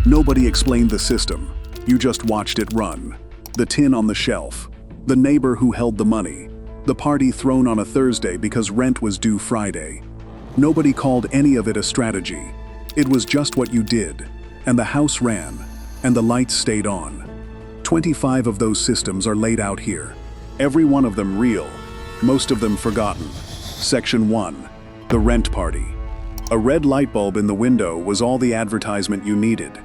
Nobody explained the system. You just watched it run. The tin on the shelf. The neighbor who held the money. The party thrown on a Thursday because rent was due Friday. Nobody called any of it a strategy. It was just what you did. And the house ran. And the lights stayed on. 25 of those systems are laid out here. Every one of them real. Most of them forgotten. Section 1. The rent party. A red light bulb in the window was all the advertisement you needed.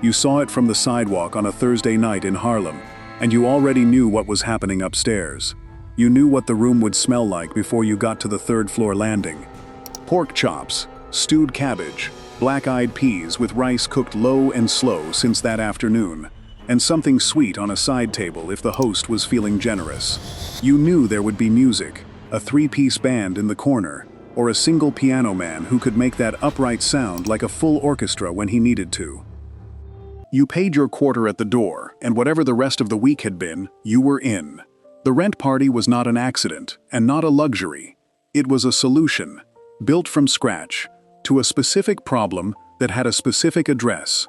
You saw it from the sidewalk on a Thursday night in Harlem, and you already knew what was happening upstairs. You knew what the room would smell like before you got to the third-floor landing. Pork chops, stewed cabbage, black-eyed peas with rice cooked low and slow since that afternoon, and something sweet on a side table if the host was feeling generous. You knew there would be music, a three-piece band in the corner, or a single piano man who could make that upright sound like a full orchestra when he needed to. You paid your quarter at the door, and whatever the rest of the week had been, you were in. The rent party was not an accident, and not a luxury. It was a solution, built from scratch, to a specific problem that had a specific address.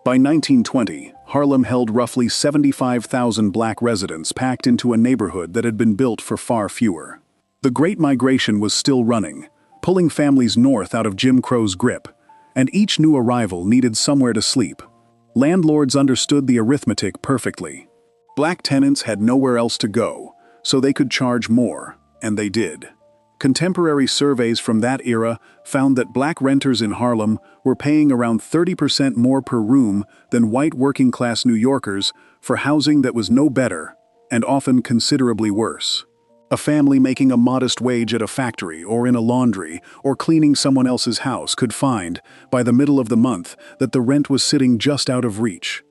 By 1920, Harlem held roughly 75,000 black residents packed into a neighborhood that had been built for far fewer. The Great Migration was still running, pulling families north out of Jim Crow's grip, and each new arrival needed somewhere to sleep. Landlords understood the arithmetic perfectly. Black tenants had nowhere else to go, so they could charge more, and they did. Contemporary surveys from that era found that black renters in Harlem were paying around 30% more per room than white working-class New Yorkers for housing that was no better, and often considerably worse. A family making a modest wage at a factory or in a laundry or cleaning someone else's house could find, by the middle of the month, that the rent was sitting just out of reach.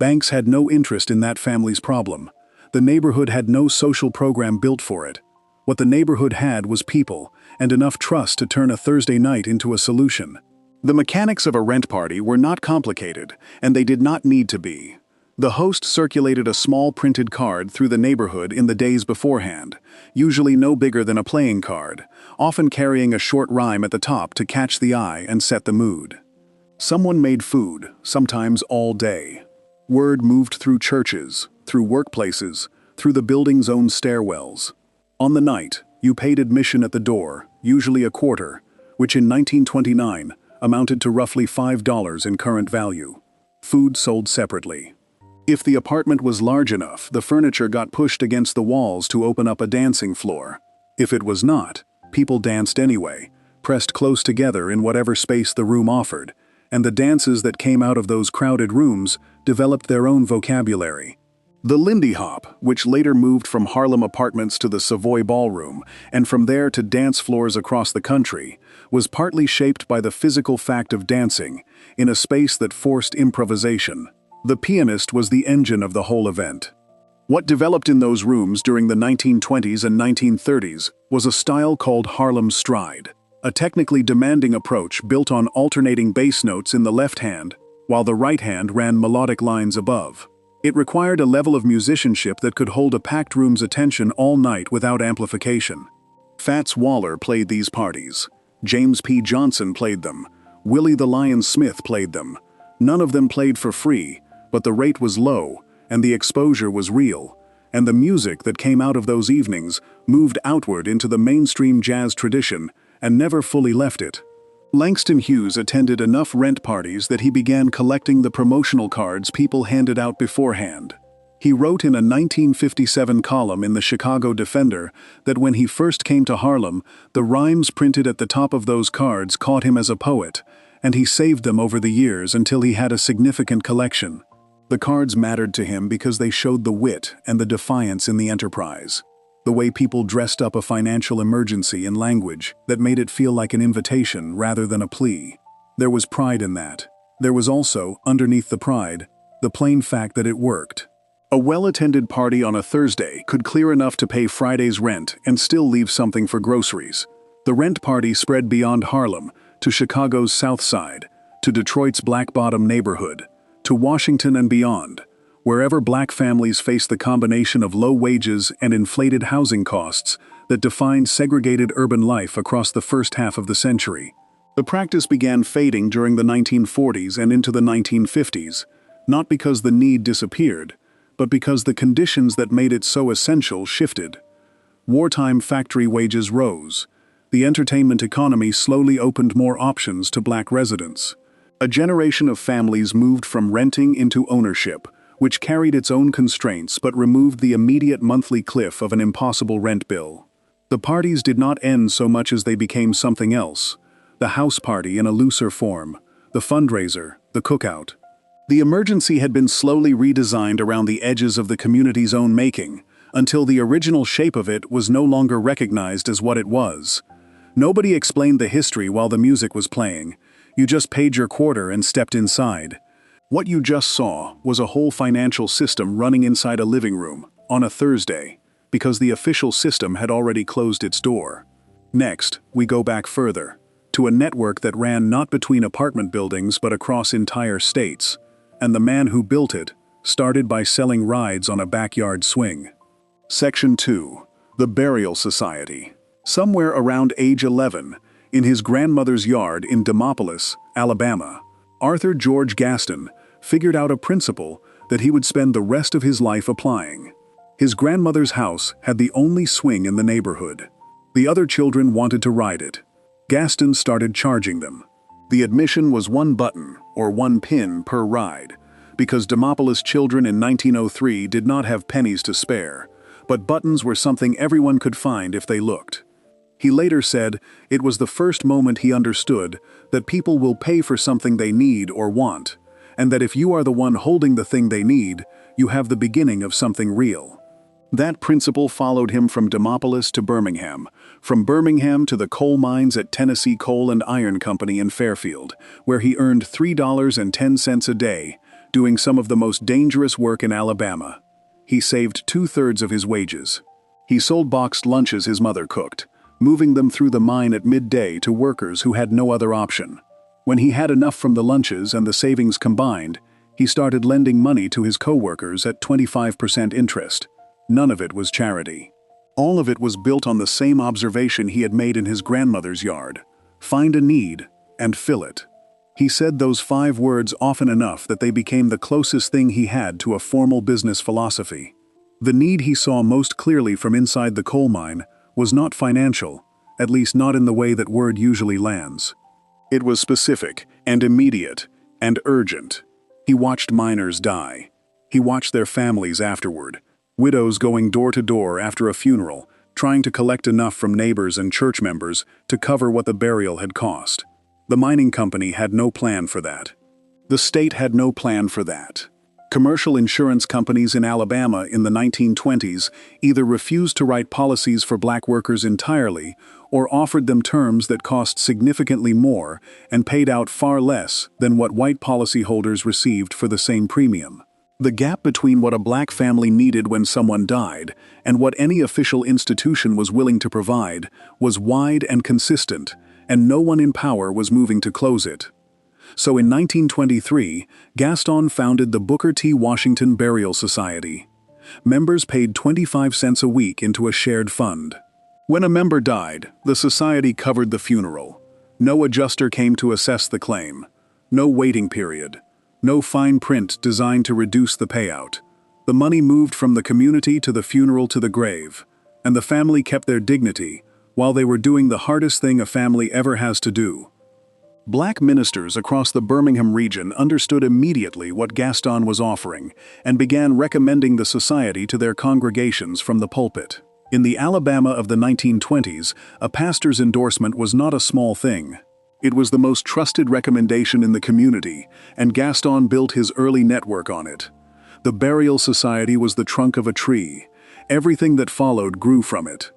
Banks had no interest in that family's problem. The neighborhood had no social program built for it. What the neighborhood had was people, and enough trust to turn a Thursday night into a solution. The mechanics of a rent party were not complicated, and they did not need to be. The host circulated a small printed card through the neighborhood in the days beforehand, usually no bigger than a playing card, often carrying a short rhyme at the top to catch the eye and set the mood. Someone made food, sometimes all day. Word moved through churches, through workplaces, through the building's own stairwells. On the night, you paid admission at the door, usually a quarter, which in 1929 amounted to roughly $5 in current value. Food sold separately. If the apartment was large enough, the furniture got pushed against the walls to open up a dancing floor. If it was not, people danced anyway, pressed close together in whatever space the room offered, and the dances that came out of those crowded rooms developed their own vocabulary. The Lindy Hop, which later moved from Harlem apartments to the Savoy Ballroom, and from there to dance floors across the country, was partly shaped by the physical fact of dancing, in a space that forced improvisation. The pianist was the engine of the whole event. What developed in those rooms during the 1920s and 1930s was a style called Harlem Stride, a technically demanding approach built on alternating bass notes in the left hand, while the right hand ran melodic lines above. It required a level of musicianship that could hold a packed room's attention all night without amplification. Fats Waller played these parties. James P. Johnson played them. Willie the Lion Smith played them. None of them played for free, but the rate was low, and the exposure was real, and the music that came out of those evenings moved outward into the mainstream jazz tradition and never fully left it. Langston Hughes attended enough rent parties that he began collecting the promotional cards people handed out beforehand. He wrote in a 1957 column in the Chicago Defender that when he first came to Harlem, the rhymes printed at the top of those cards caught him as a poet, and he saved them over the years until he had a significant collection. The cards mattered to him because they showed the wit and the defiance in the enterprise. The way people dressed up a financial emergency in language that made it feel like an invitation rather than a plea. There was pride in that. There was also, underneath the pride, the plain fact that it worked. A well-attended party on a Thursday could clear enough to pay Friday's rent and still leave something for groceries. The rent party spread beyond Harlem, to Chicago's South Side, to Detroit's Black Bottom neighborhood, to Washington and beyond, wherever black families faced the combination of low wages and inflated housing costs that defined segregated urban life across the first half of the century. The practice began fading during the 1940s and into the 1950s, not because the need disappeared, but because the conditions that made it so essential shifted. Wartime factory wages rose. The entertainment economy slowly opened more options to black residents. A generation of families moved from renting into ownership, which carried its own constraints but removed the immediate monthly cliff of an impossible rent bill. The parties did not end so much as they became something else: the house party in a looser form, the fundraiser, the cookout. The emergency had been slowly redesigned around the edges of the community's own making, until the original shape of it was no longer recognized as what it was. Nobody explained the history while the music was playing. You just paid your quarter and stepped inside. What you just saw was a whole financial system running inside a living room, on a Thursday, because the official system had already closed its door. Next, we go back further, to a network that ran not between apartment buildings but across entire states. And the man who built it started by selling rides on a backyard swing. Section 2. The Burial Society. Somewhere around age 11, in his grandmother's yard in Demopolis, Alabama, Arthur George Gaston figured out a principle that he would spend the rest of his life applying. His grandmother's house had the only swing in the neighborhood. The other children wanted to ride it. Gaston started charging them. The admission was 1 button, or 1 pin per ride, because Demopolis children in 1903 did not have pennies to spare, but buttons were something everyone could find if they looked. He later said it was the first moment he understood that people will pay for something they need or want, and that if you are the one holding the thing they need, you have the beginning of something real. That principle followed him from Demopolis to Birmingham, from Birmingham to the coal mines at Tennessee Coal and Iron Company in Fairfield, where he earned $3.10 a day, doing some of the most dangerous work in Alabama. He saved 2/3 of his wages. He sold boxed lunches his mother cooked, moving them through the mine at midday to workers who had no other option. When he had enough from the lunches and the savings combined, he started lending money to his co-workers at 25% interest. None of it was charity. All of it was built on the same observation he had made in his grandmother's yard: find a need and fill it. He said those 5 words often enough that they became the closest thing he had to a formal business philosophy. The need he saw most clearly from inside the coal mine was not financial, at least not in the way that word usually lands. It was specific and immediate and urgent. He watched miners die. He watched their families afterward, widows going door to door after a funeral, trying to collect enough from neighbors and church members to cover what the burial had cost. The mining company had no plan for that. The state had no plan for that. Commercial insurance companies in Alabama in the 1920s either refused to write policies for black workers entirely or offered them terms that cost significantly more and paid out far less than what white policyholders received for the same premium. The gap between what a black family needed when someone died and what any official institution was willing to provide was wide and consistent, and no one in power was moving to close it. So in 1923, Gaston founded the Booker T. Washington Burial Society. Members paid 25 cents a week into a shared fund. When a member died, the society covered the funeral. No adjuster came to assess the claim. No waiting period. No fine print designed to reduce the payout. The money moved from the community to the funeral to the grave, and the family kept their dignity while they were doing the hardest thing a family ever has to do. Black ministers across the Birmingham region understood immediately what Gaston was offering and began recommending the society to their congregations from the pulpit. In the Alabama of the 1920s, a pastor's endorsement was not a small thing. It was the most trusted recommendation in the community, and Gaston built his early network on it. The Burial Society was the trunk of a tree. Everything that followed grew from it.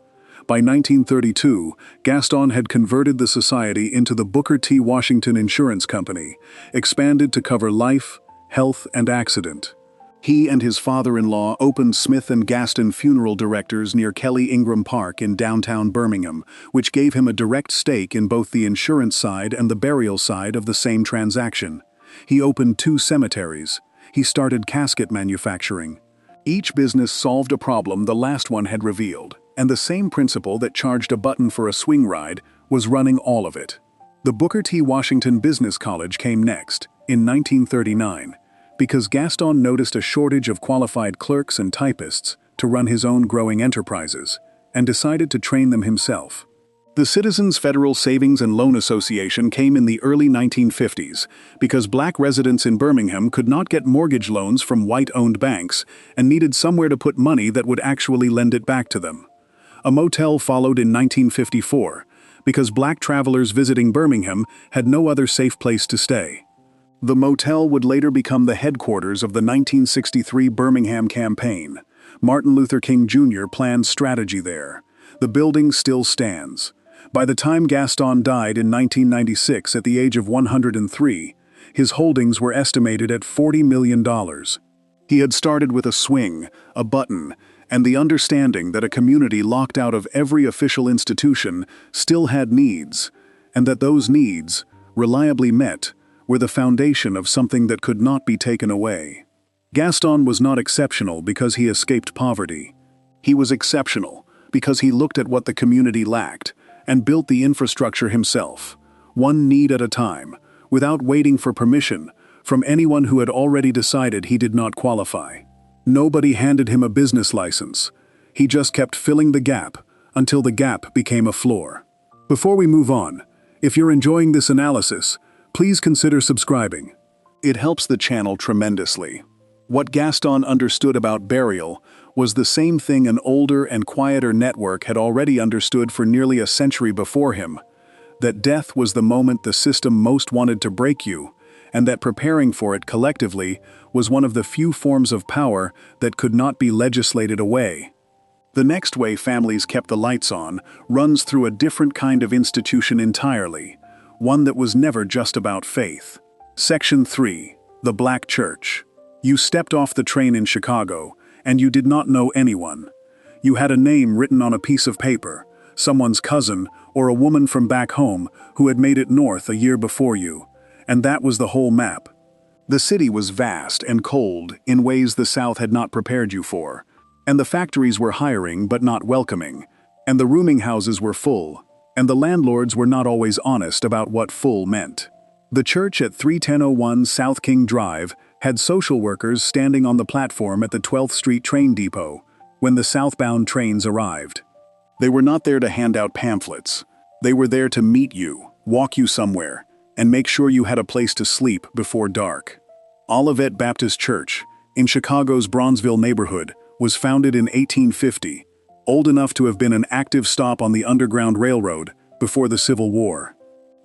By 1932, Gaston had converted the society into the Booker T. Washington Insurance Company, expanded to cover life, health, and accident. He and his father-in-law opened Smith & Gaston Funeral Directors near Kelly Ingram Park in downtown Birmingham, which gave him a direct stake in both the insurance side and the burial side of the same transaction. He opened 2 cemeteries. He started casket manufacturing. Each business solved a problem the last one had revealed, and the same principle that charged a button for a swing ride was running all of it. The Booker T. Washington Business College came next, in 1939, because Gaston noticed a shortage of qualified clerks and typists to run his own growing enterprises, and decided to train them himself. The Citizens Federal Savings and Loan Association came in the early 1950s because black residents in Birmingham could not get mortgage loans from white-owned banks and needed somewhere to put money that would actually lend it back to them. A motel followed in 1954 because black travelers visiting Birmingham had no other safe place to stay. The motel would later become the headquarters of the 1963 Birmingham campaign. Martin Luther King Jr. planned strategy there. The building still stands. By the time Gaston died in 1996 at the age of 103, his holdings were estimated at $40 million. He had started with a swing, a button, and the understanding that a community locked out of every official institution still had needs, and that those needs, reliably met, were the foundation of something that could not be taken away. Gaston was not exceptional because he escaped poverty. He was exceptional because he looked at what the community lacked and built the infrastructure himself, one need at a time, without waiting for permission from anyone who had already decided he did not qualify. Nobody handed him a business license. He just kept filling the gap until the gap became a floor. Before we move on, if you're enjoying this analysis, please consider subscribing. It helps the channel tremendously. What Gaston understood about burial was the same thing an older and quieter network had already understood for nearly a century before him, that death was the moment the system most wanted to break you, and that preparing for it collectively was one of the few forms of power that could not be legislated away. The next way families kept the lights on runs through a different kind of institution entirely, one that was never just about faith. Section 3. The Black Church. You stepped off the train in Chicago, and you did not know anyone. You had a name written on a piece of paper, someone's cousin or a woman from back home who had made it north a year before you, and that was the whole map. The city was vast and cold in ways the South had not prepared you for, and the factories were hiring but not welcoming, and the rooming houses were full, and the landlords were not always honest about what full meant. The church at 3101 South King Drive had social workers standing on the platform at the 12th Street train depot when the southbound trains arrived. They were not there to hand out pamphlets. They were there to meet you, walk you somewhere, and make sure you had a place to sleep before dark. Olivet Baptist Church, in Chicago's Bronzeville neighborhood, was founded in 1850, old enough to have been an active stop on the Underground Railroad before the Civil War.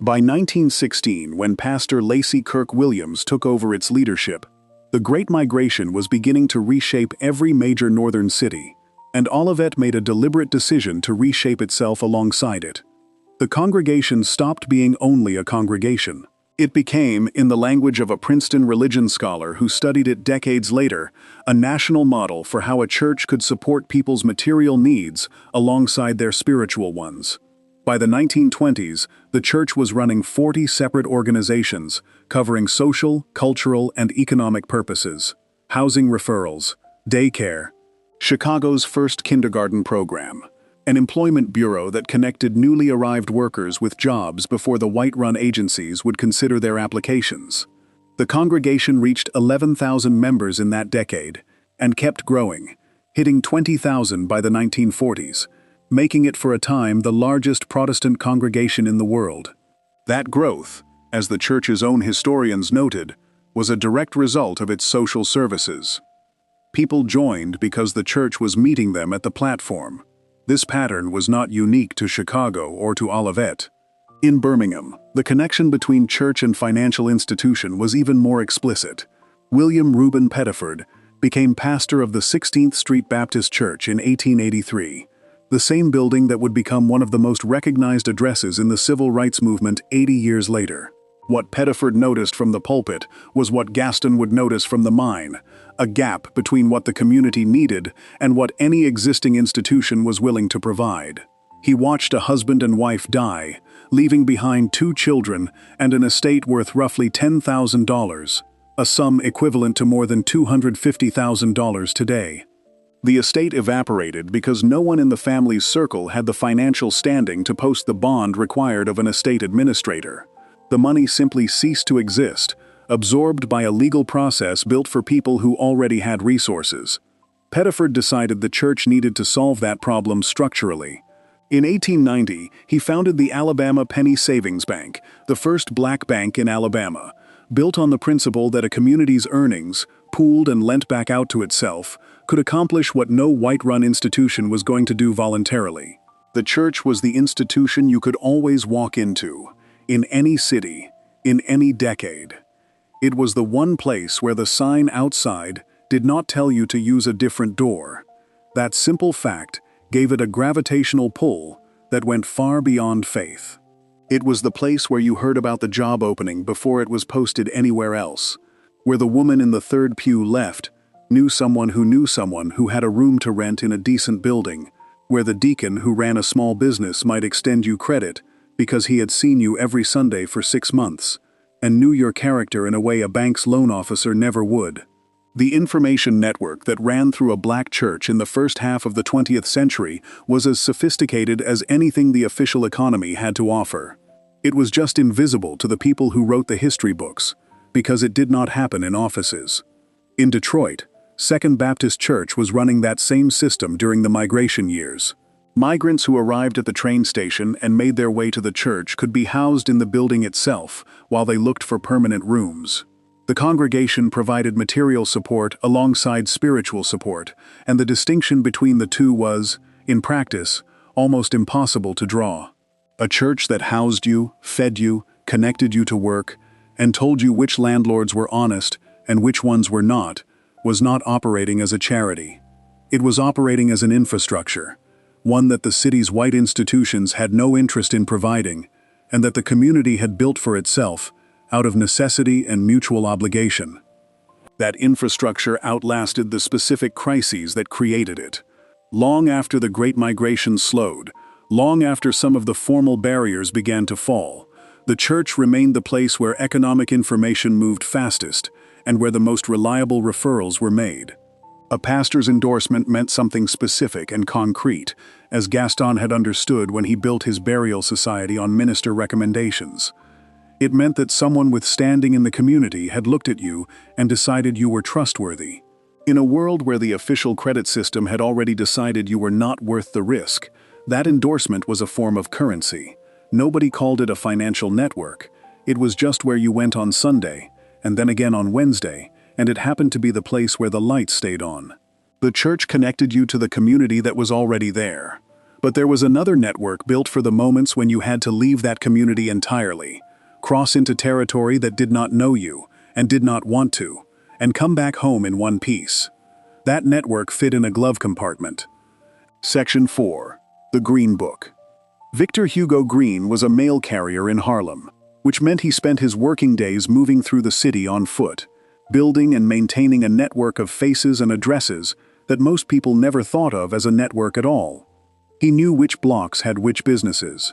By 1916, when Pastor Lacey Kirk Williams took over its leadership, the Great Migration was beginning to reshape every major northern city, and Olivet made a deliberate decision to reshape itself alongside it. The congregation stopped being only a congregation. It became, in the language of a Princeton religion scholar who studied it decades later, a national model for how a church could support people's material needs alongside their spiritual ones. By the 1920s, the church was running 40 separate organizations covering social, cultural, and economic purposes, housing referrals, daycare, Chicago's first kindergarten program, an employment bureau that connected newly arrived workers with jobs before the white-run agencies would consider their applications. The congregation reached 11,000 members in that decade and kept growing, hitting 20,000 by the 1940s. Making it for a time the largest Protestant congregation in the world. That growth, as the church's own historians noted, was a direct result of its social services. People joined because the church was meeting them at the platform. This pattern was not unique to Chicago or to Olivet. In Birmingham, the connection between church and financial institution was even more explicit. William Reuben Pettiford became pastor of the 16th Street Baptist Church in 1883. The same building that would become one of the most recognized addresses in the civil rights movement 80 years later. What Pettiford noticed from the pulpit was what Gaston would notice from the mine, a gap between what the community needed and what any existing institution was willing to provide. He watched a husband and wife die, leaving behind 2 children and an estate worth roughly $10,000, a sum equivalent to more than $250,000 today. The estate evaporated because no one in the family's circle had the financial standing to post the bond required of an estate administrator. The money simply ceased to exist, absorbed by a legal process built for people who already had resources. Pettiford decided the church needed to solve that problem structurally. In 1890, he founded the Alabama Penny Savings Bank, the first black bank in Alabama, built on the principle that a community's earnings, pooled and lent back out to itself, could accomplish what no white-run institution was going to do voluntarily. The church was the institution you could always walk into, in any city, in any decade. It was the one place where the sign outside did not tell you to use a different door. That simple fact gave it a gravitational pull that went far beyond faith. It was the place where you heard about the job opening before it was posted anywhere else, where the woman in the third pew left knew someone who had a room to rent in a decent building, where the deacon who ran a small business might extend you credit because he had seen you every Sunday for 6 months and knew your character in a way a bank's loan officer never would. The information network that ran through a black church in the first half of the 20th century was as sophisticated as anything the official economy had to offer. It was just invisible to the people who wrote the history books, because it did not happen in offices. In Detroit, Second Baptist Church was running that same system during the migration years. Migrants who arrived at the train station and made their way to the church could be housed in the building itself while they looked for permanent rooms. The congregation provided material support alongside spiritual support, and the distinction between the two was, in practice, almost impossible to draw. A church that housed you, fed you, connected you to work, and told you which landlords were honest and which ones were not, was not operating as a charity. It was operating as an infrastructure, one that the city's white institutions had no interest in providing, and that the community had built for itself, out of necessity and mutual obligation. That infrastructure outlasted the specific crises that created it. Long after the Great Migration slowed, long after some of the formal barriers began to fall, the church remained the place where economic information moved fastest and where the most reliable referrals were made. A pastor's endorsement meant something specific and concrete, as Gaston had understood when he built his burial society on minister recommendations. It meant that someone with standing in the community had looked at you and decided you were trustworthy. In a world where the official credit system had already decided you were not worth the risk, that endorsement was a form of currency. Nobody called it a financial network. It was just where you went on Sunday, and then again on Wednesday, and it happened to be the place where the lights stayed on. The church connected you to the community that was already there. But there was another network built for the moments when you had to leave that community entirely, cross into territory that did not know you and did not want to, and come back home in one piece. That network fit in a glove compartment. Section 4. The Green Book. Victor Hugo Green was a mail carrier in Harlem, which meant he spent his working days moving through the city on foot, building and maintaining a network of faces and addresses that most people never thought of as a network at all. He knew which blocks had which businesses.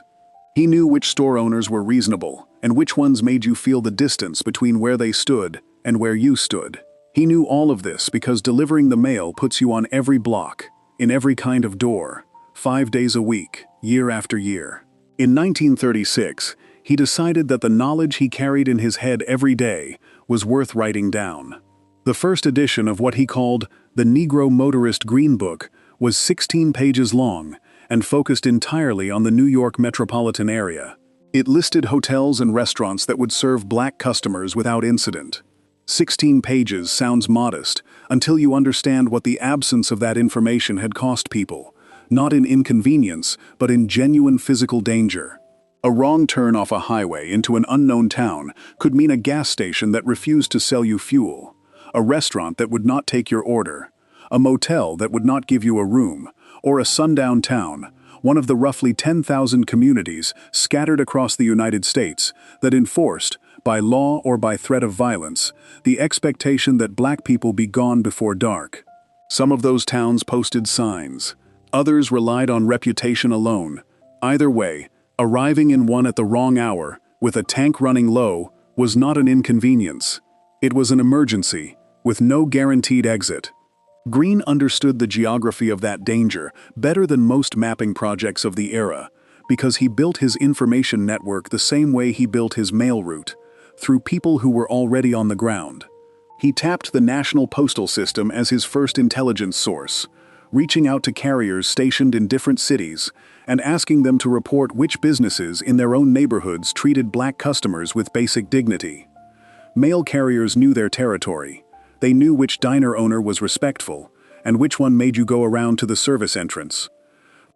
He knew which store owners were reasonable, and which ones made you feel the distance between where they stood and where you stood. He knew all of this because delivering the mail puts you on every block, in every kind of door, 5 days a week, year after year. In 1936, he decided that the knowledge he carried in his head every day was worth writing down. The first edition of what he called the Negro Motorist Green Book was 16 pages long and focused entirely on the New York metropolitan area. It listed hotels and restaurants that would serve black customers without incident. 16 pages sounds modest until you understand what the absence of that information had cost people, not in inconvenience, but in genuine physical danger. A wrong turn off a highway into an unknown town could mean a gas station that refused to sell you fuel, a restaurant that would not take your order, a motel that would not give you a room, or a sundown town, one of the roughly 10,000 communities scattered across the United States that enforced, by law or by threat of violence, the expectation that black people be gone before dark. Some of those towns posted signs. Others relied on reputation alone. Either way, arriving in one at the wrong hour, with a tank running low, was not an inconvenience. It was an emergency, with no guaranteed exit. Green understood the geography of that danger better than most mapping projects of the era, because he built his information network the same way he built his mail route, through people who were already on the ground. He tapped the National Postal System as his first intelligence source, reaching out to carriers stationed in different cities and asking them to report which businesses in their own neighborhoods treated black customers with basic dignity. Mail carriers knew their territory. They knew which diner owner was respectful and which one made you go around to the service entrance.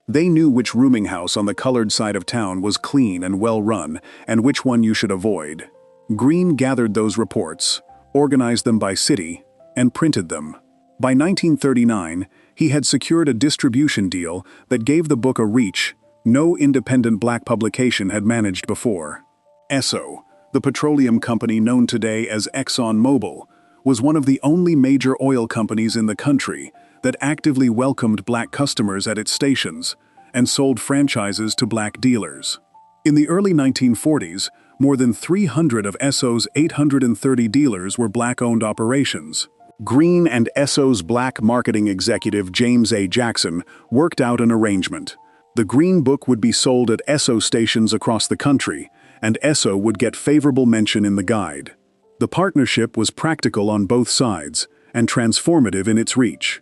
They knew which rooming house on the colored side of town was clean and well run and which one you should avoid. Green gathered those reports, organized them by city, and printed them. By 1939, he had secured a distribution deal that gave the book a reach no independent black publication had managed before. Esso, the petroleum company known today as ExxonMobil, was one of the only major oil companies in the country that actively welcomed black customers at its stations and sold franchises to black dealers. In the early 1940s, more than 300 of Esso's 830 dealers were black-owned operations. Green and Esso's black marketing executive James A. Jackson worked out an arrangement. The Green Book would be sold at Esso stations across the country, and Esso would get favorable mention in the guide. The partnership was practical on both sides and transformative in its reach.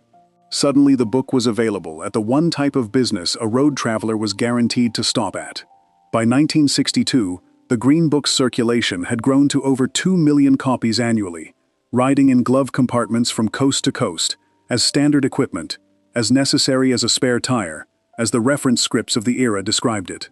Suddenly the book was available at the one type of business a road traveler was guaranteed to stop at. By 1962, the Green Book's circulation had grown to over 2 million copies annually, riding in glove compartments from coast to coast, as standard equipment, as necessary as a spare tire, as the reference scripts of the era described it.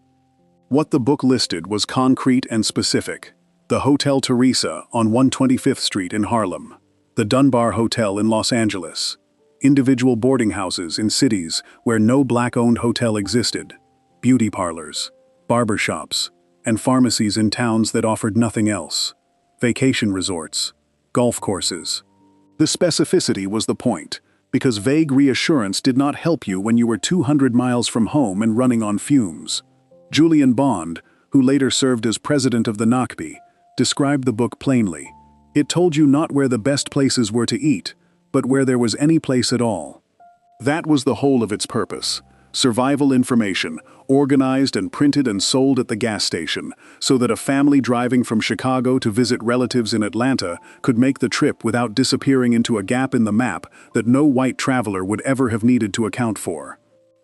What the book listed was concrete and specific. The Hotel Teresa on 125th Street in Harlem, the Dunbar Hotel in Los Angeles, individual boarding houses in cities where no black-owned hotel existed, beauty parlors, barber shops, and pharmacies in towns that offered nothing else, vacation resorts, golf courses. The specificity was the point, because vague reassurance did not help you when you were 200 miles from home and running on fumes. Julian Bond, who later served as president of the NACB, described the book plainly. It told you not where the best places were to eat, but where there was any place at all. That was the whole of its purpose. Survival information, organized and printed and sold at the gas station, so that a family driving from Chicago to visit relatives in Atlanta could make the trip without disappearing into a gap in the map that no white traveler would ever have needed to account for.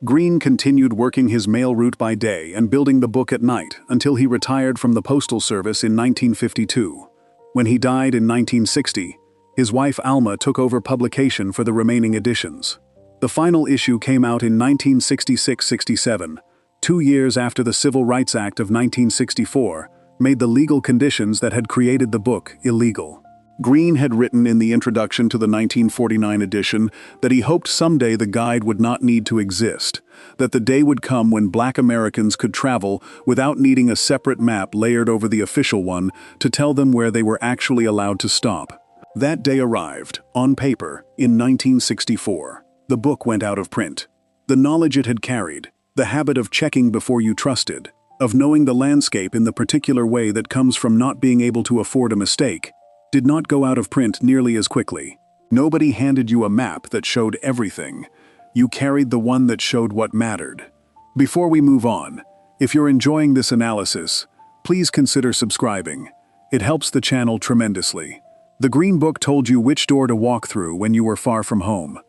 Green continued working his mail route by day and building the book at night until he retired from the Postal Service in 1952. When he died in 1960, his wife Alma took over publication for the remaining editions. The final issue came out in 1966-67, 2 years after the Civil Rights Act of 1964 made the legal conditions that had created the book illegal. Green had written in the introduction to the 1949 edition that he hoped someday the guide would not need to exist, that the day would come when black Americans could travel without needing a separate map layered over the official one to tell them where they were actually allowed to stop. That day arrived, on paper, in 1964. The book went out of print. The knowledge it had carried, the habit of checking before you trusted, of knowing the landscape in the particular way that comes from not being able to afford a mistake, did not go out of print nearly as quickly. Nobody handed you a map that showed everything. You carried the one that showed what mattered. Before we move on, if you're enjoying this analysis, please consider subscribing. It helps the channel tremendously. The Green Book told you which door to walk through when you were far from home.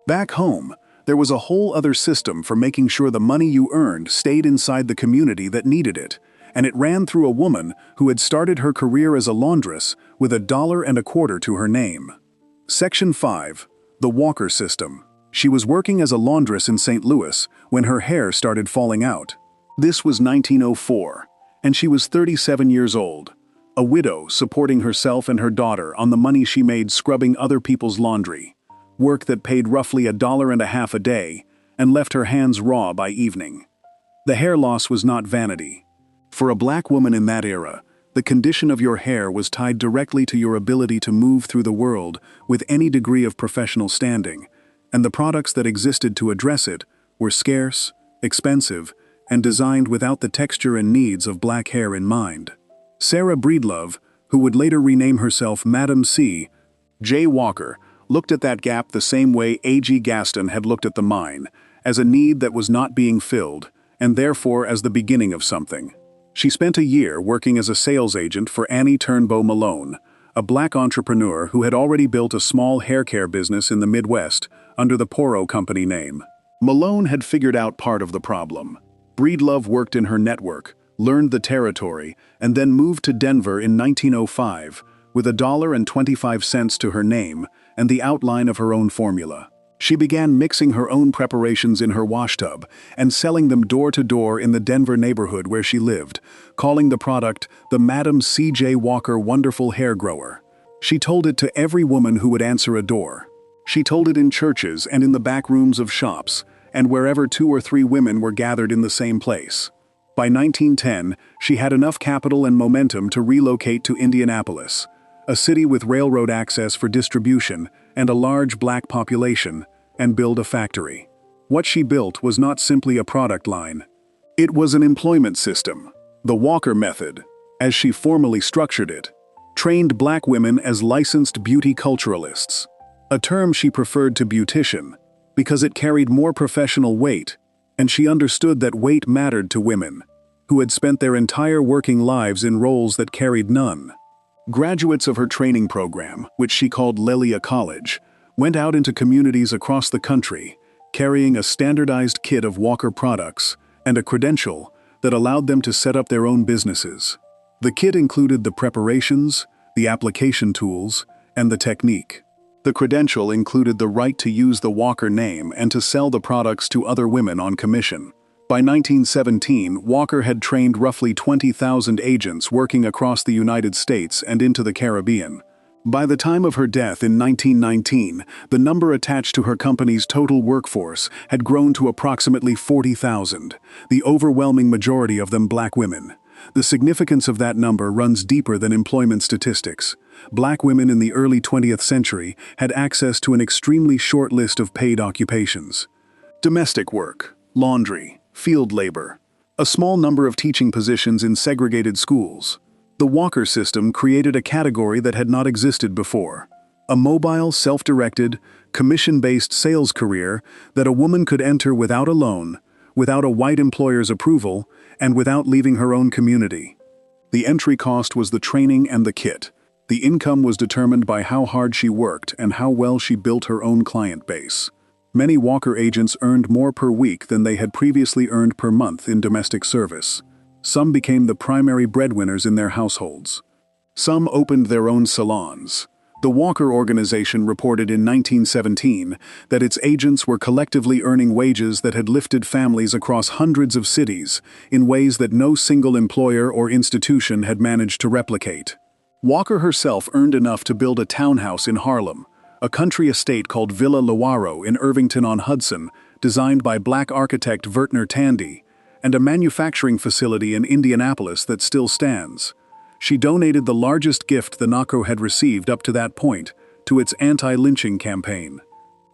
Back home, there was a whole other system for making sure the money you earned stayed inside the community that needed it, and it ran through a woman who had started her career as a laundress with $1.25 to her name. Section 5. The Walker System. She was working as a laundress in St. Louis when her hair started falling out. This was 1904, and she was 37 years old, a widow supporting herself and her daughter on the money she made scrubbing other people's laundry, work that paid roughly $1.50 a day and left her hands raw by evening. The hair loss was not vanity. For a black woman in that era, the condition of your hair was tied directly to your ability to move through the world with any degree of professional standing, and the products that existed to address it were scarce, expensive, and designed without the texture and needs of black hair in mind. Sarah Breedlove, who would later rename herself Madam C. J. Walker, looked at that gap the same way A.G. Gaston had looked at the mine, as a need that was not being filled, and therefore as the beginning of something. She spent a year working as a sales agent for Annie Turnbow Malone, a black entrepreneur who had already built a small hair care business in the Midwest under the Poro Company name. Malone had figured out part of the problem. Breedlove worked in her network, learned the territory, and then moved to Denver in 1905 with $1.25 to her name and the outline of her own formula. She began mixing her own preparations in her washtub and selling them door to door in the Denver neighborhood where she lived, calling the product the Madam C.J. Walker Wonderful Hair Grower. She told it to every woman who would answer a door. She told it in churches and in the back rooms of shops, and wherever 2 or 3 women were gathered in the same place. By 1910, she had enough capital and momentum to relocate to Indianapolis, a city with railroad access for distribution and a large black population, and build a factory. What she built was not simply a product line. It was an employment system. The Walker Method, as she formally structured it, trained black women as licensed beauty culturalists, a term she preferred to beautician because it carried more professional weight, and she understood that weight mattered to women, who had spent their entire working lives in roles that carried none. Graduates of her training program, which she called Lelia College, went out into communities across the country, carrying a standardized kit of Walker products and a credential that allowed them to set up their own businesses. The kit included the preparations, the application tools, and the technique. The credential included the right to use the Walker name and to sell the products to other women on commission. By 1917, Walker had trained roughly 20,000 agents working across the United States and into the Caribbean. By the time of her death in 1919, the number attached to her company's total workforce had grown to approximately 40,000, the overwhelming majority of them black women. The significance of that number runs deeper than employment statistics. Black women in the early 20th century had access to an extremely short list of paid occupations: domestic work, laundry, field labor, a small number of teaching positions in segregated schools. The Walker system created a category that had not existed before: a mobile, self-directed, commission-based sales career that a woman could enter without a loan, without a white employer's approval, and without leaving her own community. The entry cost was the training and the kit. The income was determined by how hard she worked and how well she built her own client base. Many Walker agents earned more per week than they had previously earned per month in domestic service. Some became the primary breadwinners in their households. Some opened their own salons. The Walker Organization reported in 1917 that its agents were collectively earning wages that had lifted families across hundreds of cities in ways that no single employer or institution had managed to replicate. Walker herself earned enough to build a townhouse in Harlem, a country estate called Villa Lewaro in Irvington-on-Hudson, designed by black architect Vertner Tandy, and a manufacturing facility in Indianapolis that still stands. She donated the largest gift the NACO had received up to that point to its anti-lynching campaign.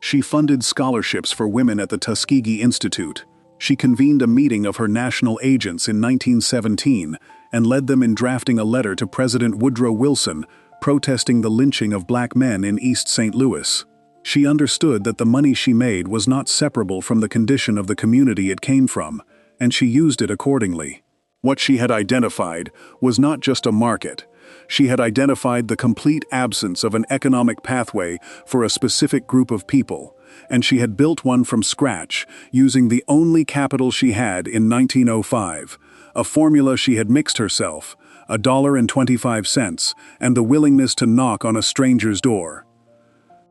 She funded scholarships for women at the Tuskegee Institute. She convened a meeting of her national agents in 1917 and led them in drafting a letter to President Woodrow Wilson protesting the lynching of black men in East St. Louis. She understood that the money she made was not separable from the condition of the community it came from, and she used it accordingly. What she had identified was not just a market. She had identified the complete absence of an economic pathway for a specific group of people, and she had built one from scratch using the only capital she had in 1905, a formula she had mixed herself, $1.25, and the willingness to knock on a stranger's door.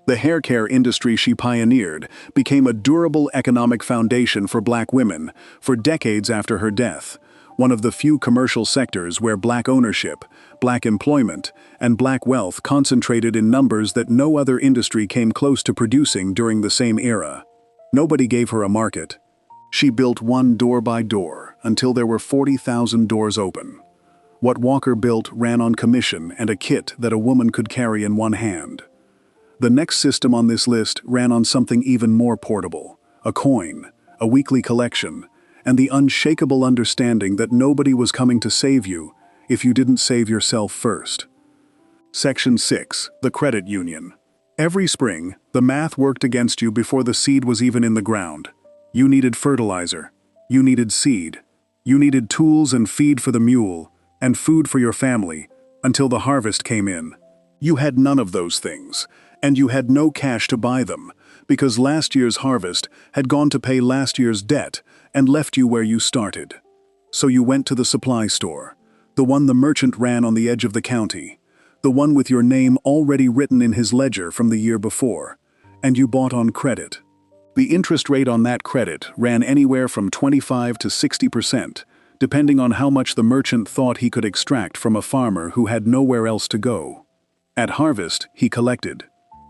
The hair care industry she pioneered became a durable economic foundation for black women for decades after her death, one of the few commercial sectors where black ownership, black employment, and black wealth concentrated in numbers that no other industry came close to producing during the same era. Nobody gave her a market. She built one door by door until there were 40,000 doors open. What Walker built ran on commission and a kit that a woman could carry in one hand. The next system on this list ran on something even more portable: a coin, a weekly collection, and the unshakable understanding that nobody was coming to save you if you didn't save yourself first. Section 6. The Credit Union. Every spring, the math worked against you before the seed was even in the ground. You needed fertilizer. You needed seed. You needed tools and feed for the mule, and food for your family, until the harvest came in. You had none of those things, and you had no cash to buy them, because last year's harvest had gone to pay last year's debt and left you where you started. So you went to the supply store, the one the merchant ran on the edge of the county, the one with your name already written in his ledger from the year before, and you bought on credit. The interest rate on that credit ran anywhere from 25 to 60%, depending on how much the merchant thought he could extract from a farmer who had nowhere else to go. At harvest, he collected.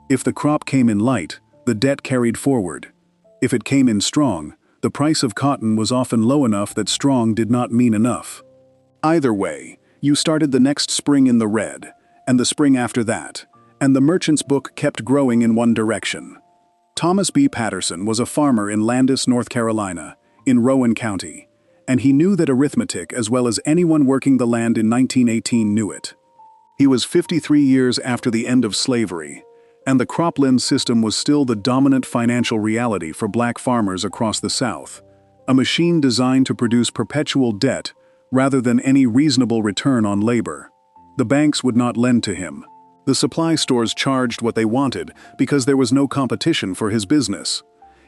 If the crop came in light, the debt carried forward. If it came in strong, the price of cotton was often low enough that strong did not mean enough. Either way, you started the next spring in the red, and the spring after that, and the merchant's book kept growing in one direction. Thomas B. Patterson was a farmer in Landis, North Carolina, in Rowan County, and he knew that arithmetic as well as anyone working the land in 1918 knew it. He was 53 years after the end of slavery, and the cropland system was still the dominant financial reality for black farmers across the South, a machine designed to produce perpetual debt rather than any reasonable return on labor. The banks would not lend to him. The supply stores charged what they wanted because there was no competition for his business.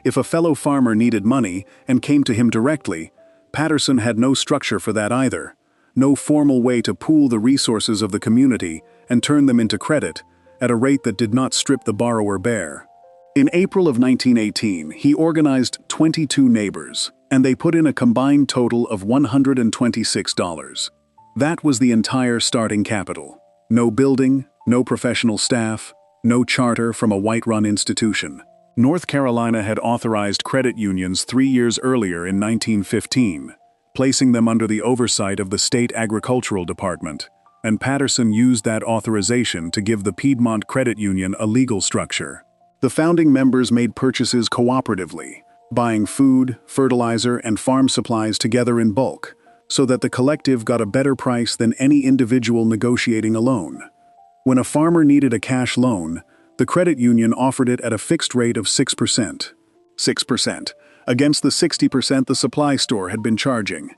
If a fellow farmer needed money and came to him directly, Patterson had no structure for that either, no formal way to pool the resources of the community and turn them into credit at a rate that did not strip the borrower bare. In April of 1918, he organized 22 neighbors, and they put in a combined total of $126. That was the entire starting capital. No building, no professional staff, no charter from a white-run institution. North Carolina had authorized credit unions 3 years earlier in 1915, placing them under the oversight of the state agricultural department, and Patterson used that authorization to give the Piedmont Credit Union a legal structure. The founding members made purchases cooperatively, buying food, fertilizer, and farm supplies together in bulk, so that the collective got a better price than any individual negotiating alone. When a farmer needed a cash loan, the credit union offered it at a fixed rate of 6%. 6%, against the 60% the supply store had been charging.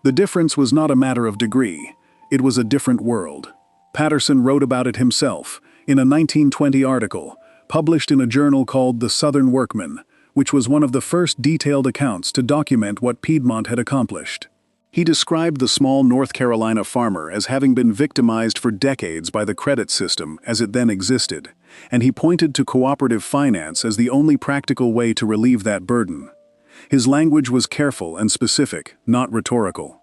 The difference was not a matter of degree. It was a different world. Patterson wrote about it himself in a 1920 article, published in a journal called The Southern Workman, which was one of the first detailed accounts to document what Piedmont had accomplished. He described the small North Carolina farmer as having been victimized for decades by the credit system as it then existed, and he pointed to cooperative finance as the only practical way to relieve that burden. His language was careful and specific, not rhetorical.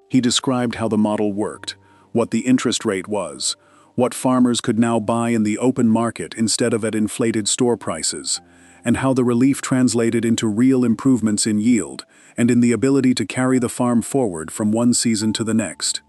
He described how the model worked, what the interest rate was, what farmers could now buy in the open market instead of at inflated store prices, and how the relief translated into real improvements in yield and in the ability to carry the farm forward from one season to the next.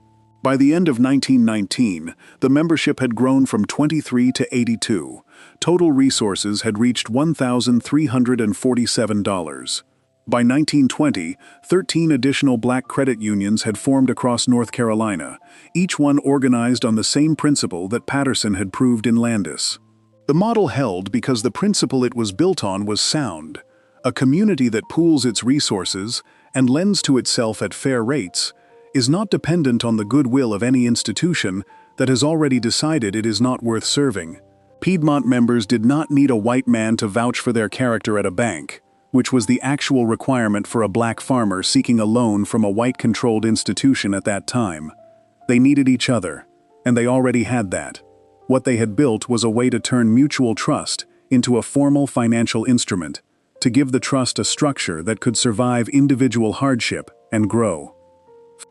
By the end of 1919, the membership had grown from 23 to 82. Total resources had reached $1,347. By 1920, 13 additional black credit unions had formed across North Carolina, each one organized on the same principle that Patterson had proved in Landis. The model held because the principle it was built on was sound. A community that pools its resources and lends to itself at fair rates is not dependent on the goodwill of any institution that has already decided it is not worth serving. Piedmont members did not need a white man to vouch for their character at a bank, which was the actual requirement for a black farmer seeking a loan from a white-controlled institution at that time. They needed each other, and they already had that. What they had built was a way to turn mutual trust into a formal financial instrument, to give the trust a structure that could survive individual hardship and grow.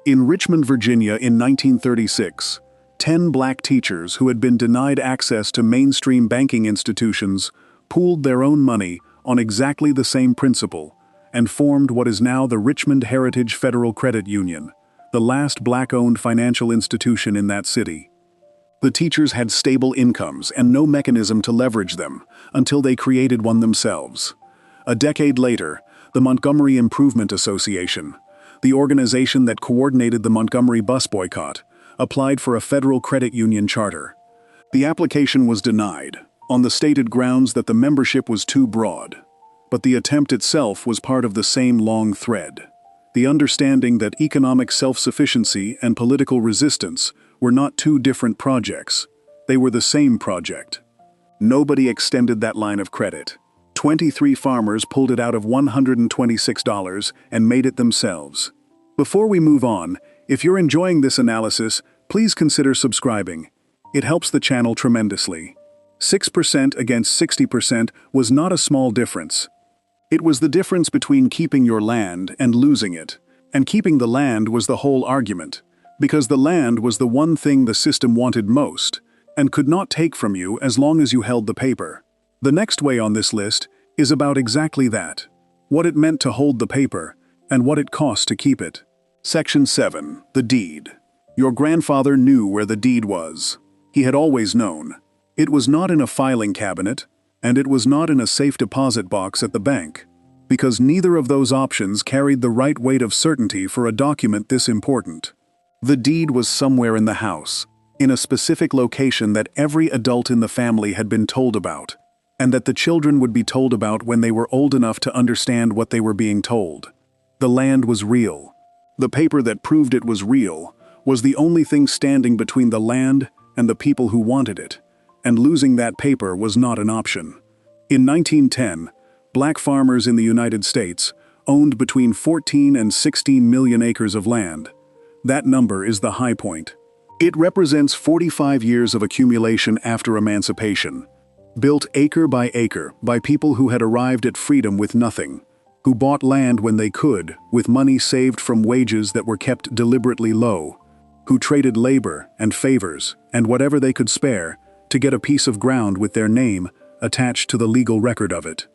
In Richmond, Virginia in 1936, 10 black teachers who had been denied access to mainstream banking institutions pooled their own money on exactly the same principle and formed what is now the Richmond Heritage Federal Credit Union, the last black-owned financial institution in that city. The teachers had stable incomes and no mechanism to leverage them until they created one themselves. A decade later, the Montgomery Improvement Association, the organization that coordinated the Montgomery bus boycott, applied for a federal credit union charter. The application was denied, on the stated grounds that the membership was too broad. But the attempt itself was part of the same long thread. The understanding that economic self-sufficiency and political resistance were not two different projects. They were the same project. Nobody extended that line of credit. 23 farmers pulled it out of $126 and made it themselves. Before we move on, if you're enjoying this analysis, please consider subscribing. It helps the channel tremendously. 6% against 60% was not a small difference. It was the difference between keeping your land and losing it. And keeping the land was the whole argument, because the land was the one thing the system wanted most, and could not take from you as long as you held the paper. The next way on this list is about exactly that, what it meant to hold the paper, and what it cost to keep it. Section 7. The deed. Your grandfather knew where the deed was. He had always known. It was not in a filing cabinet, and it was not in a safe deposit box at the bank, because neither of those options carried the right weight of certainty for a document this important. The deed was somewhere in the house, in a specific location that every adult in the family had been told about, and that the children would be told about when they were old enough to understand what they were being told. The land was real. The paper that proved it was real was the only thing standing between the land and the people who wanted it, and losing that paper was not an option. In 1910, black farmers in the United States owned between 14 and 16 million acres of land. That number is the high point. It represents 45 years of accumulation after emancipation, built acre by acre by people who had arrived at freedom with nothing, who bought land when they could, with money saved from wages that were kept deliberately low, who traded labor and favors and whatever they could spare to get a piece of ground with their name attached to the legal record of it.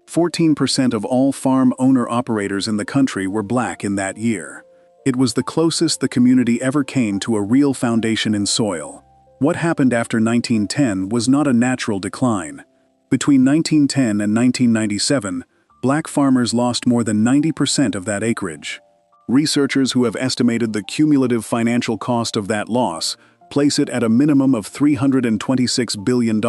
14% of all farm owner-operators in the country were black in that year. It was the closest the community ever came to a real foundation in soil. What happened after 1910 was not a natural decline. Between 1910 and 1997, black farmers lost more than 90% of that acreage. Researchers who have estimated the cumulative financial cost of that loss place it at a minimum of $326 billion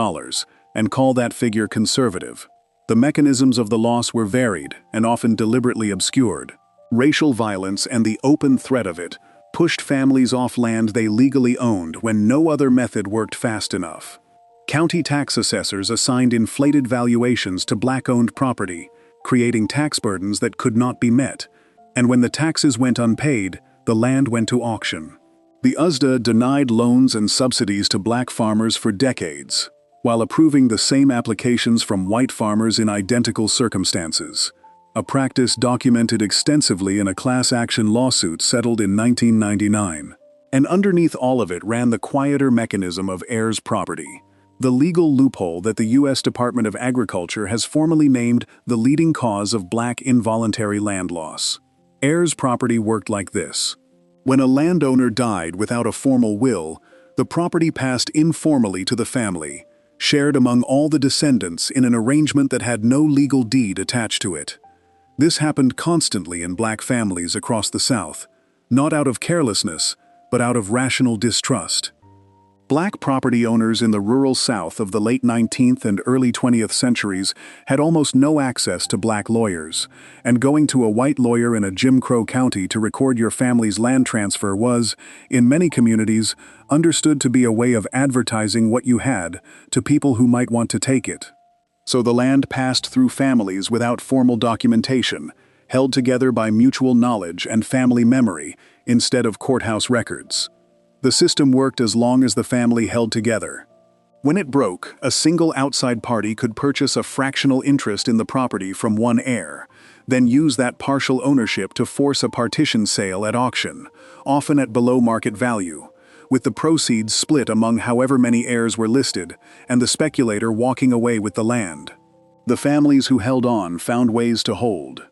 and call that figure conservative. The mechanisms of the loss were varied and often deliberately obscured. Racial violence and the open threat of it pushed families off land they legally owned when no other method worked fast enough. County tax assessors assigned inflated valuations to black-owned property, creating tax burdens that could not be met. And when the taxes went unpaid, the land went to auction. The USDA denied loans and subsidies to black farmers for decades, while approving the same applications from white farmers in identical circumstances, a practice documented extensively in a class action lawsuit settled in 1999. And underneath all of it ran the quieter mechanism of heirs property, the legal loophole that the U.S. Department of Agriculture has formally named the leading cause of black involuntary land loss. Heirs property worked like this. When a landowner died without a formal will, the property passed informally to the family, shared among all the descendants in an arrangement that had no legal deed attached to it. This happened constantly in black families across the South, not out of carelessness, but out of rational distrust. Black property owners in the rural South of the late 19th and early 20th centuries had almost no access to black lawyers, and going to a white lawyer in a Jim Crow county to record your family's land transfer was, in many communities, understood to be a way of advertising what you had to people who might want to take it. So the land passed through families without formal documentation, held together by mutual knowledge and family memory instead of courthouse records. The system worked as long as the family held together. When it broke, a single outside party could purchase a fractional interest in the property from one heir, then use that partial ownership to force a partition sale at auction, often at below market value, with the proceeds split among however many heirs were listed, and the speculator walking away with the land. The families who held on found ways to hold.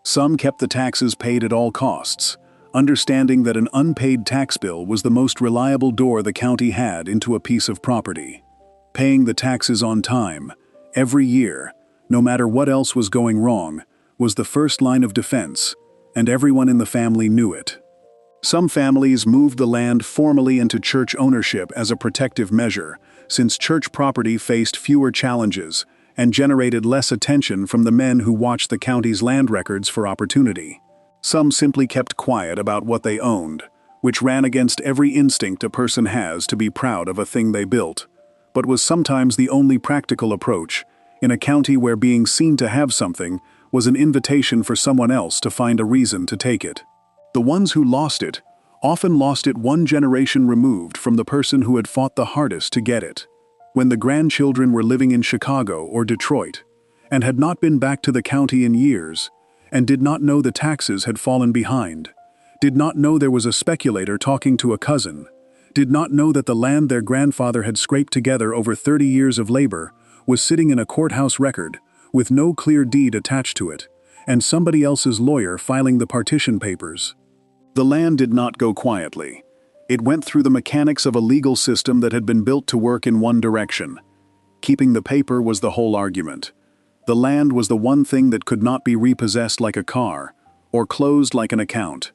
Some kept the taxes paid at all costs, understanding that an unpaid tax bill was the most reliable door the county had into a piece of property. Paying the taxes on time, every year, no matter what else was going wrong, was the first line of defense, and everyone in the family knew it. Some families moved the land formally into church ownership as a protective measure, since church property faced fewer challenges and generated less attention from the men who watched the county's land records for opportunity. Some simply kept quiet about what they owned, which ran against every instinct a person has to be proud of a thing they built, but was sometimes the only practical approach in a county where being seen to have something was an invitation for someone else to find a reason to take it. The ones who lost it often lost it one generation removed from the person who had fought the hardest to get it. When the grandchildren were living in Chicago or Detroit, and had not been back to the county in years, and did not know the taxes had fallen behind, did not know there was a speculator talking to a cousin, did not know that the land their grandfather had scraped together over 30 years of labor was sitting in a courthouse record, with no clear deed attached to it, and somebody else's lawyer filing the partition papers. The land did not go quietly. It went through the mechanics of a legal system that had been built to work in one direction. Keeping the paper was the whole argument. The land was the one thing that could not be repossessed like a car, or closed like an account.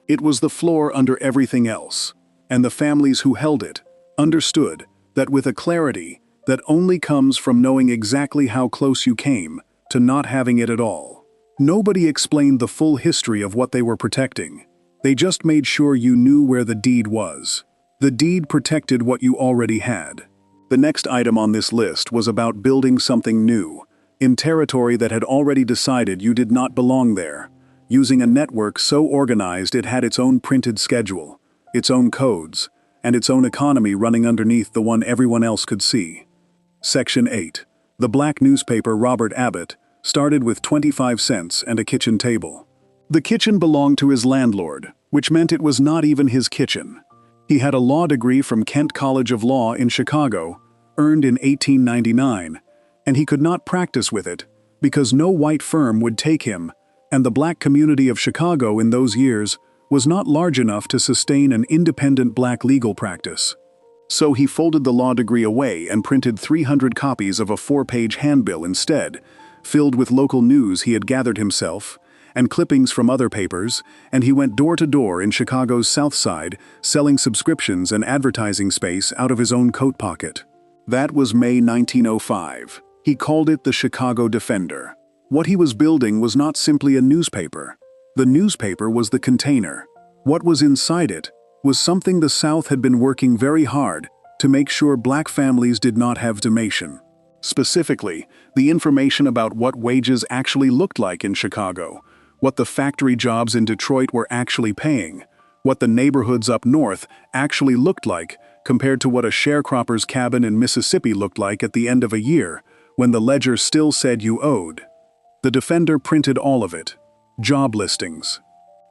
It was the floor under everything else, and the families who held it understood that with a clarity that only comes from knowing exactly how close you came to not having it at all. Nobody explained the full history of what they were protecting. They just made sure you knew where the deed was. The deed protected what you already had. The next item on this list was about building something new, in territory that had already decided you did not belong there, using a network so organized it had its own printed schedule, its own codes, and its own economy running underneath the one everyone else could see. Section 8. The black newspaper Robert Abbott started with 25 cents and a kitchen table. The kitchen belonged to his landlord, which meant it was not even his kitchen. He had a law degree from Kent College of Law in Chicago, earned in 1899, and he could not practice with it because no white firm would take him, and the black community of Chicago in those years was not large enough to sustain an independent black legal practice. So he folded the law degree away and printed 300 copies of a 4-page handbill instead, filled with local news he had gathered himself, and clippings from other papers, and he went door to door in Chicago's South Side, selling subscriptions and advertising space out of his own coat pocket. That was May 1905. He called it the Chicago Defender. What he was building was not simply a newspaper. The newspaper was the container. What was inside it was something the South had been working very hard to make sure black families did not have demation. Specifically, the information about what wages actually looked like in Chicago, what the factory jobs in Detroit were actually paying, what the neighborhoods up north actually looked like compared to what a sharecropper's cabin in Mississippi looked like at the end of a year, when the ledger still said you owed. The Defender printed all of it: job listings,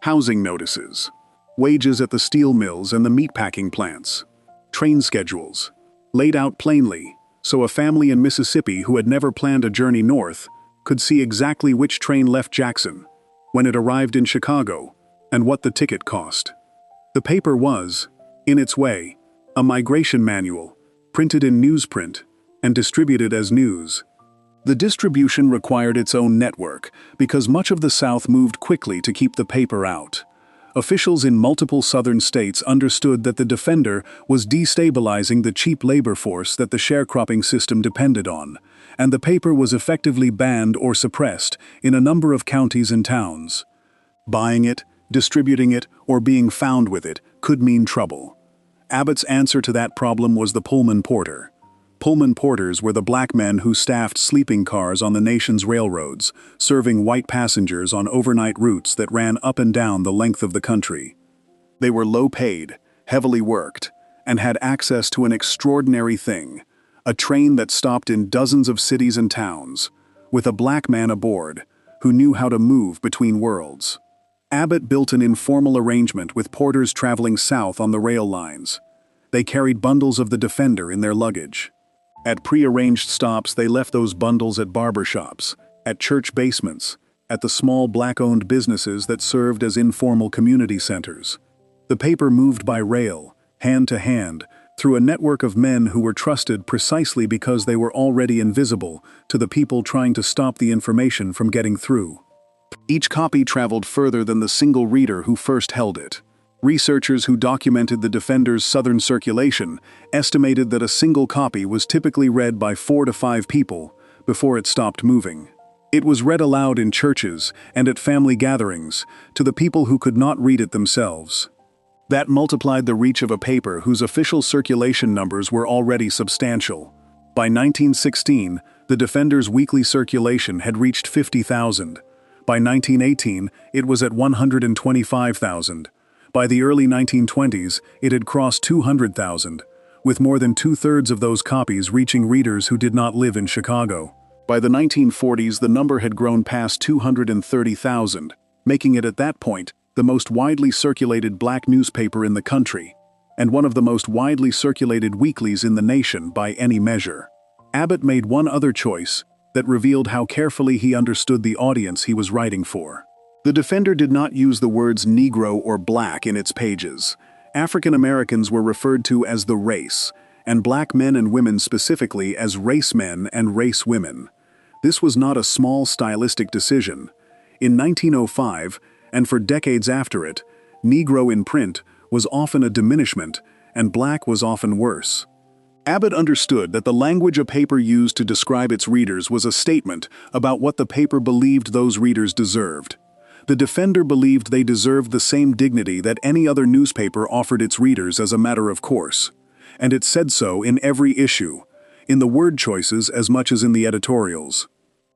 housing notices, wages at the steel mills and the meatpacking plants, train schedules, laid out plainly, so a family in Mississippi who had never planned a journey north could see exactly which train left Jackson, when it arrived in Chicago, and what the ticket cost. The paper was, in its way, a migration manual, printed in newsprint and distributed as news. The distribution required its own network because much of the South moved quickly to keep the paper out. Officials in multiple southern states understood that the Defender was destabilizing the cheap labor force that the sharecropping system depended on, and the paper was effectively banned or suppressed in a number of counties and towns. Buying it, distributing it, or being found with it could mean trouble. Abbott's answer to that problem was the Pullman Porter. Pullman porters were the black men who staffed sleeping cars on the nation's railroads, serving white passengers on overnight routes that ran up and down the length of the country. They were low-paid, heavily worked, and had access to an extraordinary thing: a train that stopped in dozens of cities and towns, with a black man aboard who knew how to move between worlds. Abbott built an informal arrangement with porters traveling south on the rail lines. They carried bundles of the Defender in their luggage. At pre-arranged stops, they left those bundles at barber shops, at church basements, at the small black-owned businesses that served as informal community centers. The paper moved by rail, hand to hand, through a network of men who were trusted precisely because they were already invisible to the people trying to stop the information from getting through. Each copy traveled further than the single reader who first held it. Researchers who documented the Defender's southern circulation estimated that a single copy was typically read by 4 to 5 people before it stopped moving. It was read aloud in churches and at family gatherings to the people who could not read it themselves. That multiplied the reach of a paper whose official circulation numbers were already substantial. By 1916, the Defender's weekly circulation had reached 50,000. By 1918, it was at 125,000. By the early 1920s, it had crossed 200,000, with more than 2/3 of those copies reaching readers who did not live in Chicago. By the 1940s, the number had grown past 230,000, making it at that point the most widely circulated black newspaper in the country, and one of the most widely circulated weeklies in the nation by any measure. Abbott made one other choice that revealed how carefully he understood the audience he was writing for. The Defender did not use the words Negro or black in its pages. African Americans were referred to as the race, and black men and women specifically as race men and race women. This was not a small stylistic decision. In 1905, and for decades after it, Negro in print was often a diminishment, and black was often worse. Abbott understood that the language a paper used to describe its readers was a statement about what the paper believed those readers deserved. The Defender believed they deserved the same dignity that any other newspaper offered its readers as a matter of course, and it said so in every issue, in the word choices as much as in the editorials.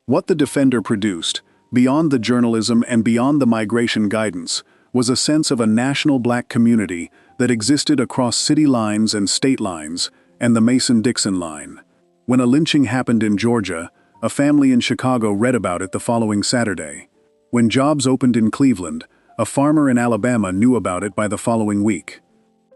What the Defender produced, beyond the journalism and beyond the migration guidance, was a sense of a national black community that existed across city lines and state lines and the Mason-Dixon line. When a lynching happened in Georgia, a family in Chicago read about it the following Saturday. When jobs opened in Cleveland, a farmer in Alabama knew about it by the following week.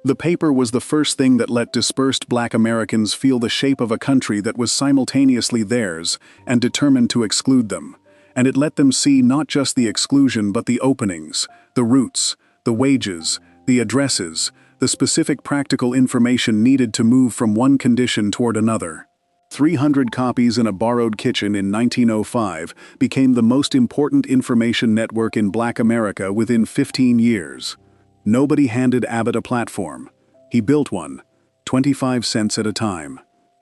The paper was the first thing that let dispersed black Americans feel the shape of a country that was simultaneously theirs and determined to exclude them. And it let them see not just the exclusion but the openings, the routes, the wages, the addresses, the specific practical information needed to move from one condition toward another. 300 copies in a borrowed kitchen in 1905 became the most important information network in black America within 15 years. Nobody handed Abbott a platform. He built one, 25 cents at a time.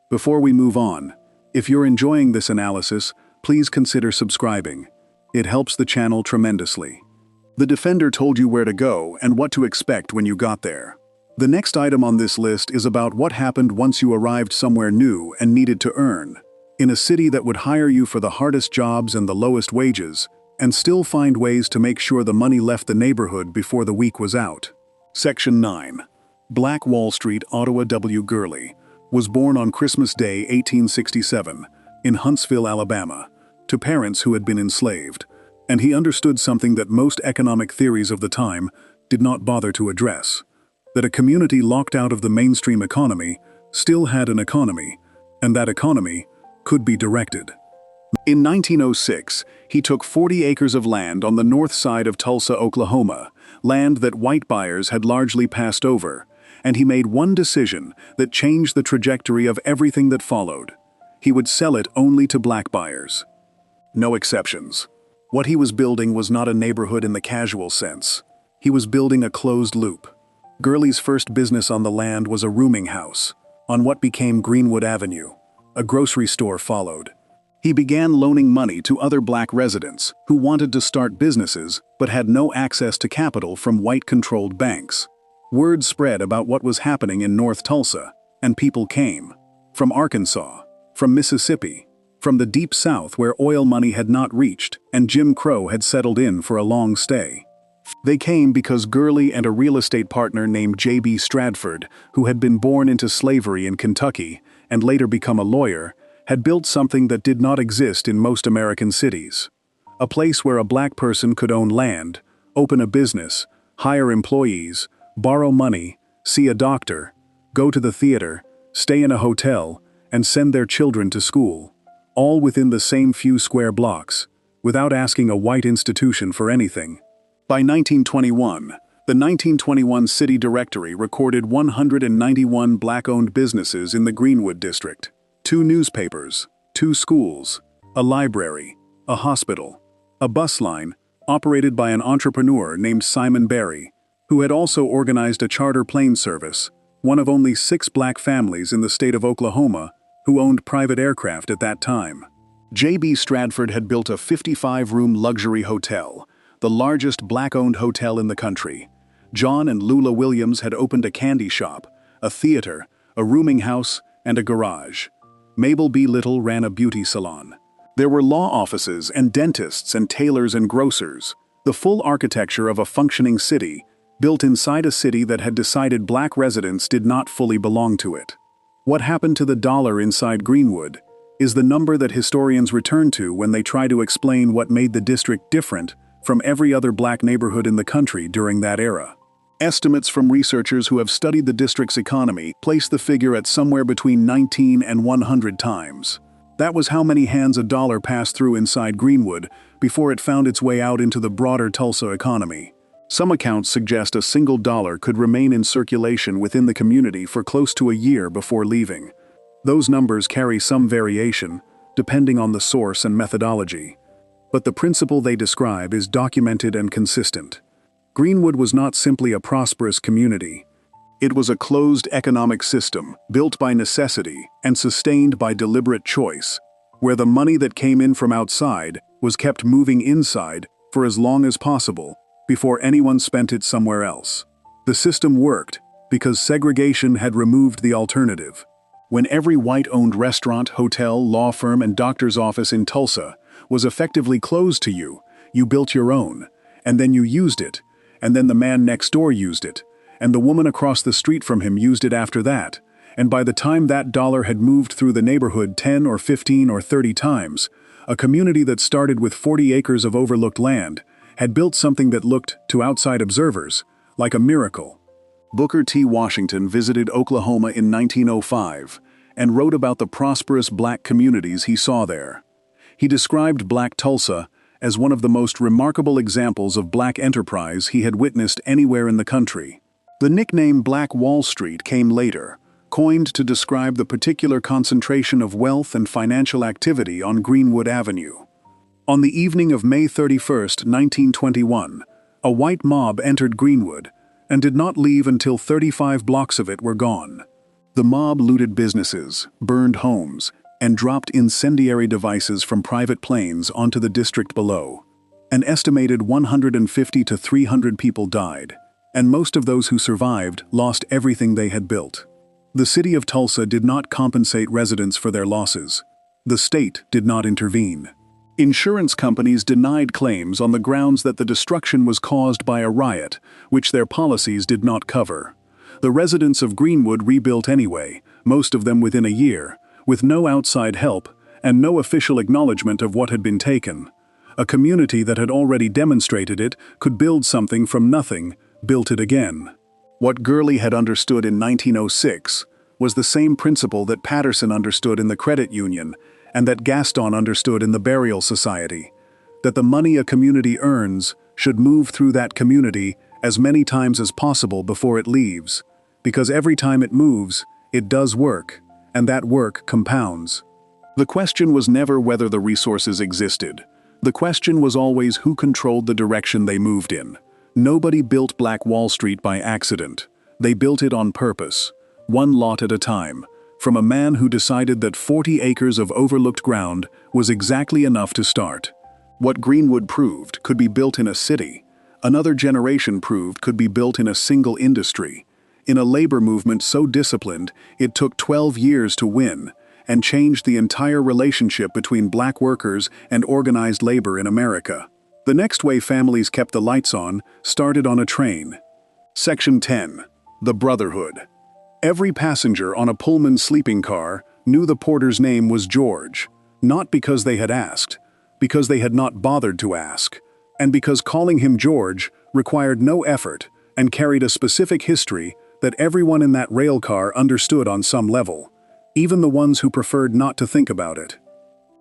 Before we move on, if you're enjoying this analysis, please consider subscribing. It helps the channel tremendously. The Defender told you where to go and what to expect when you got there. The next item on this list is about what happened once you arrived somewhere new and needed to earn. In a city that would hire you for the hardest jobs and the lowest wages, and still find ways to make sure the money left the neighborhood before the week was out. Section 9. Black Wall Street. Ottawa W. Gurley was born on Christmas Day 1867 in Huntsville, Alabama, to parents who had been enslaved, and he understood something that most economic theories of the time did not bother to address: that a community locked out of the mainstream economy still had an economy, and that economy could be directed. In 1906, he took 40 acres of land on the north side of Tulsa, Oklahoma, land that white buyers had largely passed over, and he made one decision that changed the trajectory of everything that followed. He would sell it only to black buyers. No exceptions. What he was building was not a neighborhood in the casual sense. He was building a closed loop. Gurley's first business on the land was a rooming house on what became Greenwood Avenue. A grocery store followed. He began loaning money to other black residents who wanted to start businesses but had no access to capital from white-controlled banks. Word spread about what was happening in North Tulsa, and people came. From Arkansas, from Mississippi, from the Deep South where oil money had not reached and Jim Crow had settled in for a long stay. They came because Gurley and a real estate partner named J.B. Stratford, who had been born into slavery in Kentucky and later become a lawyer, had built something that did not exist in most American cities. A place where a black person could own land, open a business, hire employees, borrow money, see a doctor, go to the theater, stay in a hotel, and send their children to school, all within the same few square blocks, without asking a white institution for anything. By 1921, the 1921 City Directory recorded 191 black-owned businesses in the Greenwood District. 2 newspapers, 2 schools, a library, a hospital, a bus line operated by an entrepreneur named Simon Barry, who had also organized a charter plane service, one of only 6 black families in the state of Oklahoma who owned private aircraft at that time. J.B. Stratford had built a 55-room luxury hotel, the largest black-owned hotel in the country. John and Lula Williams had opened a candy shop, a theater, a rooming house, and a garage. Mabel B. Little ran a beauty salon. There were law offices and dentists and tailors and grocers, the full architecture of a functioning city, built inside a city that had decided black residents did not fully belong to it. What happened to the dollar inside Greenwood is the number that historians return to when they try to explain what made the district different from every other black neighborhood in the country during that era. Estimates from researchers who have studied the district's economy place the figure at somewhere between 19 and 100 times. That was how many hands a dollar passed through inside Greenwood before it found its way out into the broader Tulsa economy. Some accounts suggest a single dollar could remain in circulation within the community for close to a year before leaving. Those numbers carry some variation, depending on the source and methodology. But the principle they describe is documented and consistent. Greenwood was not simply a prosperous community. It was a closed economic system, built by necessity and sustained by deliberate choice, where the money that came in from outside was kept moving inside for as long as possible before anyone spent it somewhere else. The system worked because segregation had removed the alternative. When every white-owned restaurant, hotel, law firm, and doctor's office in Tulsa was effectively closed to you, you built your own, and then you used it, and then the man next door used it, and the woman across the street from him used it after that, and by the time that dollar had moved through the neighborhood 10 or 15 or 30 times, a community that started with 40 acres of overlooked land had built something that looked, to outside observers, like a miracle. Booker T. Washington visited Oklahoma in 1905 and wrote about the prosperous black communities he saw there. He described Black Tulsa as one of the most remarkable examples of black enterprise he had witnessed anywhere in the country. The nickname Black Wall Street came later, coined to describe the particular concentration of wealth and financial activity on Greenwood Avenue. On the evening of May 31, 1921, a white mob entered Greenwood and did not leave until 35 blocks of it were gone. The mob looted businesses, burned homes, and dropped incendiary devices from private planes onto the district below. An estimated 150 to 300 people died, and most of those who survived lost everything they had built. The city of Tulsa did not compensate residents for their losses. The state did not intervene. Insurance companies denied claims on the grounds that the destruction was caused by a riot, which their policies did not cover. The residents of Greenwood rebuilt anyway, most of them within a year, with no outside help and no official acknowledgement of what had been taken. A community that had already demonstrated it could build something from nothing, built it again. What Gurley had understood in 1906 was the same principle that Patterson understood in the credit union and that Gaston understood in the burial society, that the money a community earns should move through that community as many times as possible before it leaves, because every time it moves, it does work, and that work compounds. The question was never whether the resources existed. The question was always who controlled the direction they moved in. Nobody built Black Wall Street by accident. They built it on purpose, one lot at a time, from a man who decided that 40 acres of overlooked ground was exactly enough to start. What Greenwood proved could be built in a city. Another generation proved could be built in a single industry. In a labor movement so disciplined, it took 12 years to win, and changed the entire relationship between black workers and organized labor in America. The next way families kept the lights on started on a train. Section 10. The Brotherhood. Every passenger on a Pullman sleeping car knew the porter's name was George, not because they had asked, because they had not bothered to ask, and because calling him George required no effort and carried a specific history that everyone in that rail car understood on some level, even the ones who preferred not to think about it.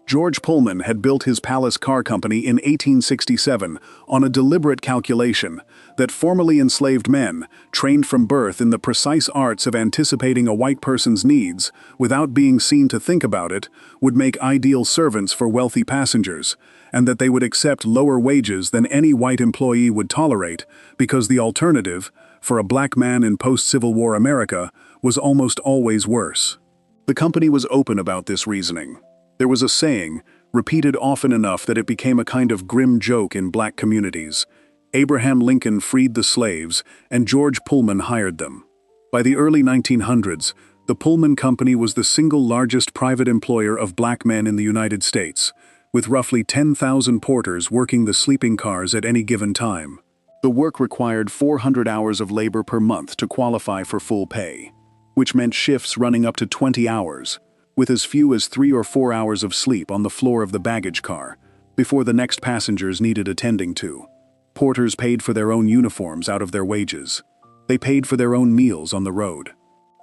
George Pullman had built his Palace Car Company in 1867 on a deliberate calculation that formerly enslaved men, trained from birth in the precise arts of anticipating a white person's needs without being seen to think about it, would make ideal servants for wealthy passengers, and that they would accept lower wages than any white employee would tolerate because the alternative, for a black man in post-Civil War America, was almost always worse. The company was open about this reasoning. There was a saying, repeated often enough that it became a kind of grim joke in black communities: Abraham Lincoln freed the slaves, and George Pullman hired them. By the early 1900s, the Pullman Company was the single largest private employer of black men in the United States, with roughly 10,000 porters working the sleeping cars at any given time. The work required 400 hours of labor per month to qualify for full pay, which meant shifts running up to 20 hours, with as few as 3 or 4 hours of sleep on the floor of the baggage car, before the next passengers needed attending to. Porters paid for their own uniforms out of their wages. They paid for their own meals on the road.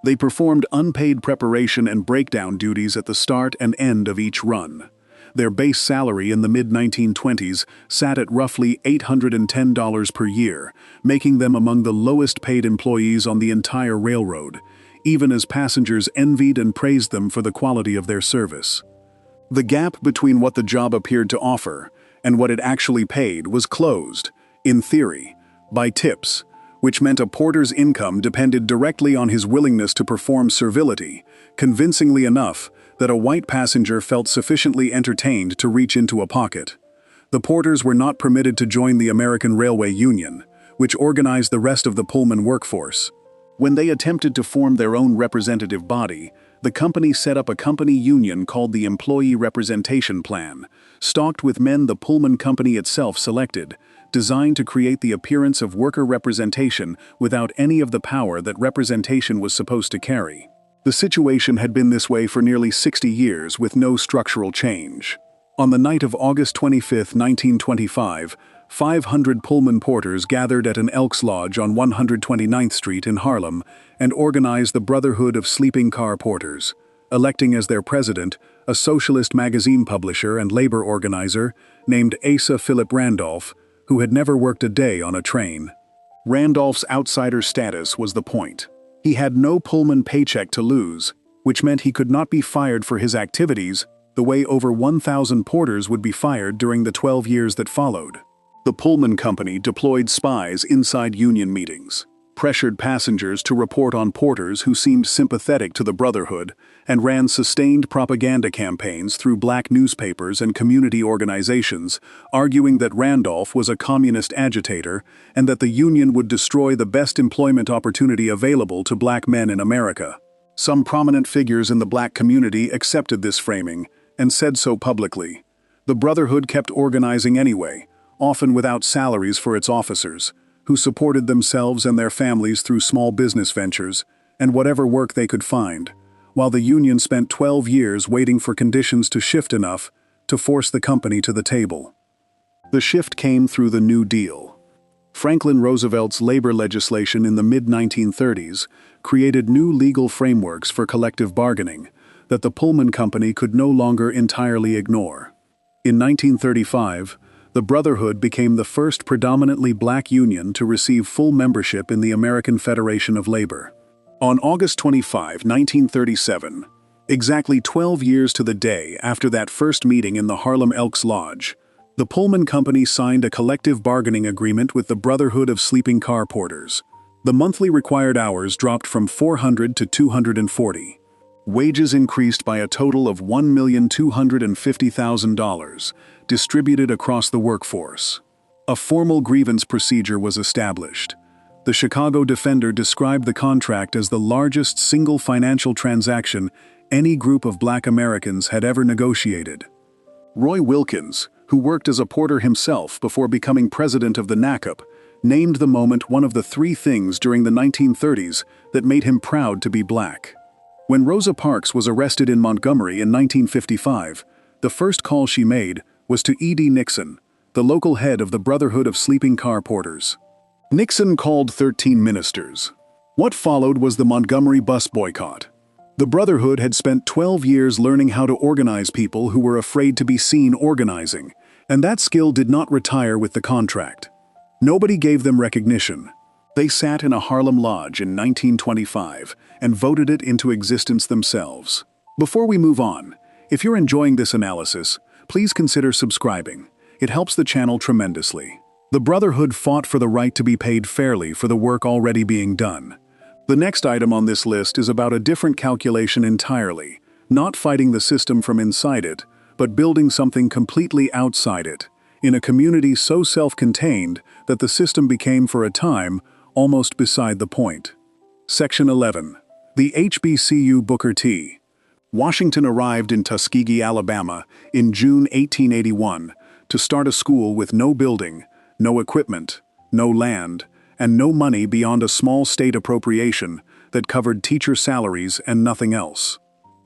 They performed unpaid preparation and breakdown duties at the start and end of each run. Their base salary in the mid-1920s sat at roughly $810 per year, making them among the lowest paid employees on the entire railroad, even as passengers envied and praised them for the quality of their service. The gap between what the job appeared to offer and what it actually paid was closed, in theory, by tips, which meant a porter's income depended directly on his willingness to perform servility, convincingly enough that a white passenger felt sufficiently entertained to reach into a pocket. The porters were not permitted to join the American Railway Union, which organized the rest of the Pullman workforce. When they attempted to form their own representative body, the company set up a company union called the Employee Representation Plan, stocked with men the Pullman Company itself selected, designed to create the appearance of worker representation without any of the power that representation was supposed to carry. The situation had been this way for nearly 60 years with no structural change. On the night of August 25, 1925, 500 Pullman porters gathered at an Elks Lodge on 129th Street in Harlem and organized the Brotherhood of Sleeping Car Porters, electing as their president a socialist magazine publisher and labor organizer named Asa Philip Randolph, who had never worked a day on a train. Randolph's outsider status was the point. He had no Pullman paycheck to lose, which meant he could not be fired for his activities the way over 1,000 porters would be fired during the 12 years that followed. The Pullman Company deployed spies inside union meetings, pressured passengers to report on porters who seemed sympathetic to the Brotherhood, and ran sustained propaganda campaigns through black newspapers and community organizations, arguing that Randolph was a communist agitator and that the union would destroy the best employment opportunity available to black men in America. Some prominent figures in the black community accepted this framing and said so publicly. The Brotherhood kept organizing anyway, often without salaries for its officers, who supported themselves and their families through small business ventures and whatever work they could find, while the union spent 12 years waiting for conditions to shift enough to force the company to the table. The shift came through the New Deal. Franklin Roosevelt's labor legislation in the mid-1930s created new legal frameworks for collective bargaining that the Pullman Company could no longer entirely ignore. In 1935, the Brotherhood became the first predominantly black union to receive full membership in the American Federation of Labor. On August 25, 1937, exactly 12 years to the day after that first meeting in the Harlem Elks Lodge, the Pullman Company signed a collective bargaining agreement with the Brotherhood of Sleeping Car Porters. The monthly required hours dropped from 400 to 240. Wages increased by a total of $1,250,000, distributed across the workforce. A formal grievance procedure was established. The Chicago Defender described the contract as the largest single financial transaction any group of black Americans had ever negotiated. Roy Wilkins, who worked as a porter himself before becoming president of the NACUP, named the moment one of the 3 things during the 1930s that made him proud to be black. When Rosa Parks was arrested in Montgomery in 1955, the first call she made was to E.D. Nixon, the local head of the Brotherhood of Sleeping Car Porters. Nixon called 13 ministers. What followed was the Montgomery bus boycott. The Brotherhood had spent 12 years learning how to organize people who were afraid to be seen organizing, and that skill did not retire with the contract. Nobody gave them recognition. They sat in a Harlem lodge in 1925 and voted it into existence themselves. Before we move on, if you're enjoying this analysis, please consider subscribing. It helps the channel tremendously. The Brotherhood fought for the right to be paid fairly for the work already being done. The next item on this list is about a different calculation entirely, not fighting the system from inside it, but building something completely outside it, in a community so self-contained that the system became for a time almost beside the point. Section 11. The HBCU Booker T. Washington arrived in Tuskegee, Alabama in June 1881 to start a school with no building, no equipment, no land, and no money beyond a small state appropriation that covered teacher salaries and nothing else.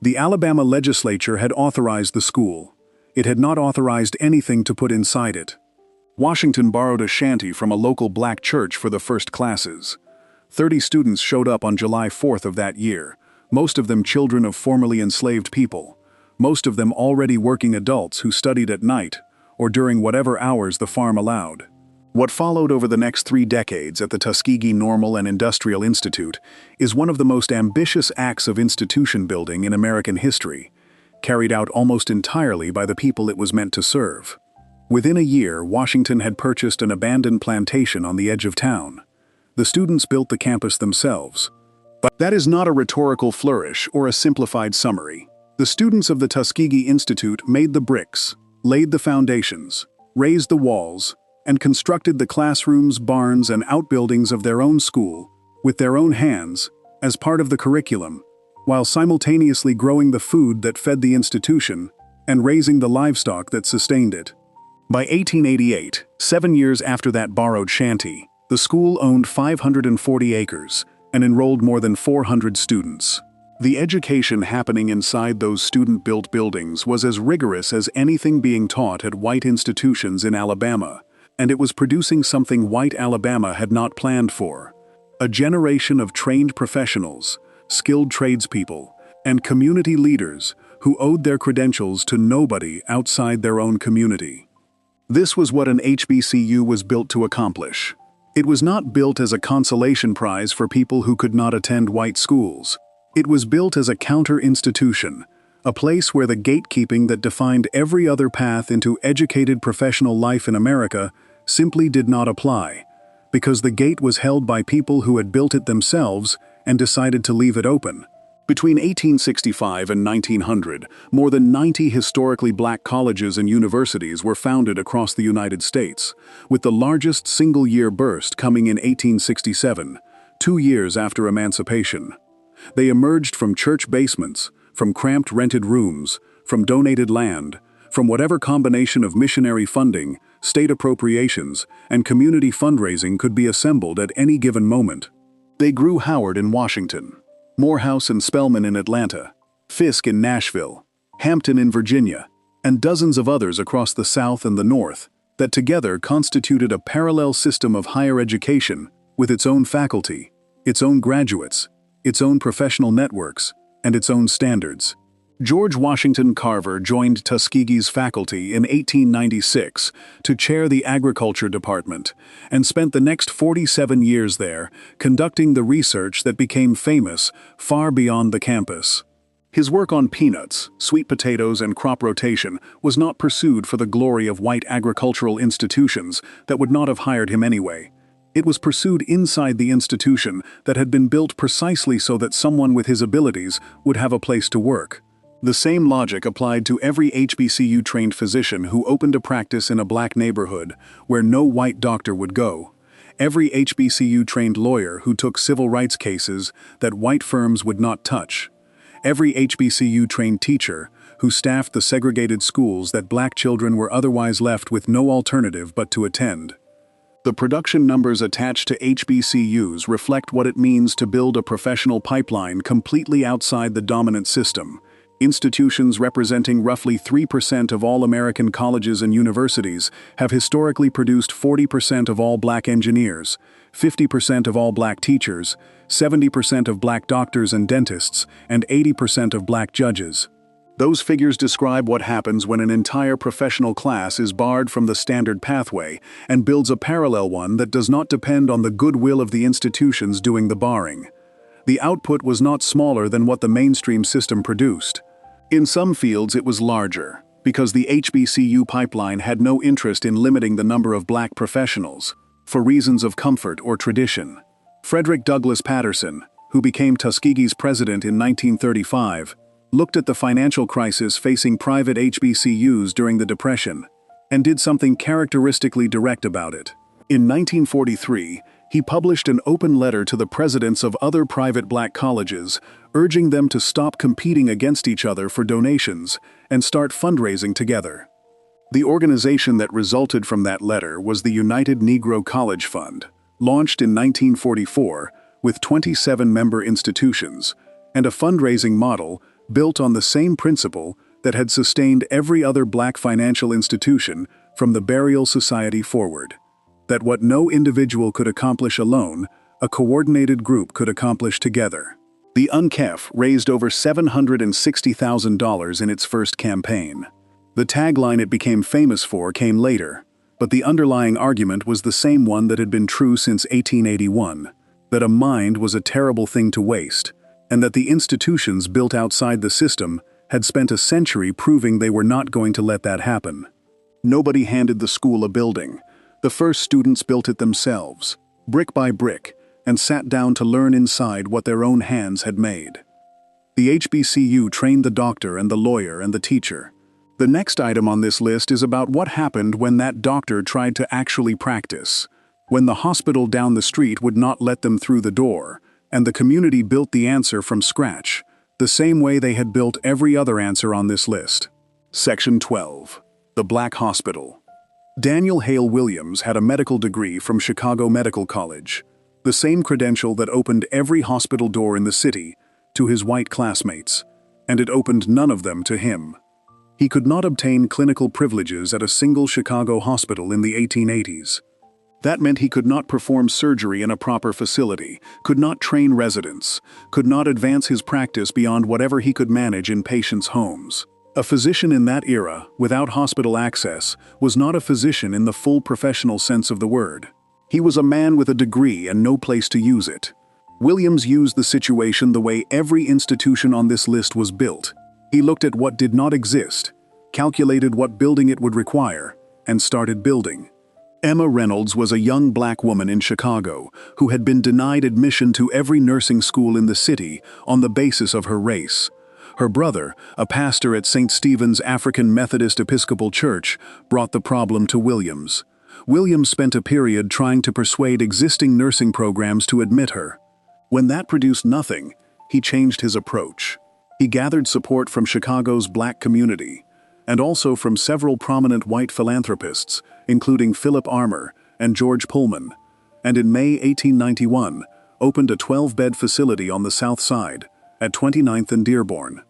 The Alabama legislature had authorized the school. It had not authorized anything to put inside it. Washington borrowed a shanty from a local black church for the first classes. 30 students showed up on July 4th of that year, most of them children of formerly enslaved people, most of them already working adults who studied at night or during whatever hours the farm allowed. What followed over the next 3 decades at the Tuskegee Normal and Industrial Institute is one of the most ambitious acts of institution building in American history, carried out almost entirely by the people it was meant to serve. Within a year, Washington had purchased an abandoned plantation on the edge of town. The students built the campus themselves. But that is not a rhetorical flourish or a simplified summary. The students of the Tuskegee Institute made the bricks, laid the foundations, raised the walls, and constructed the classrooms, barns, and outbuildings of their own school, with their own hands, as part of the curriculum, while simultaneously growing the food that fed the institution and raising the livestock that sustained it. By 1888, 7 years after that borrowed shanty, the school owned 540 acres and enrolled more than 400 students. The education happening inside those student-built buildings was as rigorous as anything being taught at white institutions in Alabama, and it was producing something white Alabama had not planned for: a generation of trained professionals, skilled tradespeople, and community leaders who owed their credentials to nobody outside their own community. This was what an HBCU was built to accomplish. It was not built as a consolation prize for people who could not attend white schools. It was built as a counter-institution, a place where the gatekeeping that defined every other path into educated professional life in America simply did not apply, because the gate was held by people who had built it themselves and decided to leave it open. Between 1865 and 1900, more than 90 historically black colleges and universities were founded across the United States, with the largest single-year burst coming in 1867, 2 years after emancipation. They emerged from church basements, from cramped rented rooms, from donated land, from whatever combination of missionary funding, state appropriations, and community fundraising could be assembled at any given moment. They grew Howard in Washington, Morehouse and Spelman in Atlanta, Fisk in Nashville, Hampton in Virginia, and dozens of others across the South and the North that together constituted a parallel system of higher education with its own faculty, its own graduates, its own professional networks, and its own standards. George Washington Carver joined Tuskegee's faculty in 1896 to chair the agriculture department and spent the next 47 years there conducting the research that became famous far beyond the campus. His work on peanuts, sweet potatoes, and crop rotation was not pursued for the glory of white agricultural institutions that would not have hired him anyway. It was pursued inside the institution that had been built precisely so that someone with his abilities would have a place to work. The same logic applied to every HBCU-trained physician who opened a practice in a black neighborhood where no white doctor would go, every HBCU-trained lawyer who took civil rights cases that white firms would not touch, every HBCU-trained teacher who staffed the segregated schools that black children were otherwise left with no alternative but to attend. The production numbers attached to HBCUs reflect what it means to build a professional pipeline completely outside the dominant system. Institutions representing roughly 3% of all American colleges and universities have historically produced 40% of all black engineers, 50% of all black teachers, 70% of black doctors and dentists, and 80% of black judges. Those figures describe what happens when an entire professional class is barred from the standard pathway and builds a parallel one that does not depend on the goodwill of the institutions doing the barring. The output was not smaller than what the mainstream system produced. In some fields it was larger, because the HBCU pipeline had no interest in limiting the number of black professionals, for reasons of comfort or tradition. Frederick Douglass Patterson, who became Tuskegee's president in 1935, looked at the financial crisis facing private HBCUs during the Depression, and did something characteristically direct about it. In 1943, he published an open letter to the presidents of other private black colleges, urging them to stop competing against each other for donations and start fundraising together. The organization that resulted from that letter was the United Negro College Fund, launched in 1944 with 27 member institutions, and a fundraising model built on the same principle that had sustained every other black financial institution from the Burial Society forward: that what no individual could accomplish alone, a coordinated group could accomplish together. The UNCEF raised over $760,000 in its first campaign. The tagline it became famous for came later, but the underlying argument was the same one that had been true since 1881, that a mind was a terrible thing to waste, and that the institutions built outside the system had spent a century proving they were not going to let that happen. Nobody handed the school a building. The first students built it themselves, brick by brick, and sat down to learn inside what their own hands had made. The HBCU trained the doctor and the lawyer and the teacher. The next item on this list is about what happened when that doctor tried to actually practice, when the hospital down the street would not let them through the door, and the community built the answer from scratch, the same way they had built every other answer on this list. Section 12. The Black Hospital. Daniel Hale Williams had a medical degree from Chicago Medical College, the same credential that opened every hospital door in the city to his white classmates, and it opened none of them to him. He could not obtain clinical privileges at a single Chicago hospital in the 1880s. That meant he could not perform surgery in a proper facility, could not train residents, could not advance his practice beyond whatever he could manage in patients' homes. A physician in that era, without hospital access, was not a physician in the full professional sense of the word. He was a man with a degree and no place to use it. Williams used the situation the way every institution on this list was built. He looked at what did not exist, calculated what building it would require, and started building. Emma Reynolds was a young black woman in Chicago who had been denied admission to every nursing school in the city on the basis of her race. Her brother, a pastor at St. Stephen's African Methodist Episcopal Church, brought the problem to Williams. Williams spent a period trying to persuade existing nursing programs to admit her. When that produced nothing, he changed his approach. He gathered support from Chicago's black community, and also from several prominent white philanthropists, including Philip Armour and George Pullman, and in May 1891 opened a 12-bed facility on the South Side, at 29th and Dearborn.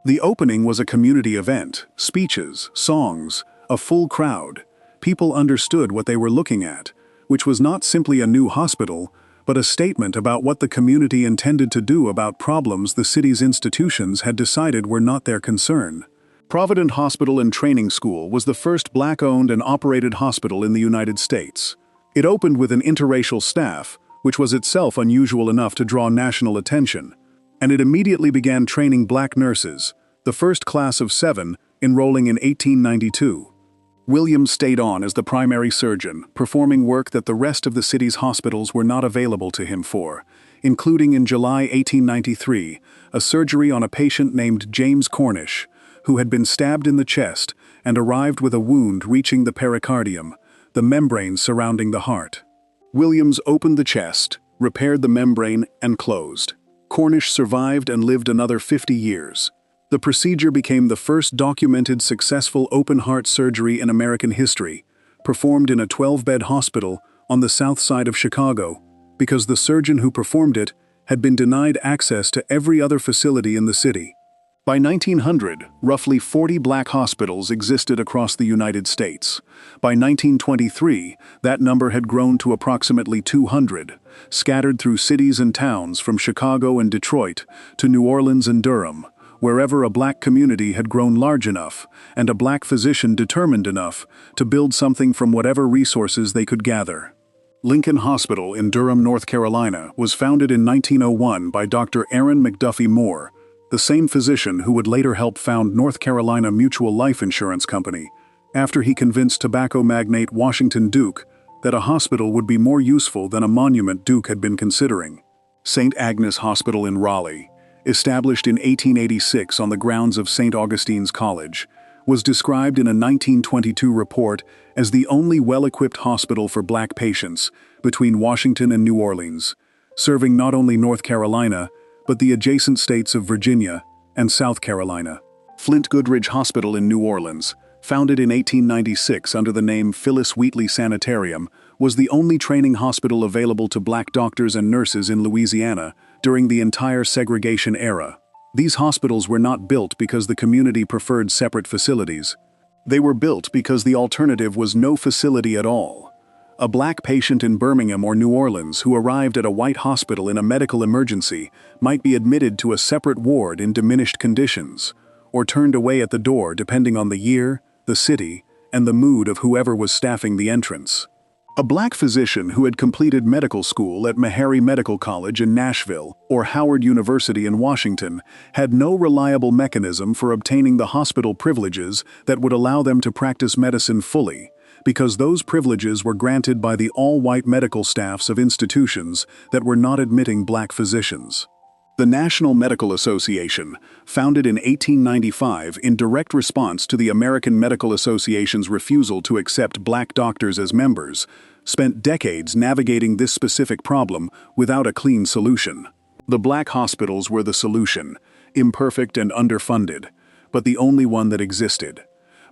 The opening was a community event, speeches, songs, a full crowd. People understood what they were looking at, which was not simply a new hospital, but a statement about what the community intended to do about problems the city's institutions had decided were not their concern. Provident Hospital and Training School was the first black-owned and operated hospital in the United States. It opened with an interracial staff, which was itself unusual enough to draw national attention, and it immediately began training black nurses, the first class of 7, enrolling in 1892. Williams stayed on as the primary surgeon, performing work that the rest of the city's hospitals were not available to him for, including in July 1893, a surgery on a patient named James Cornish, who had been stabbed in the chest and arrived with a wound reaching the pericardium, the membrane surrounding the heart. Williams opened the chest, repaired the membrane, and closed. Cornish survived and lived another 50 years. The procedure became the first documented successful open-heart surgery in American history, performed in a 12-bed hospital on the south side of Chicago, because the surgeon who performed it had been denied access to every other facility in the city. By 1900, roughly 40 black hospitals existed across the United States. By 1923, that number had grown to approximately 200, scattered through cities and towns from Chicago and Detroit to New Orleans and Durham, wherever a black community had grown large enough and a black physician determined enough to build something from whatever resources they could gather. Lincoln Hospital in Durham, North Carolina, was founded in 1901 by Dr. Aaron McDuffie Moore, the same physician who would later help found North Carolina Mutual Life Insurance Company, after he convinced tobacco magnate Washington Duke that a hospital would be more useful than a monument Duke had been considering. St. Agnes Hospital in Raleigh, established in 1886 on the grounds of St. Augustine's College, was described in a 1922 report as the only well-equipped hospital for black patients between Washington and New Orleans, serving not only North Carolina, but the adjacent states of Virginia and South Carolina. Flint Goodrich Hospital in New Orleans, founded in 1896 under the name Phyllis Wheatley Sanitarium, was the only training hospital available to black doctors and nurses in Louisiana during the entire segregation era. These hospitals were not built because the community preferred separate facilities. They were built because the alternative was no facility at all. A black patient in Birmingham or New Orleans who arrived at a white hospital in a medical emergency might be admitted to a separate ward in diminished conditions, or turned away at the door depending on the year, the city, and the mood of whoever was staffing the entrance. A black physician who had completed medical school at Meharry Medical College in Nashville or Howard University in Washington had no reliable mechanism for obtaining the hospital privileges that would allow them to practice medicine fully, because those privileges were granted by the all-white medical staffs of institutions that were not admitting black physicians. The National Medical Association, founded in 1895 in direct response to the American Medical Association's refusal to accept black doctors as members, spent decades navigating this specific problem without a clean solution. The black hospitals were the solution, imperfect and underfunded, but the only one that existed.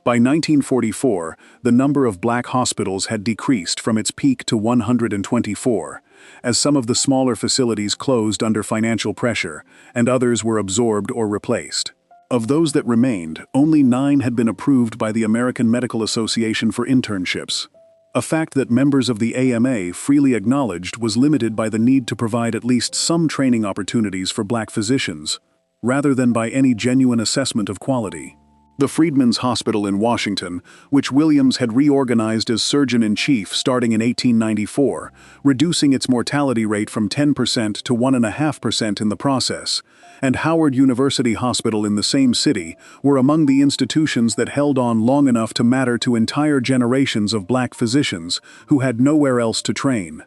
By 1944, the number of black hospitals had decreased from its peak to 124, as some of the smaller facilities closed under financial pressure, and others were absorbed or replaced. Of those that remained, only 9 had been approved by the American Medical Association for internships. A fact that members of the AMA freely acknowledged was limited by the need to provide at least some training opportunities for black physicians, rather than by any genuine assessment of quality. The Freedmen's Hospital in Washington, which Williams had reorganized as surgeon-in-chief starting in 1894, reducing its mortality rate from 10% to 1.5% in the process, and Howard University Hospital in the same city were among the institutions that held on long enough to matter to entire generations of black physicians who had nowhere else to train.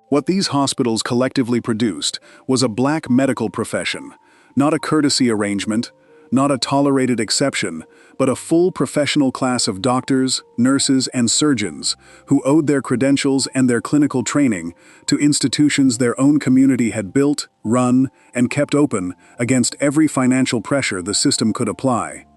What these hospitals collectively produced was a black medical profession, not a courtesy arrangement, not a tolerated exception, but a full professional class of doctors, nurses, and surgeons who owed their credentials and their clinical training to institutions their own community had built, run, and kept open against every financial pressure the system could apply.